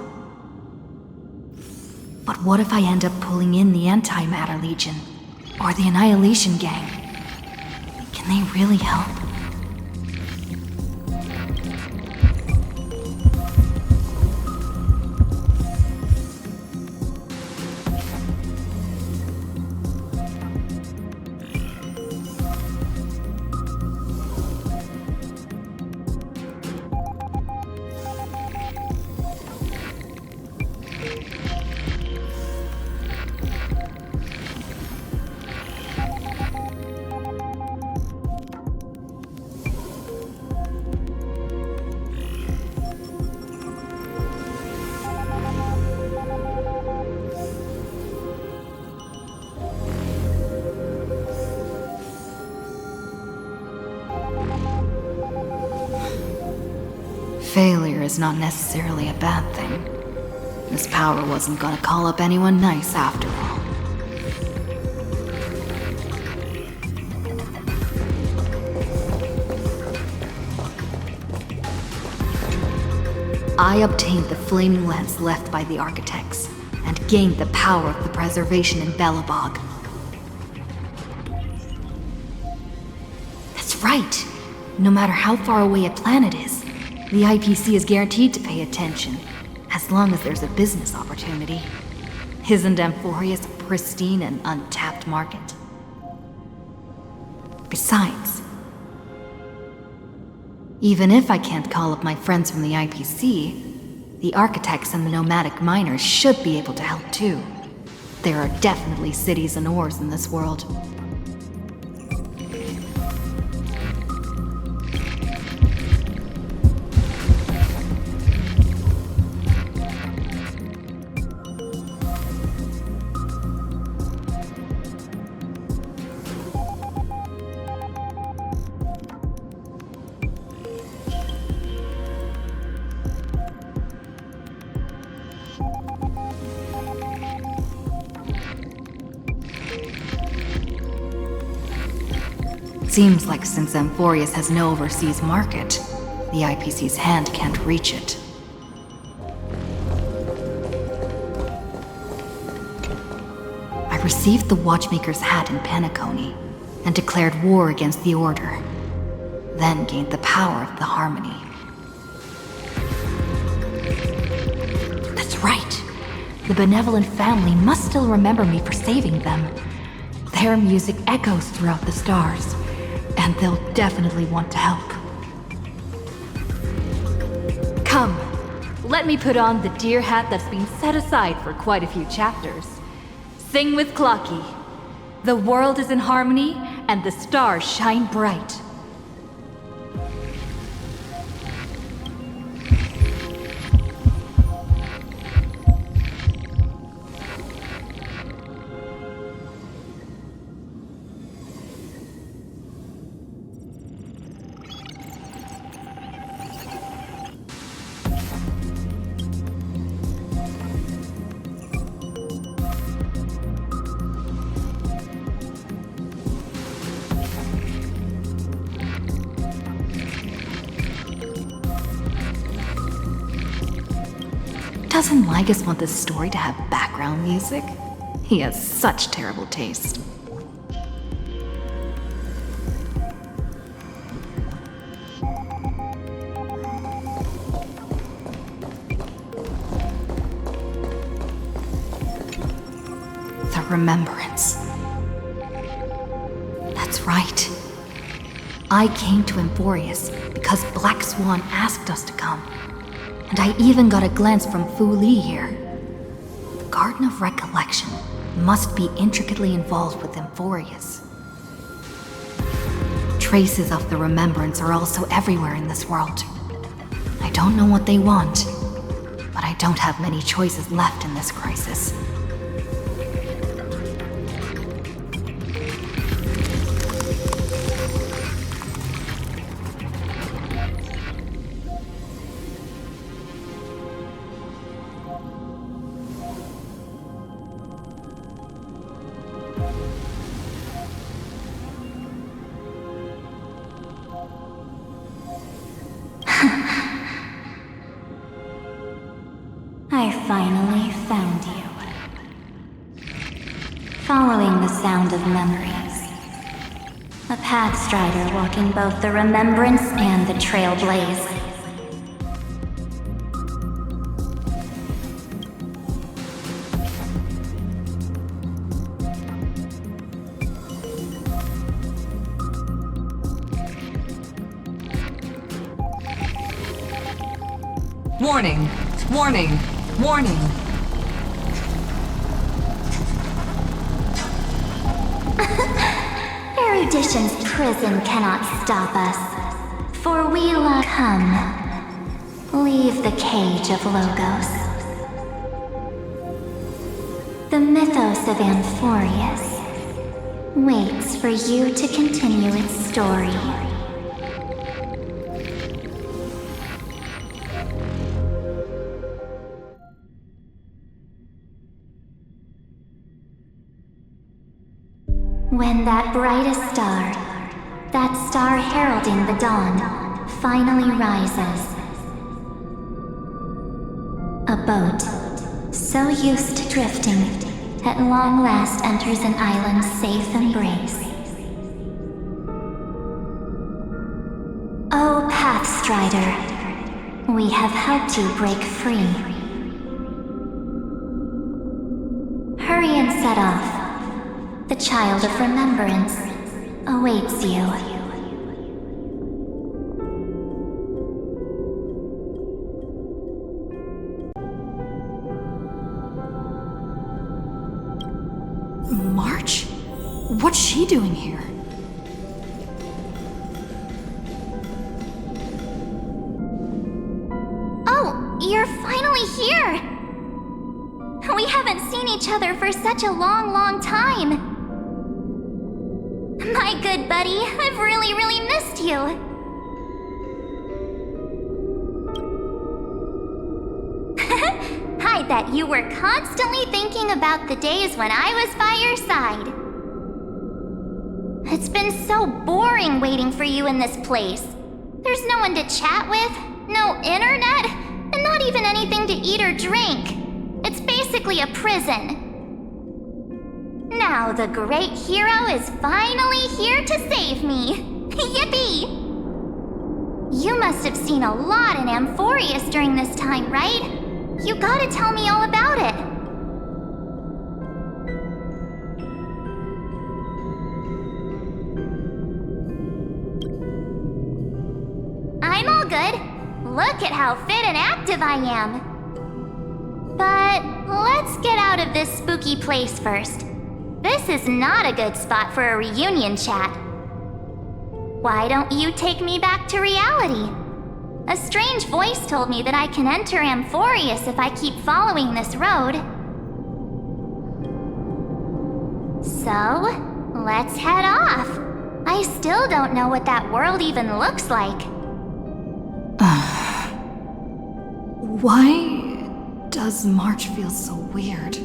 But what if I end up pulling in the Antimatter Legion, or the Annihilation Gang? Can they really help? Failure is not necessarily a bad thing. This power wasn't gonna call up anyone nice after all. I obtained the flaming lens left by the architects, and gained the power of the preservation in Belobog. That's right! No matter how far away a planet is, the IPC is guaranteed to pay attention, as long as there's a business opportunity. Isn't Amphoreus a pristine and untapped market? Besides, even if I can't call up my friends from the IPC, the architects and the nomadic miners should be able to help too. There are definitely cities and ores in this world. Seems like since Amphoreus has no overseas market, the IPC's hand can't reach it. I received the Watchmaker's hat in Penacony, and declared war against the Order, then gained the power of the Harmony. That's right! The benevolent family must still remember me for saving them. Their music echoes throughout the stars, and they'll definitely want to help. Come, let me put on the deer hat that's been set aside for quite a few chapters. Sing with Clocky. The world is in harmony, and the stars shine bright. doesn't Lygus want this story to have background music? He has such terrible taste. The Remembrance. That's right. I came to Amphoreus because Black Swan asked us to come. And I even got a glance from Fu Li here. The Garden of Recollection must be intricately involved with Amphoreus. Traces of the Remembrance are also everywhere in this world. I don't know what they want, but I don't have many choices left in this crisis. I finally found you. Following the sound of memories. A pathstrider walking both the Remembrance and the Trailblaze. Warning! Warning! Warning! Erudition's prison cannot stop us, for we come. Leave the cage of Logos. The mythos of Amphoreus waits for you to continue its story. When that brightest star, that star heralding the dawn, finally rises. A boat, so used to drifting, at long last enters an island's safe embrace. Oh, Pathstrider, we have helped you break free. Hurry and set off. The Child of Remembrance awaits you. March? What's she doing here? Oh, you're finally here! We haven't seen each other for such a long, long time. My good buddy, I've really missed you. I bet you were constantly thinking about the days when I was by your side. It's been so boring waiting for you in this place. There's no one to chat with, no internet, and not even anything to eat or drink. It's basically a prison. Now the great hero is finally here to save me. Yippee! You must have seen a lot in Amphoreus during this time, right? You gotta tell me all about it. I'm all good. Look at how fit and active I am. But let's get out of this spooky place first. This is not a good spot for a reunion chat. Why don't you take me back to reality? A strange voice told me that I can enter Amphoreus if I keep following this road. So, let's head off. I still don't know what that world even looks like. Why does March feel so weird?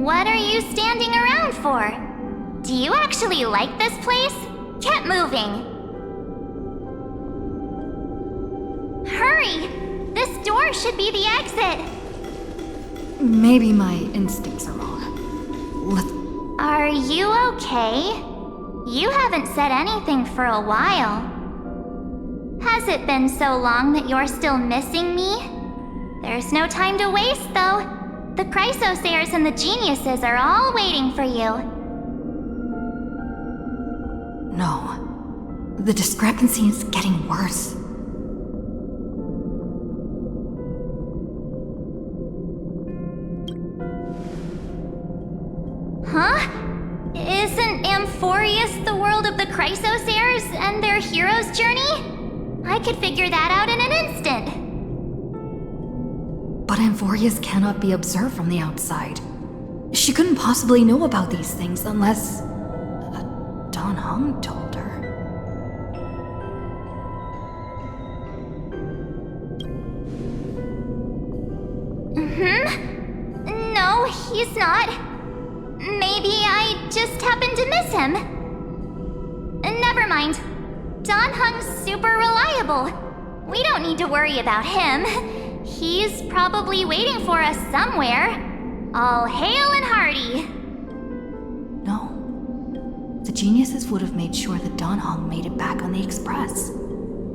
What are you standing around for? Do you actually like this place? Get moving. Hurry! This door should be the exit. Maybe my instincts are wrong. Are you okay? You haven't said anything for a while. Has it been so long that you're still missing me? There's no time to waste, though. The Chrysosayers and the Geniuses are all waiting for you. No. The discrepancy is getting worse. Huh? Isn't Amphoreus the world of the Chrysosayers and their hero's journey? I could figure that out in an instant. But Amphoreus cannot be observed from the outside. She couldn't possibly know about these things unless... Don Hung told her. No, he's not. Maybe I just happened to miss him. Never mind. Don Hung's super reliable. We don't need to worry about him. He's probably waiting for us somewhere. All hail and hearty. No. The Geniuses would have made sure that Don Hung made it back on the Express.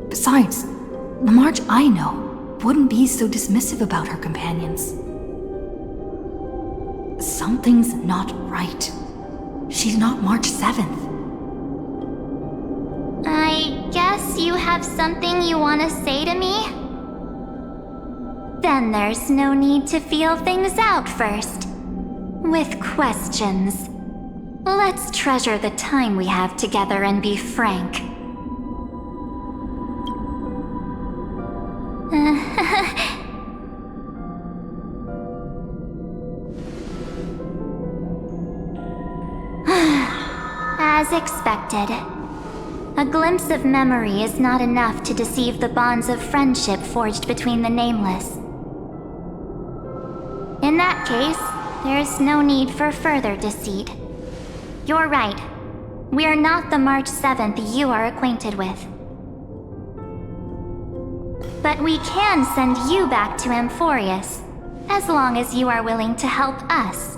Besides, the March I know wouldn't be so dismissive about her companions. Something's not right. She's not March 7th. I guess you have something you want to say to me? Then there's no need to feel things out first. With questions. Let's treasure the time we have together and be frank. As expected. A glimpse of memory is not enough to deceive the bonds of friendship forged between the Nameless. In that case, there's no need for further deceit. You're right. We're not the March 7th you are acquainted with. But we can send you back to Amphoreus, as long as you are willing to help us.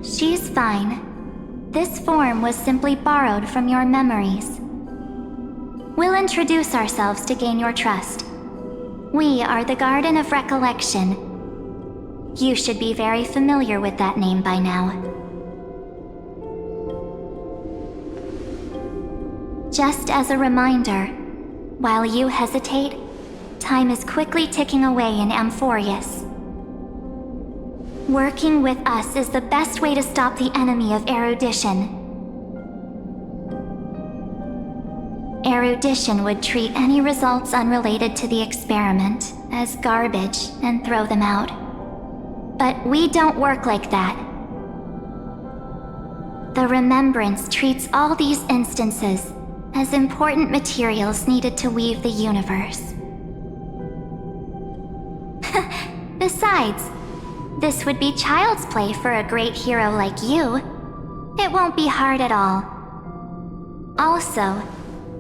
She's fine. This form was simply borrowed from your memories. We'll introduce ourselves to gain your trust. We are the Garden of Recollection. You should be very familiar with that name by now. Just as a reminder, while you hesitate, time is quickly ticking away in Amphoreus. Working with us is the best way to stop the enemy of erudition. Erudition would treat any results unrelated to the experiment as garbage and throw them out. But we don't work like that. The Remembrance treats all these instances as important materials needed to weave the universe. Besides, this would be child's play for a great hero like you. It won't be hard at all. Also,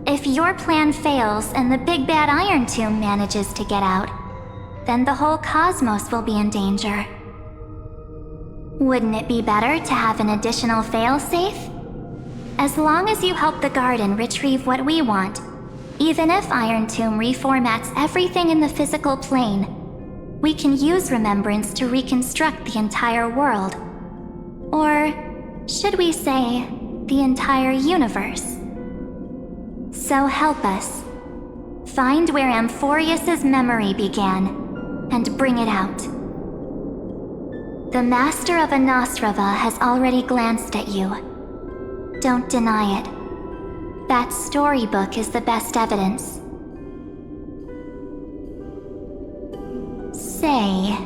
if your plan fails and the big bad Iron Tomb manages to get out, then the whole cosmos will be in danger. Wouldn't it be better to have an additional failsafe? As long as you help the Garden retrieve what we want, even if Iron Tomb reformats everything in the physical plane, we can use Remembrance to reconstruct the entire world. Or, should we say, the entire universe. So help us. Find where Amphoreus' memory began, and bring it out. The Master of Anastrava has already glanced at you. Don't deny it. That storybook is the best evidence. Say,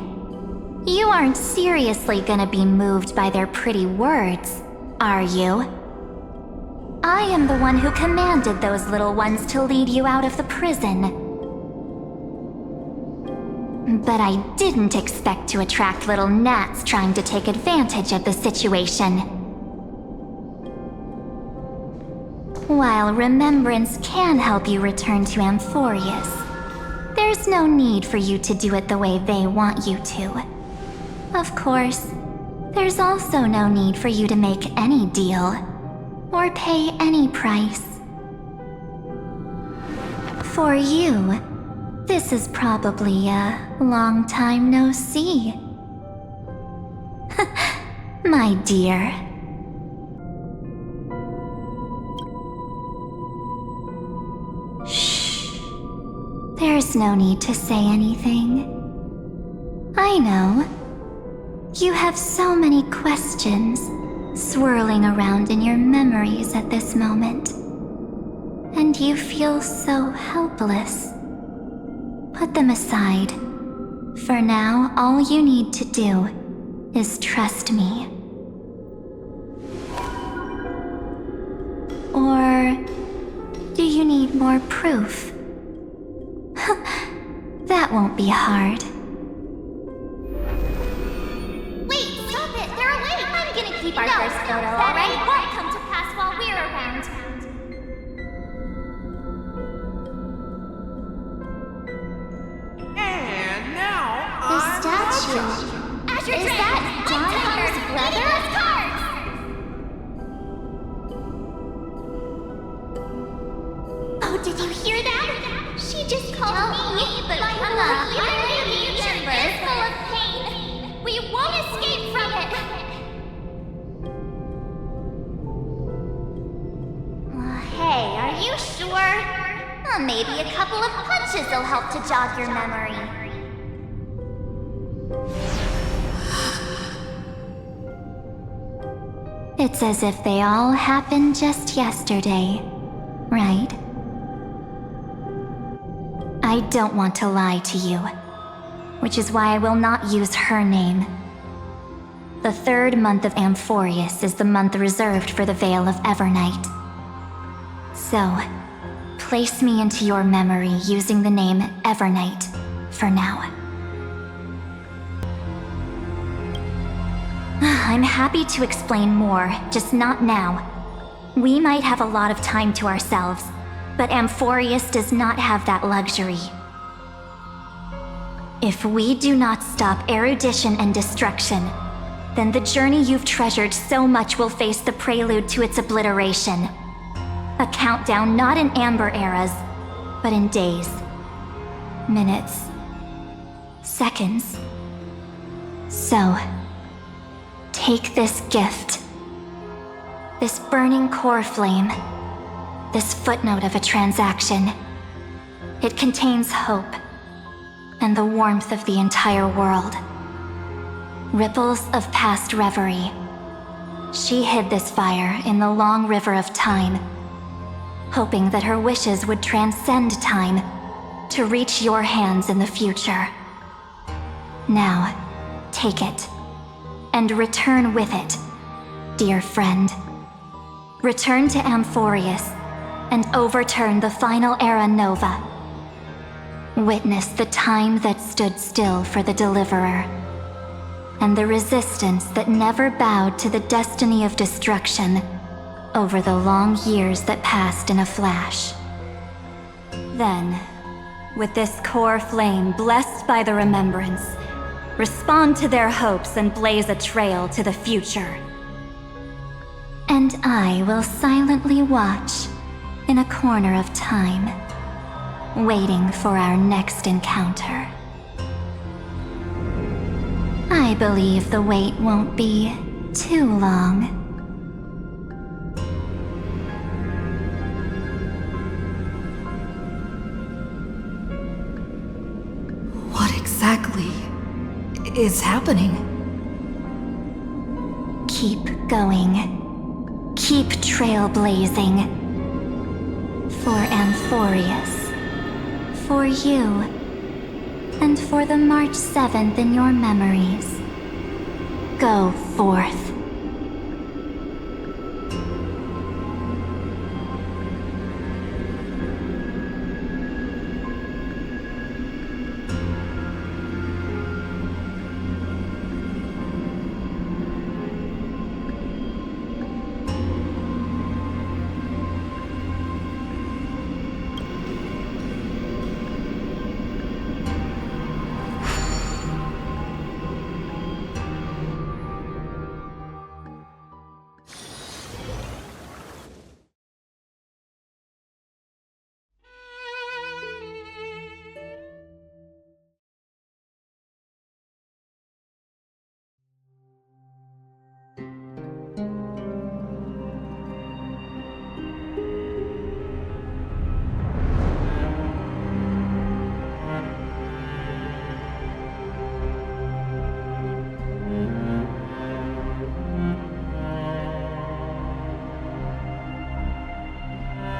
you aren't seriously gonna be moved by their pretty words, are you? I am the one who commanded those little ones to lead you out of the prison. But I didn't expect to attract little gnats trying to take advantage of the situation. While remembrance can help you return to Amphoreus, there's no need for you to do it the way they want you to. Of course, there's also no need for you to make any deal, or pay any price. For you, this is probably a long time no see. My dear. Shh. There's no need to say anything. I know. You have so many questions swirling around in your memories at this moment. And you feel so helpless. Put them aside. For now, all you need to do is trust me. Or do you need more proof? That won't be hard. Wait, stop it! They're awake! I'm gonna keep our first photo, alright? It won't come to pass while we're around. And now, The statue. Is that John Hunter's brother? Oh, did you hear that? She just called me, but Kama, our future is full of pain. We won't escape from it. Hey, are you sure? Maybe a couple of punches will help to jog your memory. It's as if they all happened just yesterday, right? I don't want to lie to you, which is why I will not use her name. The 3rd month of Amphoreus is the month reserved for the Veil of Evernight. So, place me into your memory using the name Evernight for now. I'm happy to explain more, just not now. We might have a lot of time to ourselves, but Amphoreus does not have that luxury. If we do not stop erudition and destruction, then the journey you've treasured so much will face the prelude to its obliteration. A countdown not in amber eras, but in days, minutes, seconds. So, take this gift, this burning core flame, this footnote of a transaction. It contains hope and the warmth of the entire world. Ripples of past reverie. She hid this fire in the long river of time, hoping that her wishes would transcend time to reach your hands in the future. Now, take it, and return with it, dear friend. Return to Amphoreus, and overturn the final era Nova. Witness the time that stood still for the Deliverer, and the resistance that never bowed to the destiny of destruction over the long years that passed in a flash. Then, with this core flame blessed by the remembrance, respond to their hopes and blaze a trail to the future. And I will silently watch in a corner of time, waiting for our next encounter. I believe the wait won't be too long. What exactly is happening? Keep going. Keep trailblazing. For Amphoreus. For you. And for the March 7th in your memories. Go forth.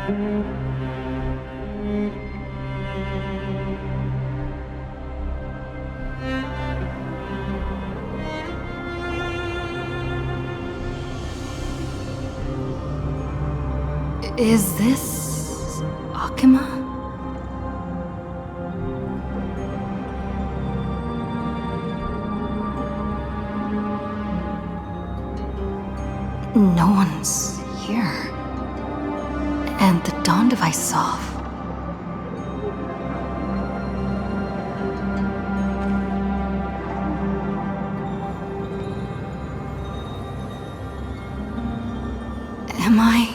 Is this Akima? No one's here. And the dawn device is off. Am I...